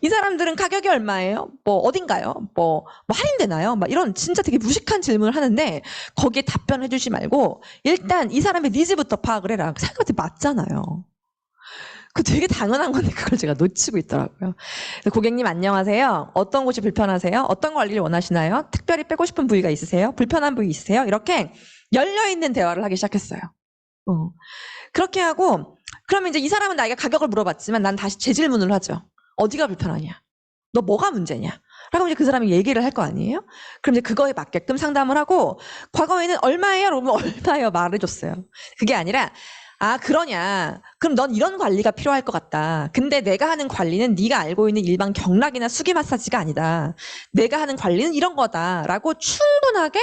이 사람들은 가격이 얼마예요? 뭐 어딘가요? 뭐 할인되나요? 막 이런 진짜 되게 무식한 질문을 하는데 거기에 답변해 주지 말고 일단 이 사람의 니즈부터 파악을 해라. 생각한테 맞잖아요. 그 되게 당연한 건데 그걸 제가 놓치고 있더라고요. 고객님 안녕하세요. 어떤 곳이 불편하세요? 어떤 관리를 원하시나요? 특별히 빼고 싶은 부위가 있으세요? 불편한 부위 있으세요? 이렇게 열려있는 대화를 하기 시작했어요. 그렇게 하고, 그러면 이제 이 사람은 나에게 가격을 물어봤지만 난 다시 재질문을 하죠. 어디가 불편하냐? 너 뭐가 문제냐? 라고 이제 그 사람이 얘기를 할 거 아니에요? 그럼 이제 그거에 맞게끔 상담을 하고, 과거에는 얼마예요? 그러면 얼마예요? 말해줬어요. 그게 아니라, 아, 그러냐. 그럼 넌 이런 관리가 필요할 것 같다. 근데 내가 하는 관리는 네가 알고 있는 일반 경락이나 수기 마사지가 아니다. 내가 하는 관리는 이런 거다. 라고 충분하게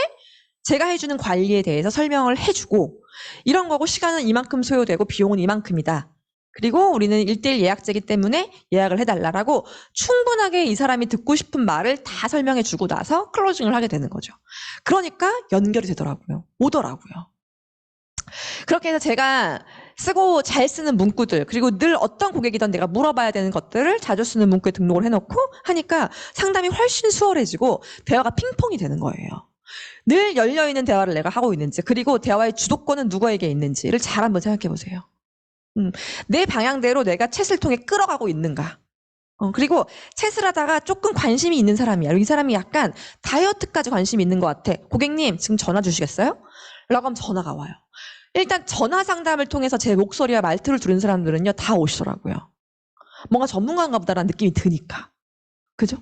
제가 해주는 관리에 대해서 설명을 해주고 이런 거고 시간은 이만큼 소요되고 비용은 이만큼이다. 그리고 우리는 1대1 예약제이기 때문에 예약을 해달라고 충분하게 이 사람이 듣고 싶은 말을 다 설명해주고 나서 클로징을 하게 되는 거죠. 그러니까 연결이 되더라고요. 오더라고요. 그렇게 해서 제가 쓰고 잘 쓰는 문구들 그리고 늘 어떤 고객이든 내가 물어봐야 되는 것들을 자주 쓰는 문구에 등록을 해놓고 하니까 상담이 훨씬 수월해지고 대화가 핑퐁이 되는 거예요. 늘 열려있는 대화를 내가 하고 있는지 그리고 대화의 주도권은 누구에게 있는지를 잘 한번 생각해 보세요. 내 방향대로 내가 챗을 통해 끌어가고 있는가. 그리고 챗을 하다가 조금 관심이 있는 사람이야. 이 사람이 약간 다이어트까지 관심이 있는 것 같아. 고객님 지금 전화 주시겠어요? 라고 하면 전화가 와요. 일단 전화 상담을 통해서 제 목소리와 말투를 들은 사람들은요 다 오시더라고요. 뭔가 전문가인가 보다라는 느낌이 드니까. 그죠?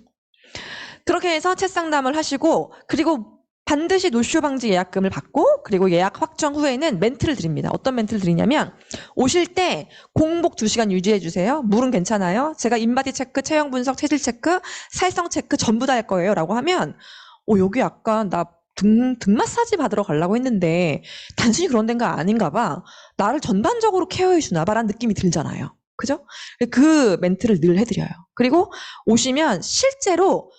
그렇게 해서 챗 상담을 하시고 그리고 반드시 노쇼 방지 예약금을 받고 그리고 예약 확정 후에는 멘트를 드립니다. 어떤 멘트를 드리냐면 오실 때 공복 2시간 유지해 주세요. 물은 괜찮아요. 제가 인바디 체크, 체형 분석, 체질 체크, 살성 체크 전부 다 할 거예요. 라고 하면 여기 약간 나 등 마사지 받으러 가려고 했는데 단순히 그런 데가 아닌가 봐. 나를 전반적으로 케어해 주나 봐라는 느낌이 들잖아요. 그죠? 그 멘트를 늘 해드려요. 그리고 오시면 실제로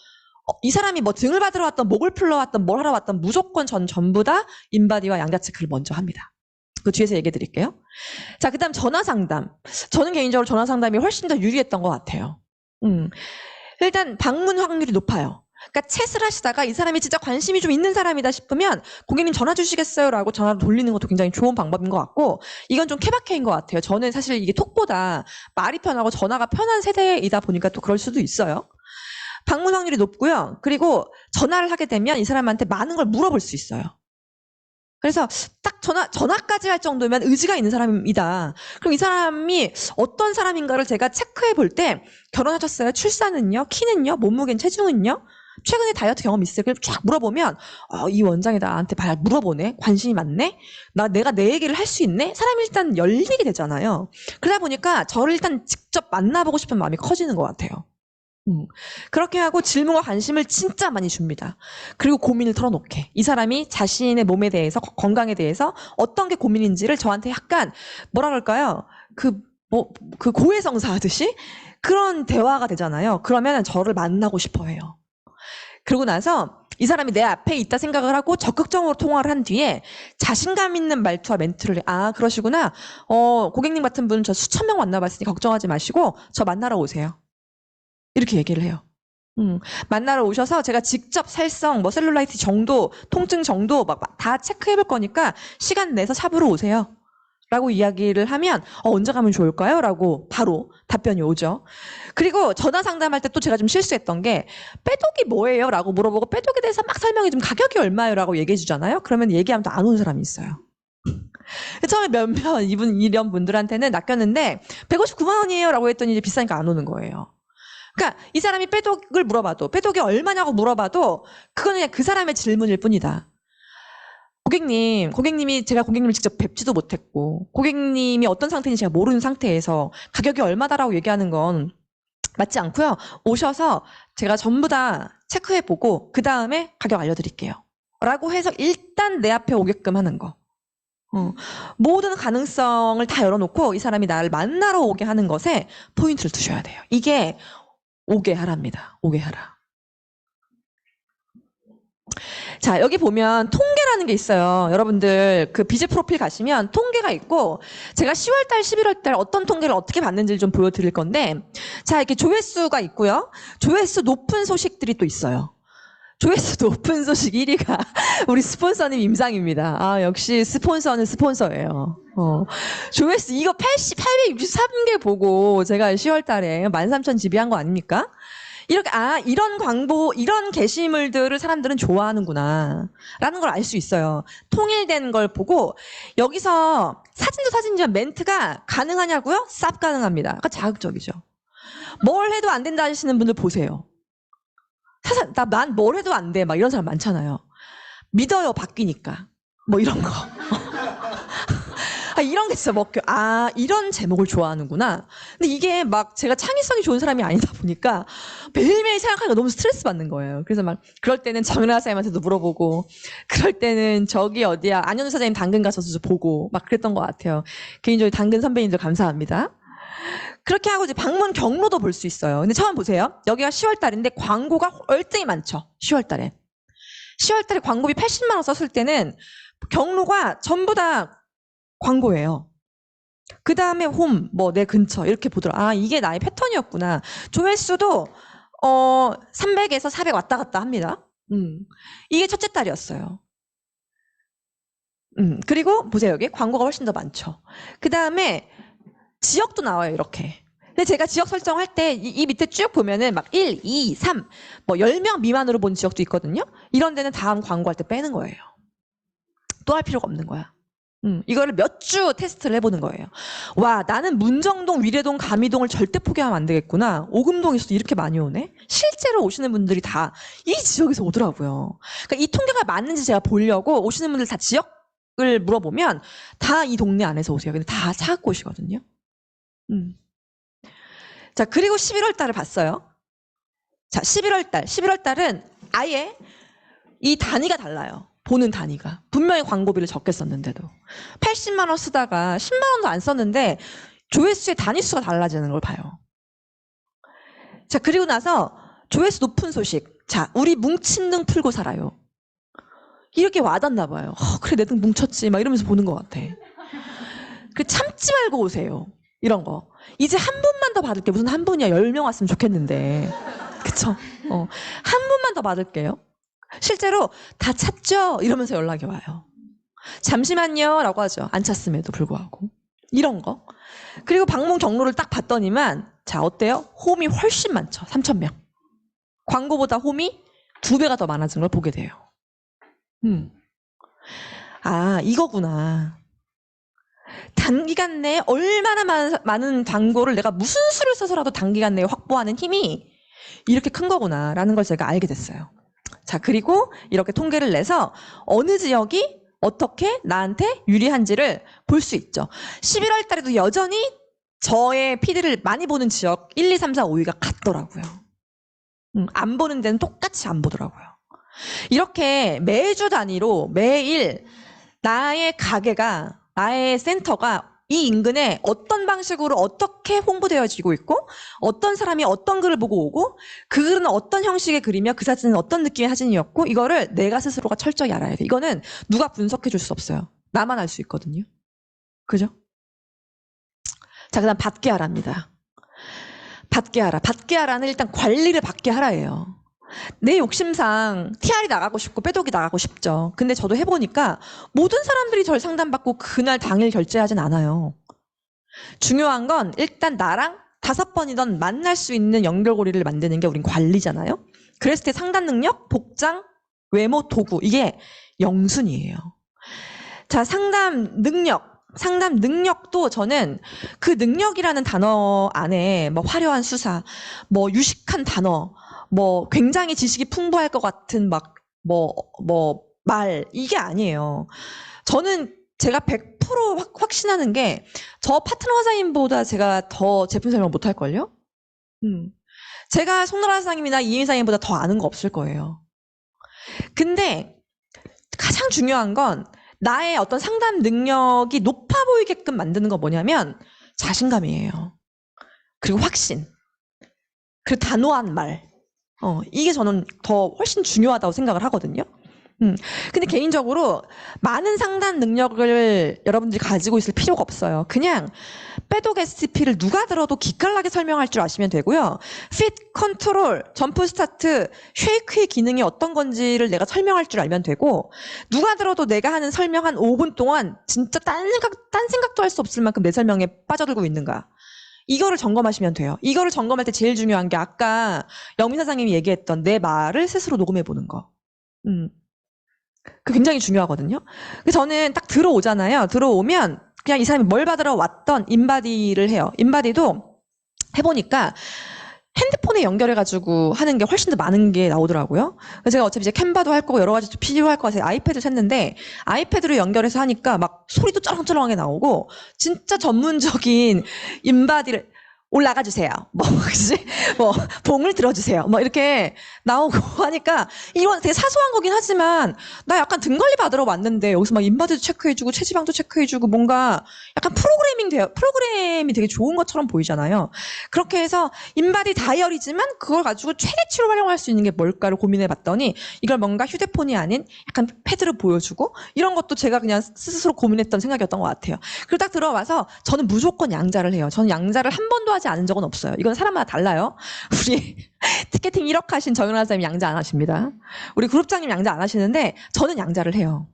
이 사람이 뭐 등을 받으러 왔던 목을 풀러 왔던 뭘 하러 왔던 무조건 전부 다 인바디와 양자 체크를 먼저 합니다. 그 뒤에서 얘기해 드릴게요. 자, 그 다음 전화 상담. 저는 개인적으로 전화 상담이 훨씬 더 유리했던 것 같아요. 일단 방문 확률이 높아요. 그러니까 챗을 하시다가 이 사람이 진짜 관심이 좀 있는 사람이다 싶으면 고객님 전화 주시겠어요? 라고 전화를 돌리는 것도 굉장히 좋은 방법인 것 같고 이건 좀 케바케인 것 같아요. 저는 사실 이게 톡보다 말이 편하고 전화가 편한 세대이다 보니까 또 그럴 수도 있어요. 방문 확률이 높고요. 그리고 전화를 하게 되면 이 사람한테 많은 걸 물어볼 수 있어요. 그래서 딱 전화까지 할 정도면 의지가 있는 사람이다. 그럼 이 사람이 어떤 사람인가를 제가 체크해 볼 때 결혼하셨어요? 출산은요? 키는요? 몸무게는 체중은요? 최근에 다이어트 경험 있어요? 그럼 쫙 물어보면 이 원장이 나한테 물어보네? 관심이 많네? 내가 내 얘기를 할 수 있네? 사람이 일단 열리게 되잖아요. 그러다 보니까 저를 일단 직접 만나보고 싶은 마음이 커지는 것 같아요. 그렇게 하고 질문과 관심을 진짜 많이 줍니다. 그리고 고민을 털어놓게. 이 사람이 자신의 몸에 대해서, 건강에 대해서 어떤 게 고민인지를 저한테 약간, 뭐라 그럴까요? 그 고해성사 하듯이 그런 대화가 되잖아요. 그러면 저를 만나고 싶어 해요. 그러고 나서 이 사람이 내 앞에 있다 생각을 하고 적극적으로 통화를 한 뒤에 자신감 있는 말투와 멘트를 그러시구나. 고객님 같은 분은 저 수천 명 만나봤으니 걱정하지 마시고 저 만나러 오세요. 이렇게 얘기를 해요. 만나러 오셔서 제가 직접 살성, 셀룰라이트 정도, 통증 정도 다 체크해 볼 거니까 시간 내서 샵으로 오세요. 라고 이야기를 하면 언제 가면 좋을까요? 라고 바로 답변이 오죠. 그리고 전화 상담할 때 또 제가 좀 실수했던 게 빼독이 뭐예요? 라고 물어보고 빼독에 대해서 막 설명해 주면 가격이 얼마예요? 라고 얘기해 주잖아요. 그러면 얘기하면 또 안 오는 사람이 있어요. 처음에 몇몇 이런 분들한테는 낚였는데 159만 원이에요? 라고 했더니 이제 비싸니까 안 오는 거예요. 그러니까 이 사람이 빼독을 물어봐도 빼독이 얼마냐고 물어봐도 그거는 그냥 그 사람의 질문일 뿐이다. 고객님이 제가 고객님을 직접 뵙지도 못했고 고객님이 어떤 상태인지 제가 모르는 상태에서 가격이 얼마다라고 얘기하는 건 맞지 않고요. 오셔서 제가 전부 다 체크해보고 그 다음에 가격 알려드릴게요. 라고 해서 일단 내 앞에 오게끔 하는 거. 모든 가능성을 다 열어놓고 이 사람이 나를 만나러 오게 하는 것에 포인트를 두셔야 돼요. 이게 오게 하랍니다. 오게 하라. 자, 여기 보면 통계라는 게 있어요. 여러분들 그 비즈 프로필 가시면 통계가 있고 제가 10월달, 11월달 어떤 통계를 어떻게 봤는지를 좀 보여드릴 건데 자, 이렇게 조회수가 있고요. 조회수 높은 소식들이 또 있어요. 조회수 높은 소식 1위가 우리 스폰서님 임상입니다. 역시 스폰서는 스폰서예요. 조회수 이거 863개 보고 제가 10월달에 13,000 지비한 거 아닙니까? 이렇게 이런 광고, 이런 게시물들을 사람들은 좋아하는구나 라는 걸 알 수 있어요. 통일된 걸 보고 여기서 사진도 사진이지만 멘트가 가능하냐고요? 쌉 가능합니다. 그러니까 자극적이죠. 뭘 해도 안 된다 하시는 분들 보세요. 난 뭘 해도 안 돼. 막 이런 사람 많잖아요. 믿어요, 바뀌니까. 뭐 이런 거. 이런 게 진짜 먹혀요. 이런 제목을 좋아하는구나. 근데 이게 막 제가 창의성이 좋은 사람이 아니다 보니까 매일매일 생각하니까 너무 스트레스 받는 거예요. 그래서 막 그럴 때는 정은아 사장님한테도 물어보고, 그럴 때는 저기 어디야 안현우 사장님 당근 가서도 보고 막 그랬던 것 같아요. 개인적으로 당근 선배님들 감사합니다. 그렇게 하고 이제 방문 경로도 볼 수 있어요. 근데 처음 보세요. 여기가 10월 달인데 광고가 얼등히 많죠. 10월 달에. 10월 달에 광고비 80만 원 썼을 때는 경로가 전부 다 광고예요. 그 다음에 홈, 내 근처 이렇게 보더라. 이게 나의 패턴이었구나. 조회수도 300에서 400 왔다 갔다 합니다. 이게 첫째 달이었어요. 그리고 보세요. 여기 광고가 훨씬 더 많죠. 그 다음에 지역도 나와요. 이렇게. 근데 제가 지역 설정할 때 이 밑에 쭉 보면은 막 1, 2, 3, 10명 미만으로 본 지역도 있거든요. 이런 데는 다음 광고할 때 빼는 거예요. 또 할 필요가 없는 거야. 이거를 몇 주 테스트를 해보는 거예요. 와, 나는 문정동, 위례동, 가미동을 절대 포기하면 안 되겠구나. 오금동에서도 이렇게 많이 오네? 실제로 오시는 분들이 다 이 지역에서 오더라고요. 그러니까 이 통계가 맞는지 제가 보려고 오시는 분들 다 지역을 물어보면 다 이 동네 안에서 오세요. 근데 다 사갖고 오시거든요. 자, 그리고 11월 달을 봤어요. 자, 11월 달은 아예 이 단위가 달라요. 보는 단위가. 분명히 광고비를 적게 썼는데도. 80만 원 쓰다가 10만 원도 안 썼는데 조회수의 단위수가 달라지는 걸 봐요. 자, 그리고 나서 조회수 높은 소식. 자, 우리 뭉친 등 풀고 살아요. 이렇게 와닿나 봐요. 그래, 내 등 뭉쳤지. 막 이러면서 보는 것 같아. 그 참지 말고 오세요. 이런 거. 이제 한 분만 더 받을게. 무슨 한 분이야. 10명 왔으면 좋겠는데. 그쵸? 한 분만 더 받을게요. 실제로 다 찼죠? 이러면서 연락이 와요. 잠시만요. 라고 하죠. 안 찼음에도 불구하고. 이런 거. 그리고 방문 경로를 딱 봤더니만, 자, 어때요? 홈이 훨씬 많죠. 3,000명. 광고보다 홈이 2배가 더 많아진 걸 보게 돼요. 이거구나. 단기간 내에 얼마나 많은 광고를 내가 무슨 수를 써서라도 단기간 내에 확보하는 힘이 이렇게 큰 거구나라는 걸 제가 알게 됐어요. 자, 그리고 이렇게 통계를 내서 어느 지역이 어떻게 나한테 유리한지를 볼 수 있죠. 11월 달에도 여전히 저의 피드를 많이 보는 지역 1, 2, 3, 4, 5위가 같더라고요. 안 보는 데는 똑같이 안 보더라고요. 이렇게 매주 단위로 매일 나의 가게가, 나의 센터가 이 인근에 어떤 방식으로 어떻게 홍보되어지고 있고, 어떤 사람이 어떤 글을 보고 오고, 그 글은 어떤 형식의 글이며 그 사진은 어떤 느낌의 사진이었고, 이거를 내가 스스로가 철저히 알아야 돼. 이거는 누가 분석해 줄 수 없어요. 나만 알 수 있거든요. 그죠? 자, 그 다음 받게 하라입니다. 받게 하라. 받게 하라는 일단 관리를 받게 하라예요. 내 욕심상 TR이 나가고 싶고 빼독이 나가고 싶죠. 근데 저도 해보니까 모든 사람들이 절 상담받고 그날 당일 결제하진 않아요. 중요한 건 일단 나랑 5번이던 만날 수 있는 연결고리를 만드는 게 우린 관리잖아요. 그랬을 때 상담 능력, 복장, 외모, 도구 이게 영순이에요. 자, 상담 능력도 저는 그 능력이라는 단어 안에 화려한 수사, 유식한 단어, 굉장히 지식이 풍부할 것 같은 말, 이게 아니에요. 저는 제가 100% 확신하는 게 저 파트너 사장님보다 제가 더 제품 설명 못할걸요? 제가 송나라 사장님이나 이혜미 사장님보다 더 아는 거 없을 거예요. 근데 가장 중요한 건 나의 어떤 상담 능력이 높아 보이게끔 만드는 건 뭐냐면 자신감이에요. 그리고 확신. 그리고 단호한 말. 이게 저는 훨씬 중요하다고 생각을 하거든요. 근데 개인적으로 많은 상담 능력을 여러분들이 가지고 있을 필요가 없어요. 그냥 빼독 SCP를 누가 들어도 기깔나게 설명할 줄 아시면 되고요. 핏, 컨트롤, 점프 스타트, 쉐이크의 기능이 어떤 건지를 내가 설명할 줄 알면 되고, 누가 들어도 내가 하는 설명 한 5분 동안 진짜 딴 생각도 할 수 없을 만큼 내 설명에 빠져들고 있는가. 이거를 점검하시면 돼요. 이거를 점검할 때 제일 중요한 게 아까 영민 사장님이 얘기했던 내 말을 스스로 녹음해 보는 거. 그 굉장히 중요하거든요. 그래서 저는 딱 들어오잖아요. 들어오면 그냥 이 사람이 뭘 받으러 왔던 인바디를 해요. 인바디도 해보니까 핸드폰에 연결해가지고 하는 게 훨씬 더 많은 게 나오더라고요. 그래서 제가 어차피 이제 캔바도 할 거고 여러 가지 또 필요할 것 같아서 아이패드를 샀는데 아이패드로 연결해서 하니까 막 소리도 쩌렁쩌렁하게 나오고 진짜 전문적인 인바디를 올라가 주세요. 뭐, 그지? 뭐, 봉을 들어주세요. 뭐, 이렇게 나오고 하니까, 이건 되게 사소한 거긴 하지만, 나 약간 등 관리 받으러 왔는데, 여기서 막 인바디도 체크해주고, 체지방도 체크해주고, 뭔가 약간 프로그램이 되게 좋은 것처럼 보이잖아요. 그렇게 해서, 인바디 다이어리지만, 그걸 가지고 최대치로 활용할 수 있는 게 뭘까를 고민해 봤더니, 이걸 뭔가 휴대폰이 아닌 약간 패드를 보여주고, 이런 것도 제가 그냥 스스로 고민했던 생각이었던 것 같아요. 그리고 딱 들어와서, 저는 무조건 양자를 해요. 저는 양자를 한 번도 하지 않은 적은 없어요. 이건 사람마다 달라요. 우리 티켓팅 1억 하신 정연아 선생님 양자 안 하십니다. 우리 그룹장님 양자 안 하시는데 저는 양자를 해요.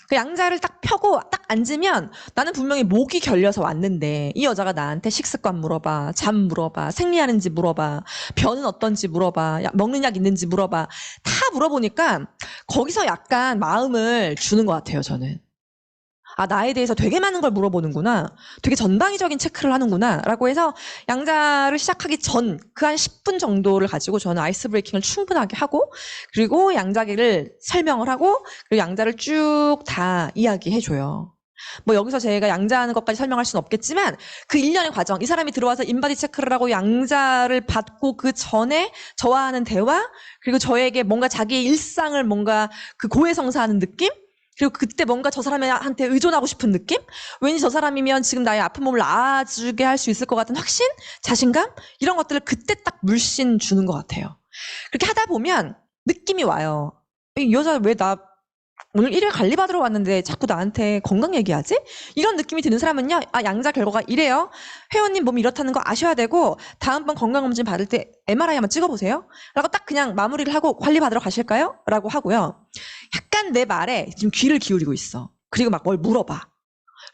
그 양자를 딱 펴고 딱 앉으면 나는 분명히 목이 결려서 왔는데 이 여자가 나한테 식습관 물어봐, 잠 물어봐, 생리하는지 물어봐, 변은 어떤지 물어봐, 먹는 약 있는지 물어봐. 다 물어보니까 거기서 약간 마음을 주는 것 같아요, 저는. 아, 나에 대해서 되게 많은 걸 물어보는구나. 되게 전방위적인 체크를 하는구나. 라고 해서 양자를 시작하기 전 그 한 10분 정도를 가지고 저는 아이스 브레이킹을 충분하게 하고 그리고 양자기를 설명을 하고 그리고 양자를 쭉 다 이야기해줘요. 뭐 여기서 제가 양자하는 것까지 설명할 수는 없겠지만 그 일련의 과정, 이 사람이 들어와서 인바디 체크를 하고 양자를 받고 그 전에 저와 하는 대화 그리고 저에게 뭔가 자기의 일상을 뭔가 그 고해성사하는 느낌? 그리고 그때 뭔가 저 사람한테 의존하고 싶은 느낌? 왠지 저 사람이면 지금 나의 아픈 몸을 나아주게 할 수 있을 것 같은 확신? 자신감? 이런 것들을 그때 딱 물씬 주는 것 같아요. 그렇게 하다 보면 느낌이 와요. 이 여자 왜 나 오늘 1일 관리 받으러 왔는데 자꾸 나한테 건강 얘기하지? 이런 느낌이 드는 사람은요. 아, 양자 결과가 이래요. 회원님 몸이 이렇다는 거 아셔야 되고 다음번 건강검진 받을 때 MRI 한번 찍어보세요. 라고 딱 그냥 마무리를 하고 관리 받으러 가실까요? 라고 하고요. 약간 내 말에 지금 귀를 기울이고 있어. 그리고 막 뭘 물어봐.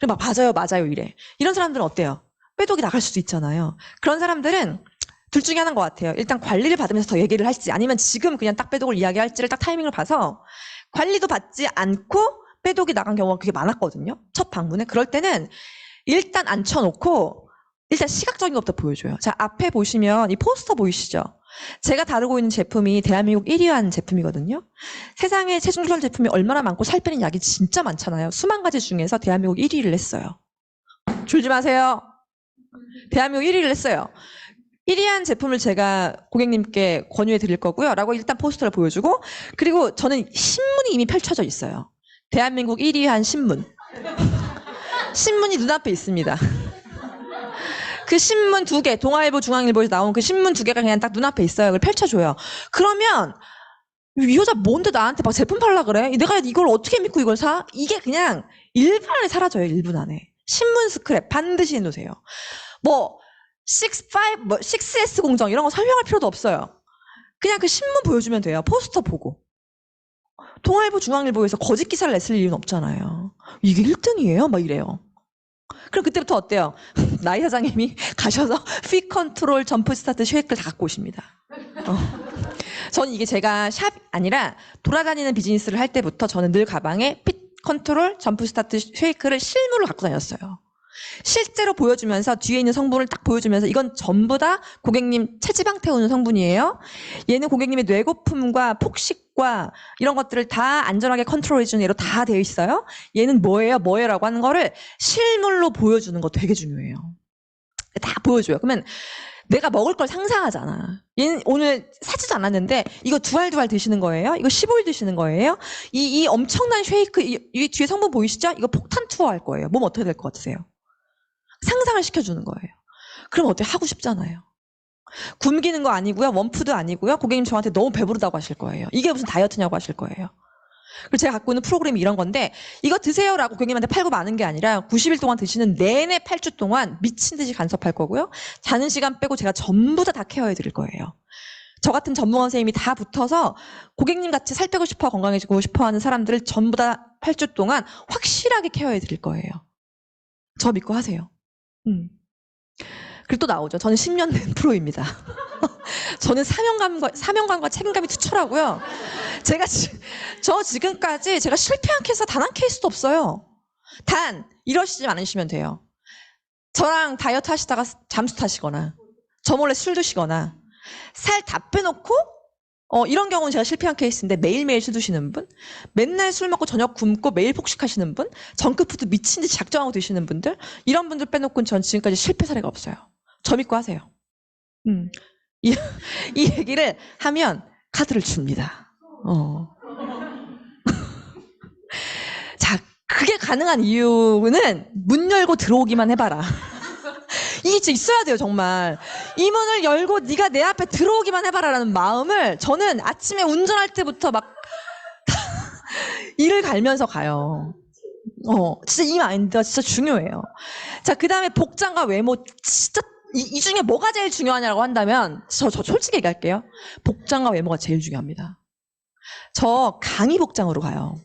그리고 막 맞아요 이래. 이런 사람들은 어때요? 빼독이 나갈 수도 있잖아요. 그런 사람들은 둘 중에 하나인 것 같아요. 일단 관리를 받으면서 더 얘기를 할지 아니면 지금 그냥 딱 빼독을 이야기할지를 딱 타이밍을 봐서 관리도 받지 않고 빼독이 나간 경우가 되게 많았거든요. 첫 방문에. 그럴 때는 일단 앉혀놓고 일단 시각적인 것부터 보여줘요. 자, 앞에 보시면 이 포스터 보이시죠? 제가 다루고 있는 제품이 대한민국 1위한 제품이거든요. 세상에 체중 조절 제품이 얼마나 많고 살 빼는 약이 진짜 많잖아요. 수만 가지 중에서 대한민국 1위를 했어요. 졸지 마세요. 대한민국 1위를 했어요. 1위한 제품을 제가 고객님께 권유해 드릴 거고요. 라고 일단 포스터를 보여주고 그리고 저는 신문이 이미 펼쳐져 있어요. 대한민국 1위한 신문. 신문이 눈앞에 있습니다. 그 신문 2개, 동아일보, 중앙일보에서 나온 그 신문 2개가 그냥 딱 눈앞에 있어요. 그걸 펼쳐줘요. 그러면 이 여자 뭔데 나한테 막 제품 팔라 그래? 내가 이걸 어떻게 믿고 이걸 사? 이게 그냥 1분 안에 사라져요. 1분 안에. 신문 스크랩 반드시 해놓으세요. 뭐 6S 공정 이런 거 설명할 필요도 없어요. 그냥 그 신문 보여주면 돼요. 포스터 보고. 동아일보, 중앙일보에서 거짓 기사를 냈을 이유는 없잖아요. 이게 1등이에요? 막 이래요. 그럼 그때부터 어때요? 나이 사장님이 가셔서 핏 컨트롤 점프 스타트 쉐이크를 다 갖고 오십니다. 저는 이게 제가 샵 아니라 돌아다니는 비즈니스를 할 때부터 저는 늘 가방에 핏 컨트롤 점프 스타트 쉐이크를 실물로 갖고 다녔어요. 실제로 보여주면서 뒤에 있는 성분을 딱 보여주면서 이건 전부 다 고객님 체지방 태우는 성분이에요. 얘는 고객님의 뇌고픔과 폭식과 이런 것들을 다 안전하게 컨트롤해주는 예로 다 되어 있어요. 얘는 뭐예요 라고 하는 거를 실물로 보여주는 거 되게 중요해요. 다 보여줘요. 그러면 내가 먹을 걸 상상하잖아. 얘는 오늘 사지도 않았는데 이거 두 알 드시는 거예요? 이거 15일 드시는 거예요? 이 엄청난 쉐이크 이 뒤에 성분 보이시죠? 이거 폭탄 투어 할 거예요. 몸 어떻게 될 것 같으세요? 상상을 시켜주는 거예요. 그럼 어때? 하고 싶잖아요. 굶기는 거 아니고요. 원푸드 아니고요. 고객님 저한테 너무 배부르다고 하실 거예요. 이게 무슨 다이어트냐고 하실 거예요. 그리고 제가 갖고 있는 프로그램이 이런 건데 이거 드세요라고 고객님한테 팔고 마는 게 아니라 90일 동안 드시는 내내 8주 동안 미친 듯이 간섭할 거고요. 자는 시간 빼고 제가 전부 다 케어해 드릴 거예요. 저 같은 전문가 선생님이 다 붙어서 고객님 같이 살 빼고 싶어 건강해지고 싶어 하는 사람들을 전부 다 8주 동안 확실하게 케어해 드릴 거예요. 저 믿고 하세요. 그리고 또 나오죠. 저는 10년 된 프로입니다. 저는 사명감과 책임감이 투철하고요. 저 지금까지 제가 실패한 케이스가 단 한 케이스도 없어요. 단, 이러시지 않으시면 돼요. 저랑 다이어트 하시다가 잠수 타시거나, 저 몰래 술 드시거나, 살 다 빼놓고 이런 경우는 제가 실패한 케이스인데 매일매일 술 드시는 분, 맨날 술 먹고 저녁 굶고 매일 폭식하시는 분, 정크푸드 미친 듯이 작정하고 드시는 분들, 이런 분들 빼놓고는 전 지금까지 실패 사례가 없어요. 저 믿고 하세요. 이 얘기를 하면 카드를 줍니다. 자, 그게 가능한 이유는 문 열고 들어오기만 해봐라. 이게 진짜 있어야 돼요, 정말. 이 문을 열고 네가 내 앞에 들어오기만 해봐라라는 마음을 저는 아침에 운전할 때부터 막 이를 갈면서 가요. 진짜 이 마인드가 진짜 중요해요. 자, 그 다음에 복장과 외모, 진짜 이 중에 뭐가 제일 중요하냐고 한다면 저 솔직히 얘기할게요. 복장과 외모가 제일 중요합니다. 저 강의 복장으로 가요.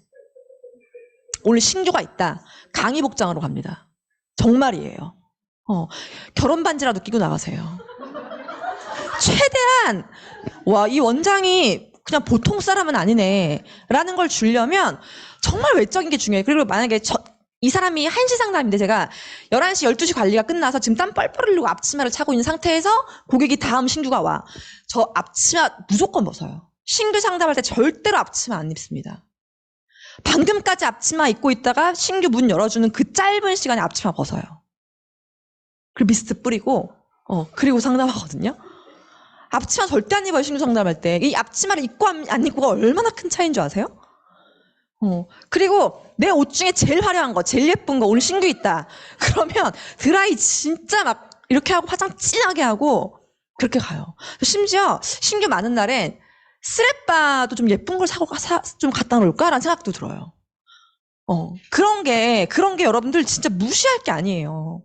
오늘 신규가 있다. 강의 복장으로 갑니다. 정말이에요. 결혼 반지라도 끼고 나가세요. 최대한 이 원장이 그냥 보통 사람은 아니네 라는 걸 주려면 정말 외적인 게 중요해요. 그리고 만약에 이 사람이 1시 상담인데 제가 11시, 12시 관리가 끝나서 지금 땀 뻘뻘 흘리고 앞치마를 차고 있는 상태에서 고객이 다음 신규가 와. 저 앞치마 무조건 벗어요. 신규 상담할 때 절대로 앞치마 안 입습니다. 방금까지 앞치마 입고 있다가 신규 문 열어주는 그 짧은 시간에 앞치마 벗어요. 그리고 미스트 뿌리고 그리고 상담하거든요. 앞치마 절대 안 입어요. 신규 상담할 때. 이 앞치마를 입고 안 입고가 얼마나 큰 차이인 줄 아세요? 그리고 내 옷 중에 제일 화려한 거, 제일 예쁜 거 오늘 신규 있다. 그러면 드라이 진짜 막 이렇게 하고 화장 진하게 하고 그렇게 가요. 심지어 신규 많은 날엔 스레빠도 좀 예쁜 걸 좀 갖다 놓을까라는 생각도 들어요. 그런 게 여러분들 진짜 무시할 게 아니에요.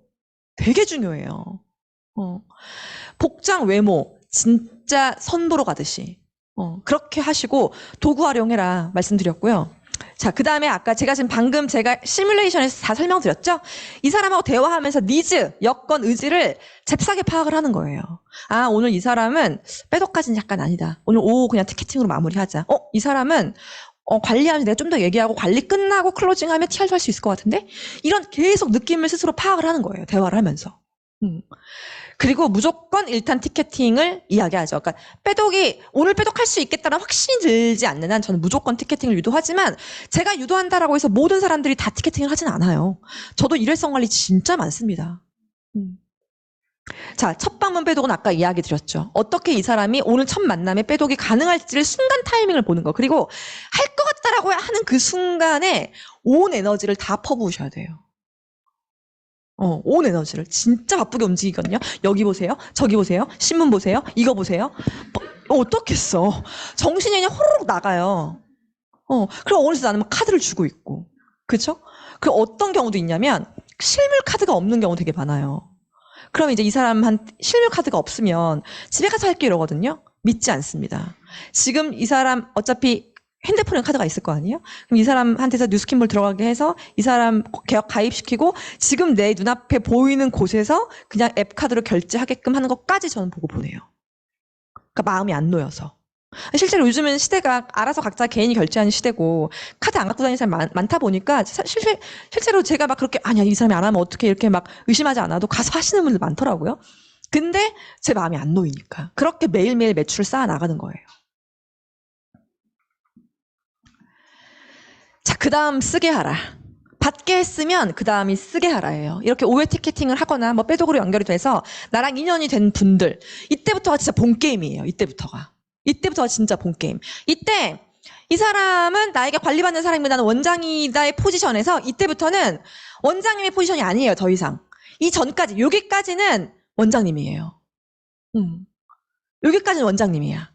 되게 중요해요. 복장, 외모 진짜 선보러 가듯이 그렇게 하시고 도구 활용해라 말씀드렸고요. 자, 그 다음에 아까 제가 시뮬레이션에서 다 설명드렸죠? 이 사람하고 대화하면서 니즈, 여건, 의지를 잽싸게 파악을 하는 거예요. 아, 오늘 이 사람은 빼도까지는 약간 아니다. 오늘 오후 그냥 티켓팅으로 마무리하자. 이 사람은 관리하면서 내가 좀 더 얘기하고 관리 끝나고 클로징하면 TR도 할 수 있을 것 같은데? 이런 계속 느낌을 스스로 파악을 하는 거예요. 대화를 하면서. 그리고 무조건 일단 티켓팅을 이야기하죠. 그러니까 오늘 빼독할 수 있겠다는 확신이 들지 않는 한 저는 무조건 티켓팅을 유도하지만 제가 유도한다라고 해서 모든 사람들이 다 티켓팅을 하진 않아요. 저도 일회성 관리 진짜 많습니다. 자, 첫 방문 빼독은 아까 이야기 드렸죠. 어떻게 이 사람이 오늘 첫 만남에 빼독이 가능할지를 순간 타이밍을 보는 거. 그리고 할 것 같다라고 하는 그 순간에 온 에너지를 다 퍼부으셔야 돼요. 온 에너지를 진짜 바쁘게 움직이거든요. 여기 보세요. 저기 보세요. 신문 보세요. 이거 보세요. 어떻겠어. 정신이 그냥 호로록 나가요. 그리고 어느새 나는 막 카드를 주고 있고. 그렇죠? 그리고 어떤 경우도 있냐면 실물 카드가 없는 경우 되게 많아요. 그럼 이제 이 사람한테 실물 카드가 없으면 집에 가서 할게 이러거든요. 믿지 않습니다. 지금 이 사람 어차피 핸드폰에 카드가 있을 거 아니에요? 그럼 이 사람한테서 뉴스킨몰 들어가게 해서 이 사람 계약 가입시키고 지금 내 눈앞에 보이는 곳에서 그냥 앱 카드로 결제하게끔 하는 것까지 저는 보고 보내요. 그러니까 마음이 안 놓여서. 실제로 요즘은 시대가 알아서 각자 개인이 결제하는 시대고 카드 안 갖고 다니는 사람이 많다 보니까 실제로 제가 막 그렇게 아니야 이 사람이 안 하면 어떻게 이렇게 막 의심하지 않아도 가서 하시는 분들 많더라고요. 근데 제 마음이 안 놓이니까 그렇게 매일매일 매출을 쌓아 나가는 거예요. 자, 그 다음 쓰게 하라. 받게 했으면 그 다음이 쓰게 하라예요. 이렇게 오해 티켓팅을 하거나 뭐 빼독으로 연결이 돼서 나랑 인연이 된 분들 이때부터가 진짜 본게임이에요. 이때부터가 진짜 본게임. 이때 이 사람은 나에게 관리받는 사람이고 나는 원장이다의 포지션에서 이때부터는 원장님의 포지션이 아니에요. 더 이상. 이 전까지 여기까지는 원장님이에요. 여기까지는 원장님이야.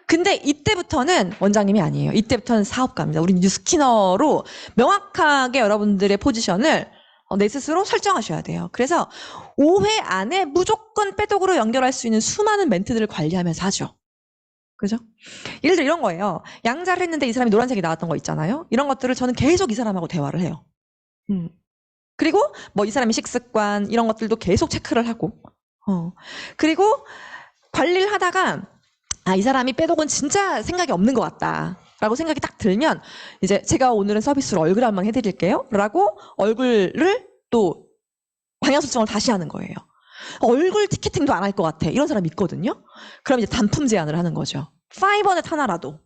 근데 이때부터는 원장님이 아니에요. 이때부터는 사업가입니다. 우리 뉴스키너로 명확하게 여러분들의 포지션을 내 스스로 설정하셔야 돼요. 그래서 5회 안에 무조건 빼독으로 연결할 수 있는 수많은 멘트들을 관리하면서 하죠. 그죠? 예를 들어 이런 거예요. 양자를 했는데 이 사람이 노란색이 나왔던 거 있잖아요. 이런 것들을 저는 계속 이 사람하고 대화를 해요. 그리고 뭐 이 사람의 식습관 이런 것들도 계속 체크를 하고 그리고 관리를 하다가 이 사람이 빼독은 진짜 생각이 없는 것 같다 라고 생각이 딱 들면 이제 제가 오늘은 서비스로 얼굴 한번 해드릴게요 라고 얼굴을 또 방향 설정을 다시 하는 거예요. 얼굴 티켓팅도 안 할 것 같아. 이런 사람 있거든요. 그럼 이제 단품 제안을 하는 거죠. 5원에 하나라도,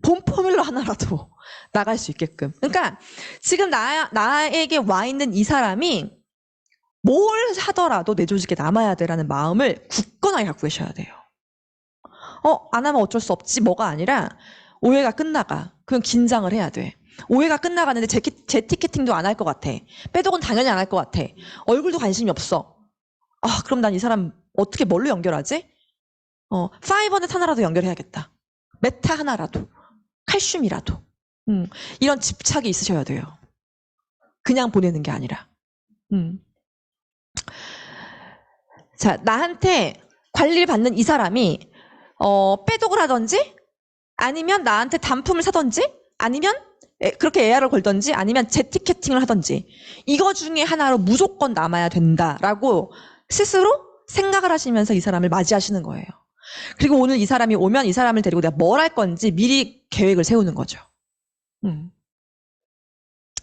본 포뮬러 하나라도 나갈 수 있게끔. 그러니까 지금 나에게 와 있는 이 사람이 뭘 하더라도 내 조직에 남아야 돼라는 마음을 굳건하게 갖고 계셔야 돼요. 안 하면 어쩔 수 없지 뭐가 아니라 오해가 끝나가. 그럼 긴장을 해야 돼. 오해가 끝나가는데 제 티켓팅도 안 할 것 같아. 빼독은 당연히 안 할 것 같아. 얼굴도 관심이 없어. 그럼 난 이 사람 어떻게 뭘로 연결하지? 5원에 하나라도 연결해야겠다. 메타 하나라도. 칼슘이라도. 이런 집착이 있으셔야 돼요. 그냥 보내는 게 아니라. 자, 나한테 관리를 받는 이 사람이 빼독을 하든지 아니면 나한테 단품을 사든지 아니면 그렇게 AR을 걸든지 아니면 재티켓팅을 하든지 이거 중에 하나로 무조건 남아야 된다라고 스스로 생각을 하시면서 이 사람을 맞이하시는 거예요. 그리고 오늘 이 사람이 오면 이 사람을 데리고 내가 뭘 할 건지 미리 계획을 세우는 거죠.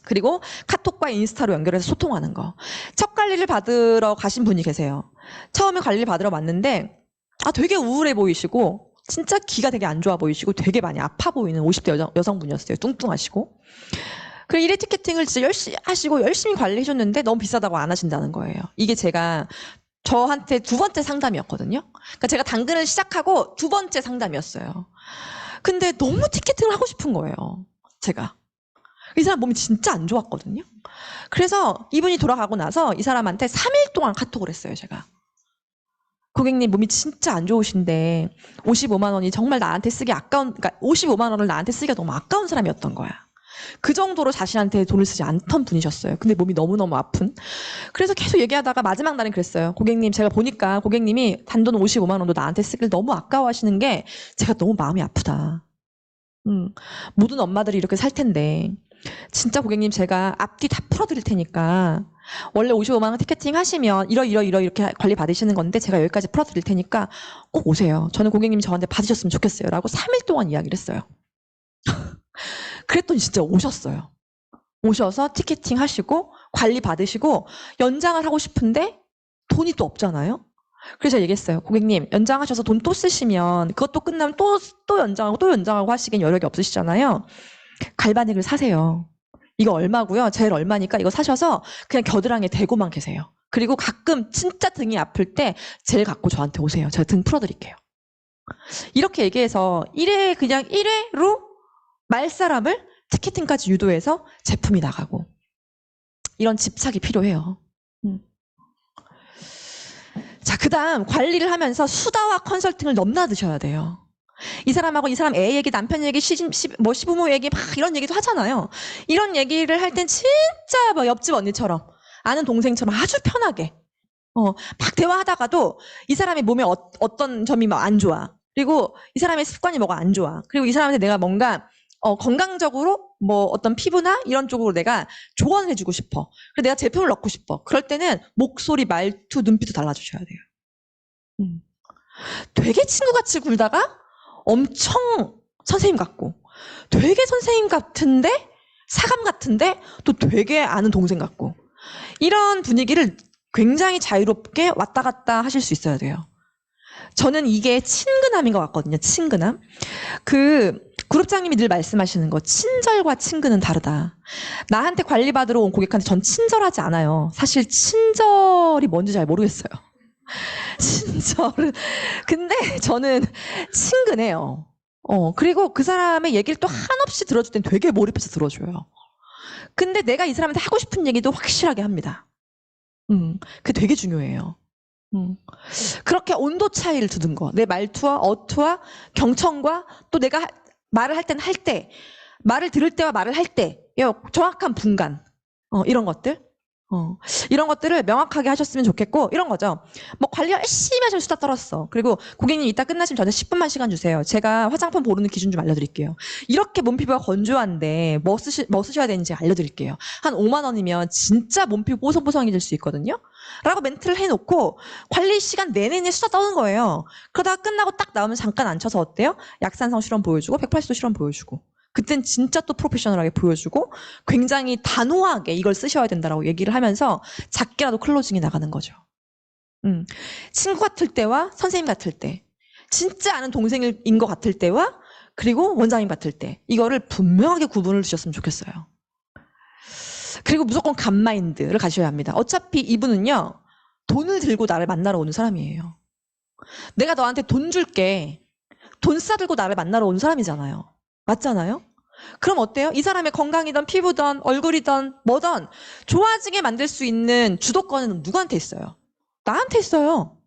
그리고 카톡과 인스타로 연결해서 소통하는 거. 첫 관리를 받으러 가신 분이 계세요. 처음에 관리를 받으러 왔는데 되게 우울해 보이시고 진짜 기가 되게 안 좋아 보이시고 되게 많이 아파 보이는 50대 여성분이었어요. 뚱뚱하시고. 그리고 일회 티켓팅을 진짜 열심히 하시고 열심히 관리해 줬는데 너무 비싸다고 안 하신다는 거예요. 이게 제가 저한테 두 번째 상담이었거든요. 그러니까 제가 당근을 시작하고 두 번째 상담이었어요. 근데 너무 티켓팅을 하고 싶은 거예요. 제가. 이 사람 몸이 진짜 안 좋았거든요. 그래서 이분이 돌아가고 나서 이 사람한테 3일 동안 카톡을 했어요, 제가. 고객님 몸이 진짜 안 좋으신데 55만 원이 정말 나한테 쓰기 아까운, 그러니까 55만 원을 나한테 쓰기가 너무 아까운 사람이었던 거야. 그 정도로 자신한테 돈을 쓰지 않던 분이셨어요. 근데 몸이 너무너무 아픈. 그래서 계속 얘기하다가 마지막 날엔 그랬어요. 고객님, 제가 보니까 고객님이 단돈 55만 원도 나한테 쓰기를 너무 아까워하시는 게 제가 너무 마음이 아프다. 모든 엄마들이 이렇게 살 텐데 진짜 고객님 제가 앞뒤 다 풀어드릴 테니까 원래 55만 원 티켓팅 하시면 이렇게 관리 받으시는 건데 제가 여기까지 풀어드릴 테니까 꼭 오세요. 저는 고객님이 저한테 받으셨으면 좋겠어요. 라고 3일 동안 이야기를 했어요. 그랬더니 진짜 오셨어요. 오셔서 티켓팅 하시고 관리 받으시고 연장을 하고 싶은데 돈이 또 없잖아요. 그래서 얘기했어요. 고객님 연장하셔서 돈 또 쓰시면 그것도 끝나면 또 연장하고 하시긴 여력이 없으시잖아요. 갈바닉을 사세요. 이거 얼마고요? 제일 얼마니까 이거 사셔서 그냥 겨드랑이에 대고만 계세요. 그리고 가끔 진짜 등이 아플 때 젤 갖고 저한테 오세요. 제가 등 풀어드릴게요. 이렇게 얘기해서 1회로 말사람을 티켓팅까지 유도해서 제품이 나가고 이런 집착이 필요해요. 자, 그 다음 관리를 하면서 수다와 컨설팅을 넘나드셔야 돼요. 이 사람하고 이 사람 애 얘기, 남편 얘기, 시부모 얘기 막 이런 얘기도 하잖아요. 이런 얘기를 할 땐 진짜 막 옆집 언니처럼 아는 동생처럼 아주 편하게 막 대화하다가도 이 사람의 몸에 어떤 점이 막 안 좋아. 그리고 이 사람의 습관이 뭐가 안 좋아. 그리고 이 사람한테 내가 뭔가 건강적으로 뭐 어떤 피부나 이런 쪽으로 내가 조언을 해주고 싶어. 그래서 내가 제품을 넣고 싶어. 그럴 때는 목소리, 말투, 눈빛도 달라주셔야 돼요. 되게 친구같이 굴다가 엄청 선생님 같고 되게 선생님 같은데 사감 같은데 또 되게 아는 동생 같고 이런 분위기를 굉장히 자유롭게 왔다 갔다 하실 수 있어야 돼요. 저는 이게 친근함인 것 같거든요. 친근함. 그룹장님이 늘 말씀하시는 거 친절과 친근은 다르다. 나한테 관리받으러 온 고객한테 전 친절하지 않아요. 사실 친절이 뭔지 잘 모르겠어요. 친절은 근데 저는 친근해요. 그리고 그 사람의 얘기를 또 한없이 들어줄 땐 되게 몰입해서 들어줘요. 근데 내가 이 사람한테 하고 싶은 얘기도 확실하게 합니다. 그게 되게 중요해요. 그렇게 온도 차이를 두는 거. 내 말투와 어투와 경청과 또 내가 말을 할 때는 할 때, 말을 들을 때와 말을 할 때, 정확한 분간. 이런 것들. 이런 것들을 명확하게 하셨으면 좋겠고 이런 거죠. 뭐 관리 열심히 하시면 수다 떨었어. 그리고 고객님 이따 끝나시면 저한테 10분만 시간 주세요. 제가 화장품 고르는 기준 좀 알려드릴게요. 이렇게 몸 피부가 건조한데 뭐 쓰셔야 되는지 알려드릴게요. 한 5만 원이면 진짜 몸 피부 뽀송뽀송해질 수 있거든요. 라고 멘트를 해놓고 관리 시간 내내 수다 떠는 거예요. 그러다가 끝나고 딱 나오면 잠깐 앉혀서 어때요? 약산성 실험 보여주고 180도 실험 보여주고 그땐 진짜 또 프로페셔널하게 보여주고 굉장히 단호하게 이걸 쓰셔야 된다라고 얘기를 하면서 작게라도 클로징이 나가는 거죠. 친구 같을 때와 선생님 같을 때, 진짜 아는 동생인 것 같을 때와 그리고 원장님 같을 때, 이거를 분명하게 구분을 주셨으면 좋겠어요. 그리고 무조건 간마인드를 가셔야 합니다. 어차피 이분은요, 돈을 들고 나를 만나러 오는 사람이에요. 내가 너한테 돈 줄게. 돈 싸들고 나를 만나러 온 사람이잖아요. 맞잖아요? 그럼 어때요? 이 사람의 건강이든 피부든 얼굴이든 뭐든 좋아지게 만들 수 있는 주도권은 누구한테 있어요? 나한테 있어요.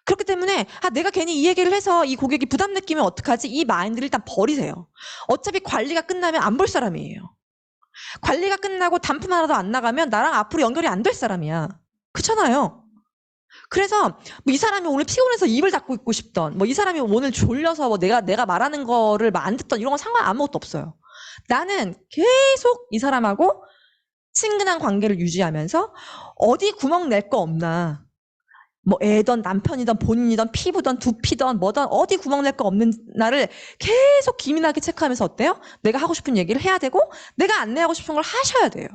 그렇기 때문에 내가 괜히 이 얘기를 해서 이 고객이 부담 느끼면 어떡하지? 이 마인드를 일단 버리세요. 어차피 관리가 끝나면 안 볼 사람이에요. 관리가 끝나고 단품 하나도 안 나가면 나랑 앞으로 연결이 안 될 사람이야. 그렇잖아요. 그래서 뭐 이 사람이 오늘 피곤해서 입을 닫고 있고 싶던, 뭐 이 사람이 오늘 졸려서 뭐 내가 말하는 거를 안 듣던 이런 건 상관 아무것도 없어요. 나는 계속 이 사람하고 친근한 관계를 유지하면서 어디 구멍 낼 거 없나, 뭐 애든 남편이든 본인이든 피부든 두피든 뭐든 어디 구멍 낼 거 없는 나를 계속 기민하게 체크하면서 어때요? 내가 하고 싶은 얘기를 해야 되고 내가 안내하고 싶은 걸 하셔야 돼요.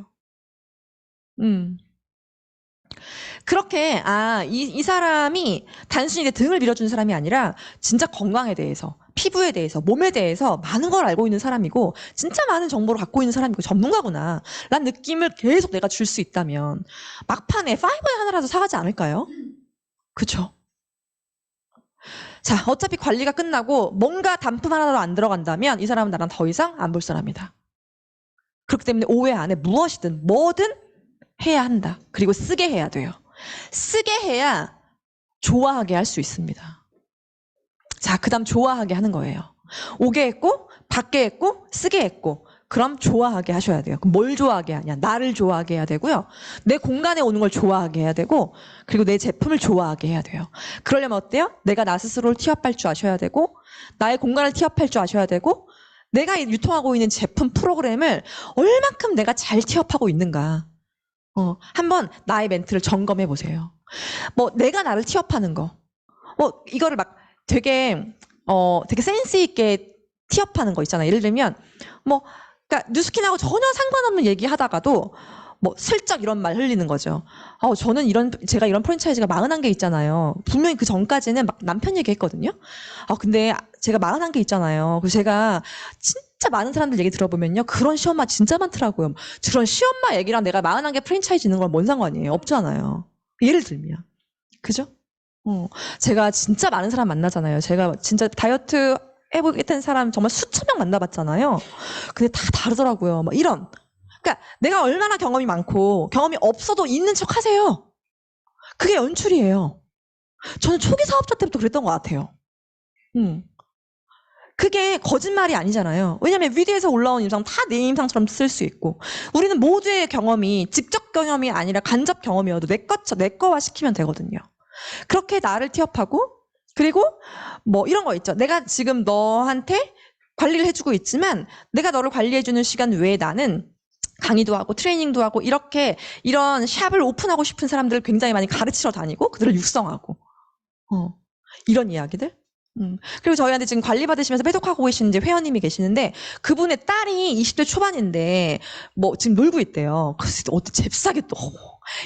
그렇게 이 사람이 단순히 내 등을 밀어주는 사람이 아니라 진짜 건강에 대해서, 피부에 대해서, 몸에 대해서 많은 걸 알고 있는 사람이고 진짜 많은 정보를 갖고 있는 사람이고 전문가구나 라는 느낌을 계속 내가 줄 수 있다면 막판에 파이버에 하나라도 사가지 않을까요? 그쵸? 자, 어차피 관리가 끝나고 뭔가 단품 하나도 안 들어간다면 이 사람은 나랑 더 이상 안 볼 사람이다. 그렇기 때문에 오해 안에 무엇이든 뭐든 해야 한다. 그리고 쓰게 해야 돼요. 쓰게 해야 좋아하게 할 수 있습니다. 자, 그 다음 좋아하게 하는 거예요. 오게 했고, 받게 했고, 쓰게 했고, 그럼 좋아하게 하셔야 돼요. 그럼 뭘 좋아하게 하냐? 나를 좋아하게 해야 되고요. 내 공간에 오는 걸 좋아하게 해야 되고, 그리고 내 제품을 좋아하게 해야 돼요. 그러려면 어때요? 내가 나 스스로를 티업할 줄 아셔야 되고, 나의 공간을 티업할 줄 아셔야 되고, 내가 유통하고 있는 제품 프로그램을 얼만큼 내가 잘 티업하고 있는가. 한번 나의 멘트를 점검해 보세요. 뭐 내가 나를 티업하는 거, 뭐 이거를 막 되게 센스 있게 티업하는 거 있잖아요. 예를 들면 그러니까 뉴스킨하고 전혀 상관없는 얘기하다가도 뭐 슬쩍 이런 말 흘리는 거죠. 제가 이런 프랜차이즈가 41개 있잖아요. 분명히 그 전까지는 막 남편 얘기했거든요. 근데 제가 41개 있잖아요. 그래서 제가 진짜 많은 사람들 얘기 들어보면요. 그런 시엄마 진짜 많더라고요. 그런 시엄마 얘기랑 내가 41개 프랜차이즈 있는 건 뭔 상관이에요? 없잖아요. 예를 들면. 그죠? 제가 진짜 많은 사람 만나잖아요. 제가 진짜 다이어트 해보겠다는 사람 정말 수천 명 만나봤잖아요. 근데 다 다르더라고요. 막 이런. 그러니까 내가 얼마나 경험이 많고 경험이 없어도 있는 척 하세요. 그게 연출이에요. 저는 초기 사업자 때부터 그랬던 것 같아요. 그게 거짓말이 아니잖아요. 왜냐하면 위드에서 올라온 임상 다 내 임상처럼 쓸 수 있고, 우리는 모두의 경험이 직접 경험이 아니라 간접 경험이어도 내 거와 시키면 되거든요. 그렇게 나를 티업하고, 그리고 뭐 이런 거 있죠. 내가 지금 너한테 관리를 해주고 있지만 내가 너를 관리해주는 시간 외에 나는 강의도 하고 트레이닝도 하고 이런 샵을 오픈하고 싶은 사람들을 굉장히 많이 가르치러 다니고 그들을 육성하고 이런 이야기들. 그리고 저희한테 지금 관리 받으시면서 배독하고 계신 이제 회원님이 계시는데 그분의 딸이 20대 초반인데 뭐 지금 놀고 있대요. 그래서 어떻게 잽싸게 또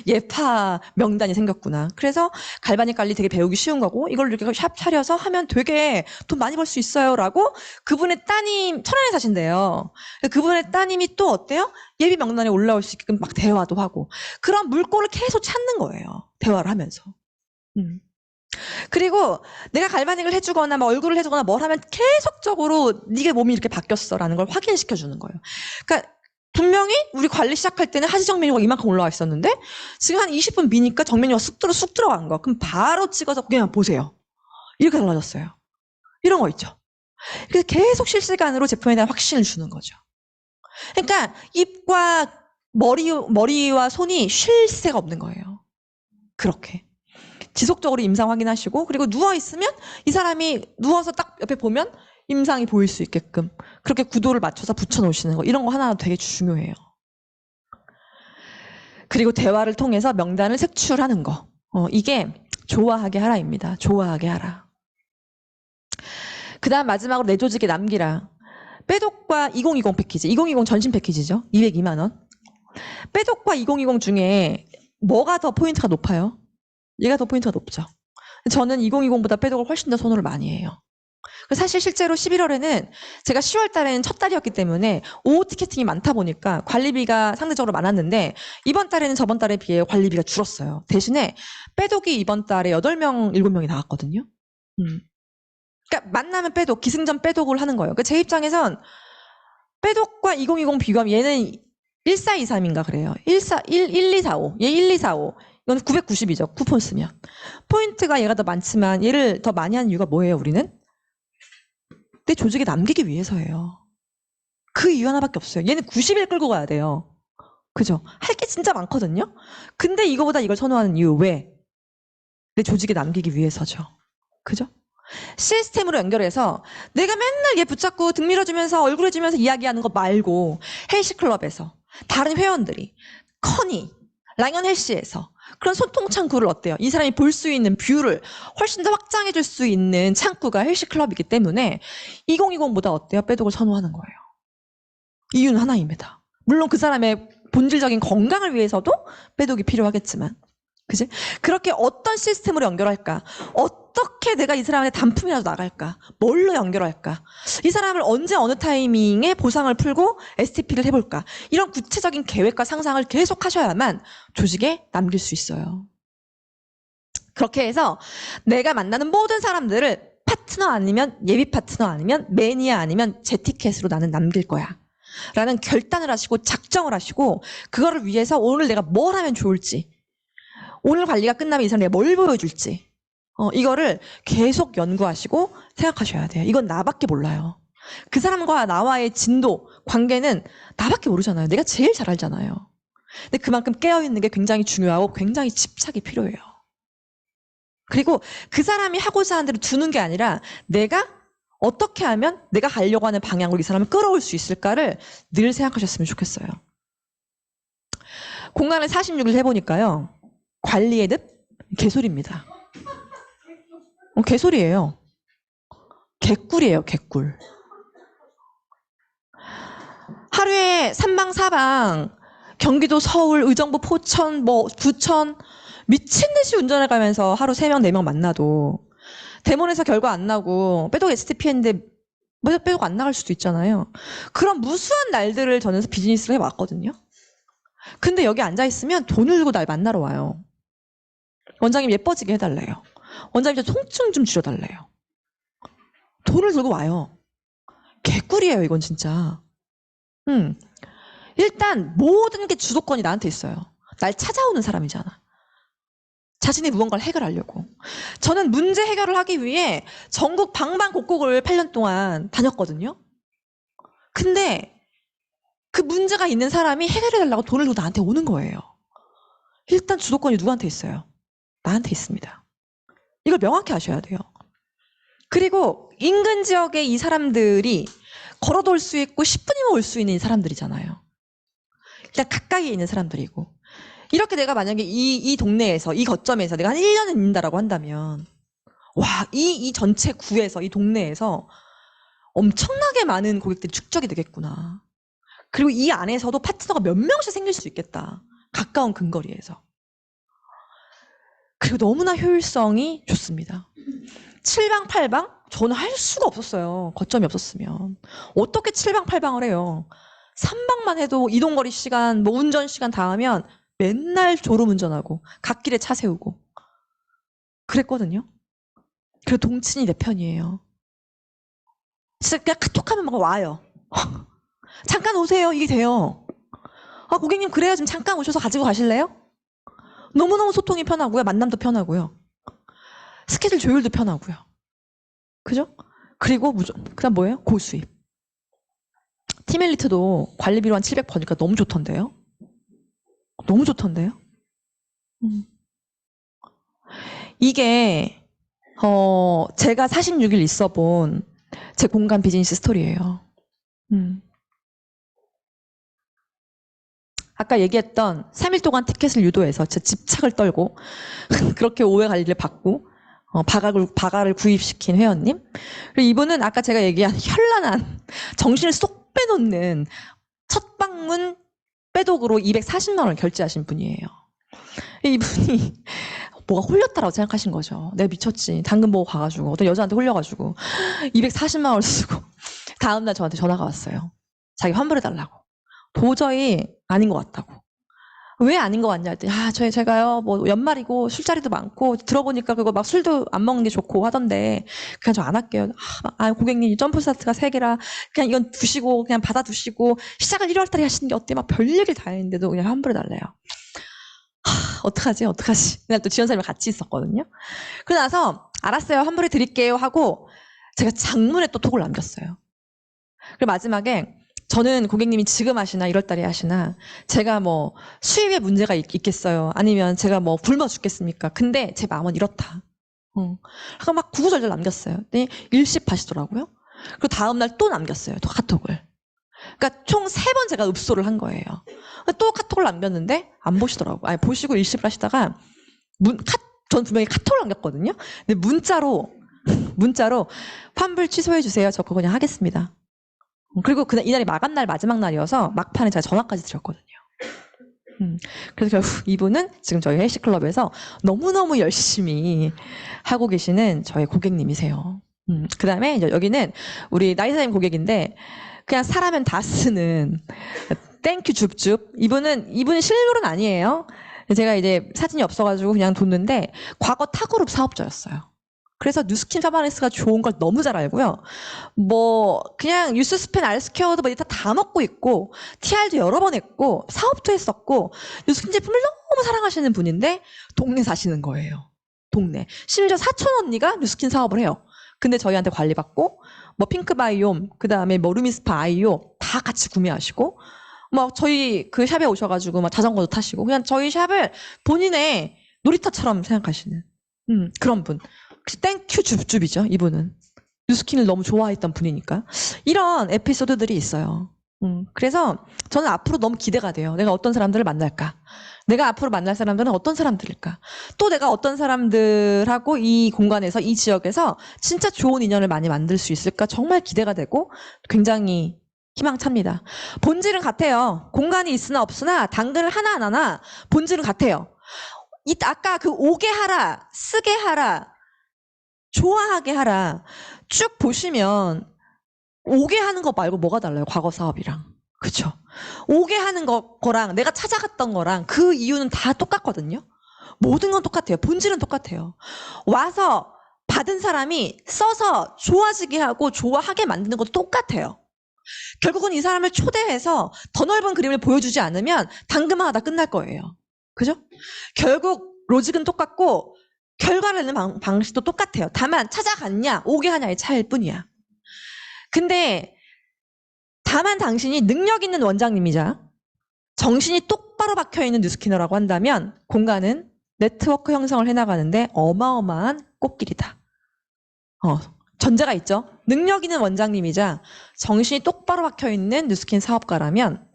예파 명단이 생겼구나. 그래서 갈바닉 관리 되게 배우기 쉬운 거고 이걸 이렇게 샵 차려서 하면 되게 돈 많이 벌 수 있어요라고 그분의 따님 천안에 사신대요. 그분의 따님이 또 어때요? 예비 명단에 올라올 수 있게끔 막 대화도 하고 그런 물꼬를 계속 찾는 거예요. 대화를 하면서. 그리고 내가 갈바닉을 해주거나 뭐 얼굴을 해주거나 뭘 하면 계속적으로 네가 몸이 이렇게 바뀌었어라는 걸 확인시켜주는 거예요. 그러니까 분명히 우리 관리 시작할 때는 하지정 메뉴가 이만큼 올라와 있었는데 지금 한 20분 미니까 정메뉴가 쑥 들어간 거. 그럼 바로 찍어서 그냥 보세요. 이렇게 달라졌어요. 이런 거 있죠. 그래서 계속 실시간으로 제품에 대한 확신을 주는 거죠. 그러니까 입과 머리와 손이 쉴 새가 없는 거예요. 그렇게. 지속적으로 임상 확인하시고 그리고 누워있으면 이 사람이 누워서 딱 옆에 보면 임상이 보일 수 있게끔 그렇게 구도를 맞춰서 붙여놓으시는 거 이런 거 하나 되게 중요해요. 그리고 대화를 통해서 명단을 색출하는 거 이게 좋아하게 하라입니다. 좋아하게 하라. 그 다음 마지막으로 내 조직에 남기라. 빼독과 2020 패키지 2020 전신 패키지죠. 202만 원. 빼독과 2020 중에 뭐가 더 포인트가 높아요? 얘가 더 포인트가 높죠. 저는 2020보다 빼독을 훨씬 더 선호를 많이 해요. 사실 실제로 11월에는 제가 10월 달에는 첫 달이었기 때문에 오후 티켓팅이 많다 보니까 관리비가 상대적으로 많았는데 이번 달에는 저번 달에 비해 관리비가 줄었어요. 대신에 빼독이 이번 달에 8명, 7명이 나왔거든요. 그러니까 만나면 빼독, 기승전 빼독을 하는 거예요. 그러니까 제 입장에선 빼독과 2020 비교하면 얘는 1423인가 그래요. 1245. 얘 1245. 이건 990이죠. 쿠폰 쓰면. 포인트가 얘가 더 많지만 얘를 더 많이 하는 이유가 뭐예요, 우리는? 내 조직에 남기기 위해서예요. 그 이유 하나밖에 없어요. 얘는 90일 끌고 가야 돼요. 그죠? 할 게 진짜 많거든요? 근데 이거보다 이걸 선호하는 이유 왜? 내 조직에 남기기 위해서죠. 그죠? 시스템으로 연결해서 내가 맨날 얘 붙잡고 등 밀어주면서 얼굴 해주면서 이야기하는 거 말고 헬스클럽에서 다른 회원들이 커니, 라이언 헬스에서 그런 소통 창구를 어때요? 이 사람이 볼 수 있는 뷰를 훨씬 더 확장해 줄 수 있는 창구가 헬스클럽이기 때문에 2020보다 어때요? 빼독을 선호하는 거예요. 이유는 하나입니다. 물론 그 사람의 본질적인 건강을 위해서도 빼독이 필요하겠지만 그지? 그렇게 어떤 시스템으로 연결할까? 어떻게 내가 이 사람한테 단품이라도 나갈까? 뭘로 연결할까? 이 사람을 언제 어느 타이밍에 보상을 풀고 STP를 해볼까? 이런 구체적인 계획과 상상을 계속 하셔야만 조직에 남길 수 있어요. 그렇게 해서 내가 만나는 모든 사람들을 파트너 아니면 예비 파트너 아니면 매니아 아니면 제티켓으로 나는 남길 거야. 라는 결단을 하시고 작정을 하시고 그거를 위해서 오늘 내가 뭘 하면 좋을지 오늘 관리가 끝나면 이 사람 내가 뭘 보여줄지 이거를 계속 연구하시고 생각하셔야 돼요. 이건 나밖에 몰라요. 그 사람과 나와의 진도, 관계는 나밖에 모르잖아요. 내가 제일 잘 알잖아요. 근데 그만큼 깨어있는 게 굉장히 중요하고 굉장히 집착이 필요해요. 그리고 그 사람이 하고자 하는 대로 두는 게 아니라 내가 어떻게 하면 내가 가려고 하는 방향으로 이 사람을 끌어올 수 있을까를 늘 생각하셨으면 좋겠어요. 공간을 46일 해보니까요. 관리의 늪? 개소리입니다. 개소리예요. 개꿀이에요, 개꿀. 하루에 3방, 4방, 경기도, 서울, 의정부, 포천, 부천, 미친 듯이 운전을 가면서 하루 3명, 4명 만나도 대몬에서 결과 안 나고 빼독 STP 했는데 빼독 안 나갈 수도 있잖아요. 그런 무수한 날들을 저는 비즈니스를 해왔거든요. 근데 여기 앉아있으면 돈을 들고 날 만나러 와요. 원장님 예뻐지게 해달래요. 원장님 저 통증 좀 줄여달래요. 돈을 들고 와요. 개꿀이에요, 이건 진짜. 일단 모든 게 주도권이 나한테 있어요. 날 찾아오는 사람이잖아. 자신의 무언가를 해결하려고. 저는 문제 해결을 하기 위해 전국 방방곡곡을 8년 동안 다녔거든요. 근데 그 문제가 있는 사람이 해결해달라고 돈을 들고 나한테 오는 거예요. 일단 주도권이 누구한테 있어요? 나한테 있습니다. 이걸 명확히 아셔야 돼요. 그리고 인근 지역에 이 사람들이 걸어도 올 수 있고 10분이면 올 수 있는 사람들이잖아요. 일단 가까이에 있는 사람들이고 이렇게 내가 만약에 이 동네에서 이 거점에서 내가 한 1년을 있는다라고 한다면 와, 이 전체 구에서 이 동네에서 엄청나게 많은 고객들이 축적이 되겠구나. 그리고 이 안에서도 파트너가 몇 명씩 생길 수 있겠다. 가까운 근거리에서. 그리고 너무나 효율성이 좋습니다. 7방, 8방? 저는 할 수가 없었어요. 거점이 없었으면. 어떻게 7방, 8방을 해요? 3방만 해도 이동거리 시간, 운전 시간 다 하면 맨날 졸음운전하고 갓길에 차 세우고 그랬거든요. 그리고 동친이 내 편이에요. 진짜 그냥 카톡하면 막 와요. 잠깐 오세요. 이게 돼요. 고객님 그래요. 좀 잠깐 오셔서 가지고 가실래요? 너무너무 소통이 편하고요. 만남도 편하고요. 스케줄 조율도 편하고요. 그죠? 그리고 그다음 뭐예요? 고수입. 팀엘리트도 관리비로 한 700 버니까 너무 좋던데요? 너무 좋던데요? 이게 제가 46일 있어 본 제 공간 비즈니스 스토리예요. 아까 얘기했던 3일 동안 티켓을 유도해서 제 집착을 떨고 그렇게 오해 관리를 받고 바가를 구입시킨 회원님. 그리고 이분은 아까 제가 얘기한 현란한 정신을 쏙 빼놓는 첫 방문 빼독으로 240만 원을 결제하신 분이에요. 이분이 뭐가 홀렸다라고 생각하신 거죠. 내가 미쳤지. 당근 보고 가가지고 어떤 여자한테 홀려가지고 240만 원을 쓰고 다음날 저한테 전화가 왔어요. 자기 환불해달라고. 도저히 아닌 것 같다고. 왜 아닌 것 같냐 했더니 제가요 뭐 연말이고 술자리도 많고 들어보니까 그거 막 술도 안 먹는 게 좋고 하던데 그냥 저 안 할게요. 고객님 점프 스타트가 3개라 그냥 이건 두시고 그냥 받아두시고 시작을 1월달에 하시는 게 어때? 막 별 얘기를 다 했는데도 그냥 환불해달래요. 어떡하지? 그날 또 지원사님과 같이 있었거든요. 그러고 나서 알았어요. 환불해 드릴게요 하고 제가 장문에 또 톡을 남겼어요. 그리고 마지막에 저는 고객님이 지금 하시나 1월달에 하시나 제가 뭐 수입에 문제가 있겠어요. 아니면 제가 뭐 굶어 죽겠습니까? 근데 제 마음은 이렇다. 그러니까 막 구구절절 남겼어요. 근데 일십하시더라고요. 그리고 다음날 또 남겼어요. 또 카톡을. 그러니까 총 3번 제가 읍소를 한 거예요. 또 카톡을 남겼는데 안 보시더라고요. 아니 보시고 일십을 하시다가 전 분명히 카톡을 남겼거든요. 근데 문자로 환불 취소해 주세요. 저 그거 그냥 하겠습니다. 그리고 이날이 마감날 마지막 날이어서 막판에 제가 전화까지 드렸거든요. 그래서 결국 이분은 지금 저희 헬스클럽에서 너무너무 열심히 하고 계시는 저희 고객님이세요. 그 다음에 여기는 우리 나이사님 고객인데 그냥 사라면 다 쓰는 땡큐 줍줍. 이분은 실물은 아니에요. 제가 이제 사진이 없어가지고 그냥 뒀는데 과거 타그룹 사업자였어요. 그래서 뉴스킨 파마레스가 좋은 걸 너무 잘 알고요. 뭐 그냥 뉴스스펜, 알스퀘어도 뭐 다 먹고 있고 TR도 여러 번 했고 사업도 했었고 뉴스킨 제품을 너무 사랑하시는 분인데 동네 사시는 거예요. 동네. 심지어 사촌 언니가 뉴스킨 사업을 해요. 근데 저희한테 관리받고 뭐 핑크바이옴, 그다음에 뭐 루미스파 아이오 다 같이 구매하시고 막 저희 그 샵에 오셔가지고 막 자전거도 타시고 그냥 저희 샵을 본인의 놀이터처럼 생각하시는 그런 분. 땡큐 줍줍이죠. 이분은 뉴스킨을 너무 좋아했던 분이니까 이런 에피소드들이 있어요. 그래서 저는 앞으로 너무 기대가 돼요. 내가 어떤 사람들을 만날까? 내가 앞으로 만날 사람들은 어떤 사람들일까? 또 내가 어떤 사람들하고 이 공간에서 이 지역에서 진짜 좋은 인연을 많이 만들 수 있을까? 정말 기대가 되고 굉장히 희망찹니다. 본질은 같아요. 공간이 있으나 없으나 당근을 하나 본질은 같아요. 아까 그 오게 하라, 쓰게 하라, 좋아하게 하라 쭉 보시면 오게 하는 거 말고 뭐가 달라요? 과거 사업이랑. 그쵸? 오게 하는 거랑 내가 찾아갔던 거랑 그 이유는 다 똑같거든요. 모든 건 똑같아요. 본질은 똑같아요. 와서 받은 사람이 써서 좋아지게 하고 좋아하게 만드는 것도 똑같아요. 결국은 이 사람을 초대해서 더 넓은 그림을 보여주지 않으면 당근만 하다 끝날 거예요. 그죠? 결국 로직은 똑같고 결과를 내는 방식도 똑같아요. 다만 찾아갔냐 오게 하냐의 차이일 뿐이야. 근데 다만 당신이 능력 있는 원장님이자 정신이 똑바로 박혀있는 뉴스키너라고 한다면 공간은 네트워크 형성을 해나가는데 어마어마한 꽃길이다. 전제가 있죠. 능력 있는 원장님이자 정신이 똑바로 박혀있는 뉴스킨 사업가라면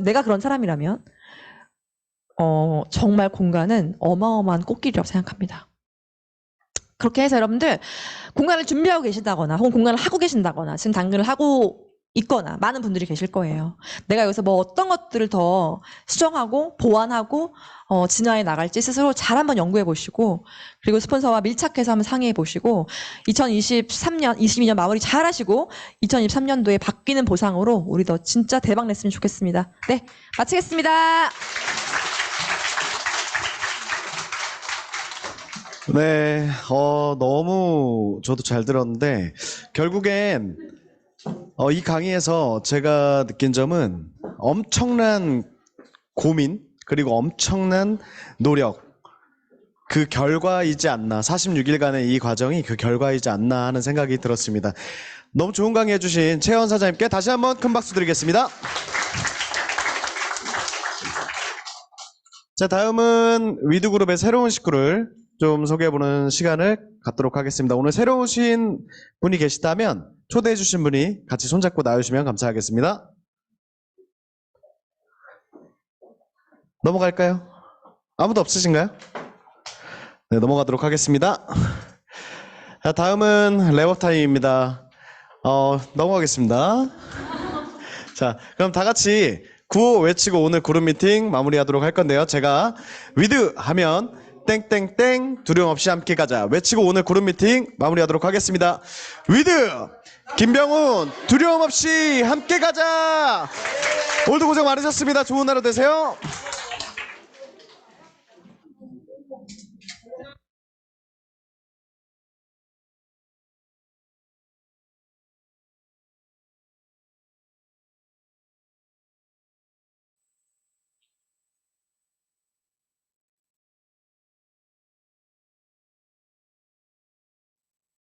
내가 그런 사람이라면 정말 공간은 어마어마한 꽃길이라고 생각합니다. 그렇게 해서 여러분들 공간을 준비하고 계신다거나 혹은 공간을 하고 계신다거나 지금 당근을 하고 있거나 많은 분들이 계실 거예요. 내가 여기서 뭐 어떤 것들을 더 수정하고 보완하고 진화해 나갈지 스스로 잘 한번 연구해 보시고 그리고 스폰서와 밀착해서 한번 상의해 보시고 22년 마무리 잘 하시고 2023년도에 바뀌는 보상으로 우리도 진짜 대박 냈으면 좋겠습니다. 네, 마치겠습니다. 네, 너무 저도 잘 들었는데 결국엔 이 강의에서 제가 느낀 점은 엄청난 고민 그리고 엄청난 노력 그 결과이지 않나 46일간의 이 과정이 그 결과이지 않나 하는 생각이 들었습니다. 너무 좋은 강의 해주신 최현 사장님께 다시 한번 큰 박수 드리겠습니다. 자, 다음은 위드그룹의 새로운 식구를 좀 소개해보는 시간을 갖도록 하겠습니다. 오늘 새로 오신 분이 계시다면 초대해 주신 분이 같이 손잡고 나와주시면 감사하겠습니다. 넘어갈까요? 아무도 없으신가요? 네, 넘어가도록 하겠습니다. 자, 다음은 랩업 타임입니다. 넘어가겠습니다. 자, 그럼 다 같이 구호 외치고 오늘 그룹 미팅 마무리하도록 할 건데요. 제가 위드 하면 땡땡땡 두려움 없이 함께 가자 외치고 오늘 그룹 미팅 마무리하도록 하겠습니다. 위드 김병훈 두려움 없이 함께 가자. 오늘도 고생 많으셨습니다. 좋은 하루 되세요.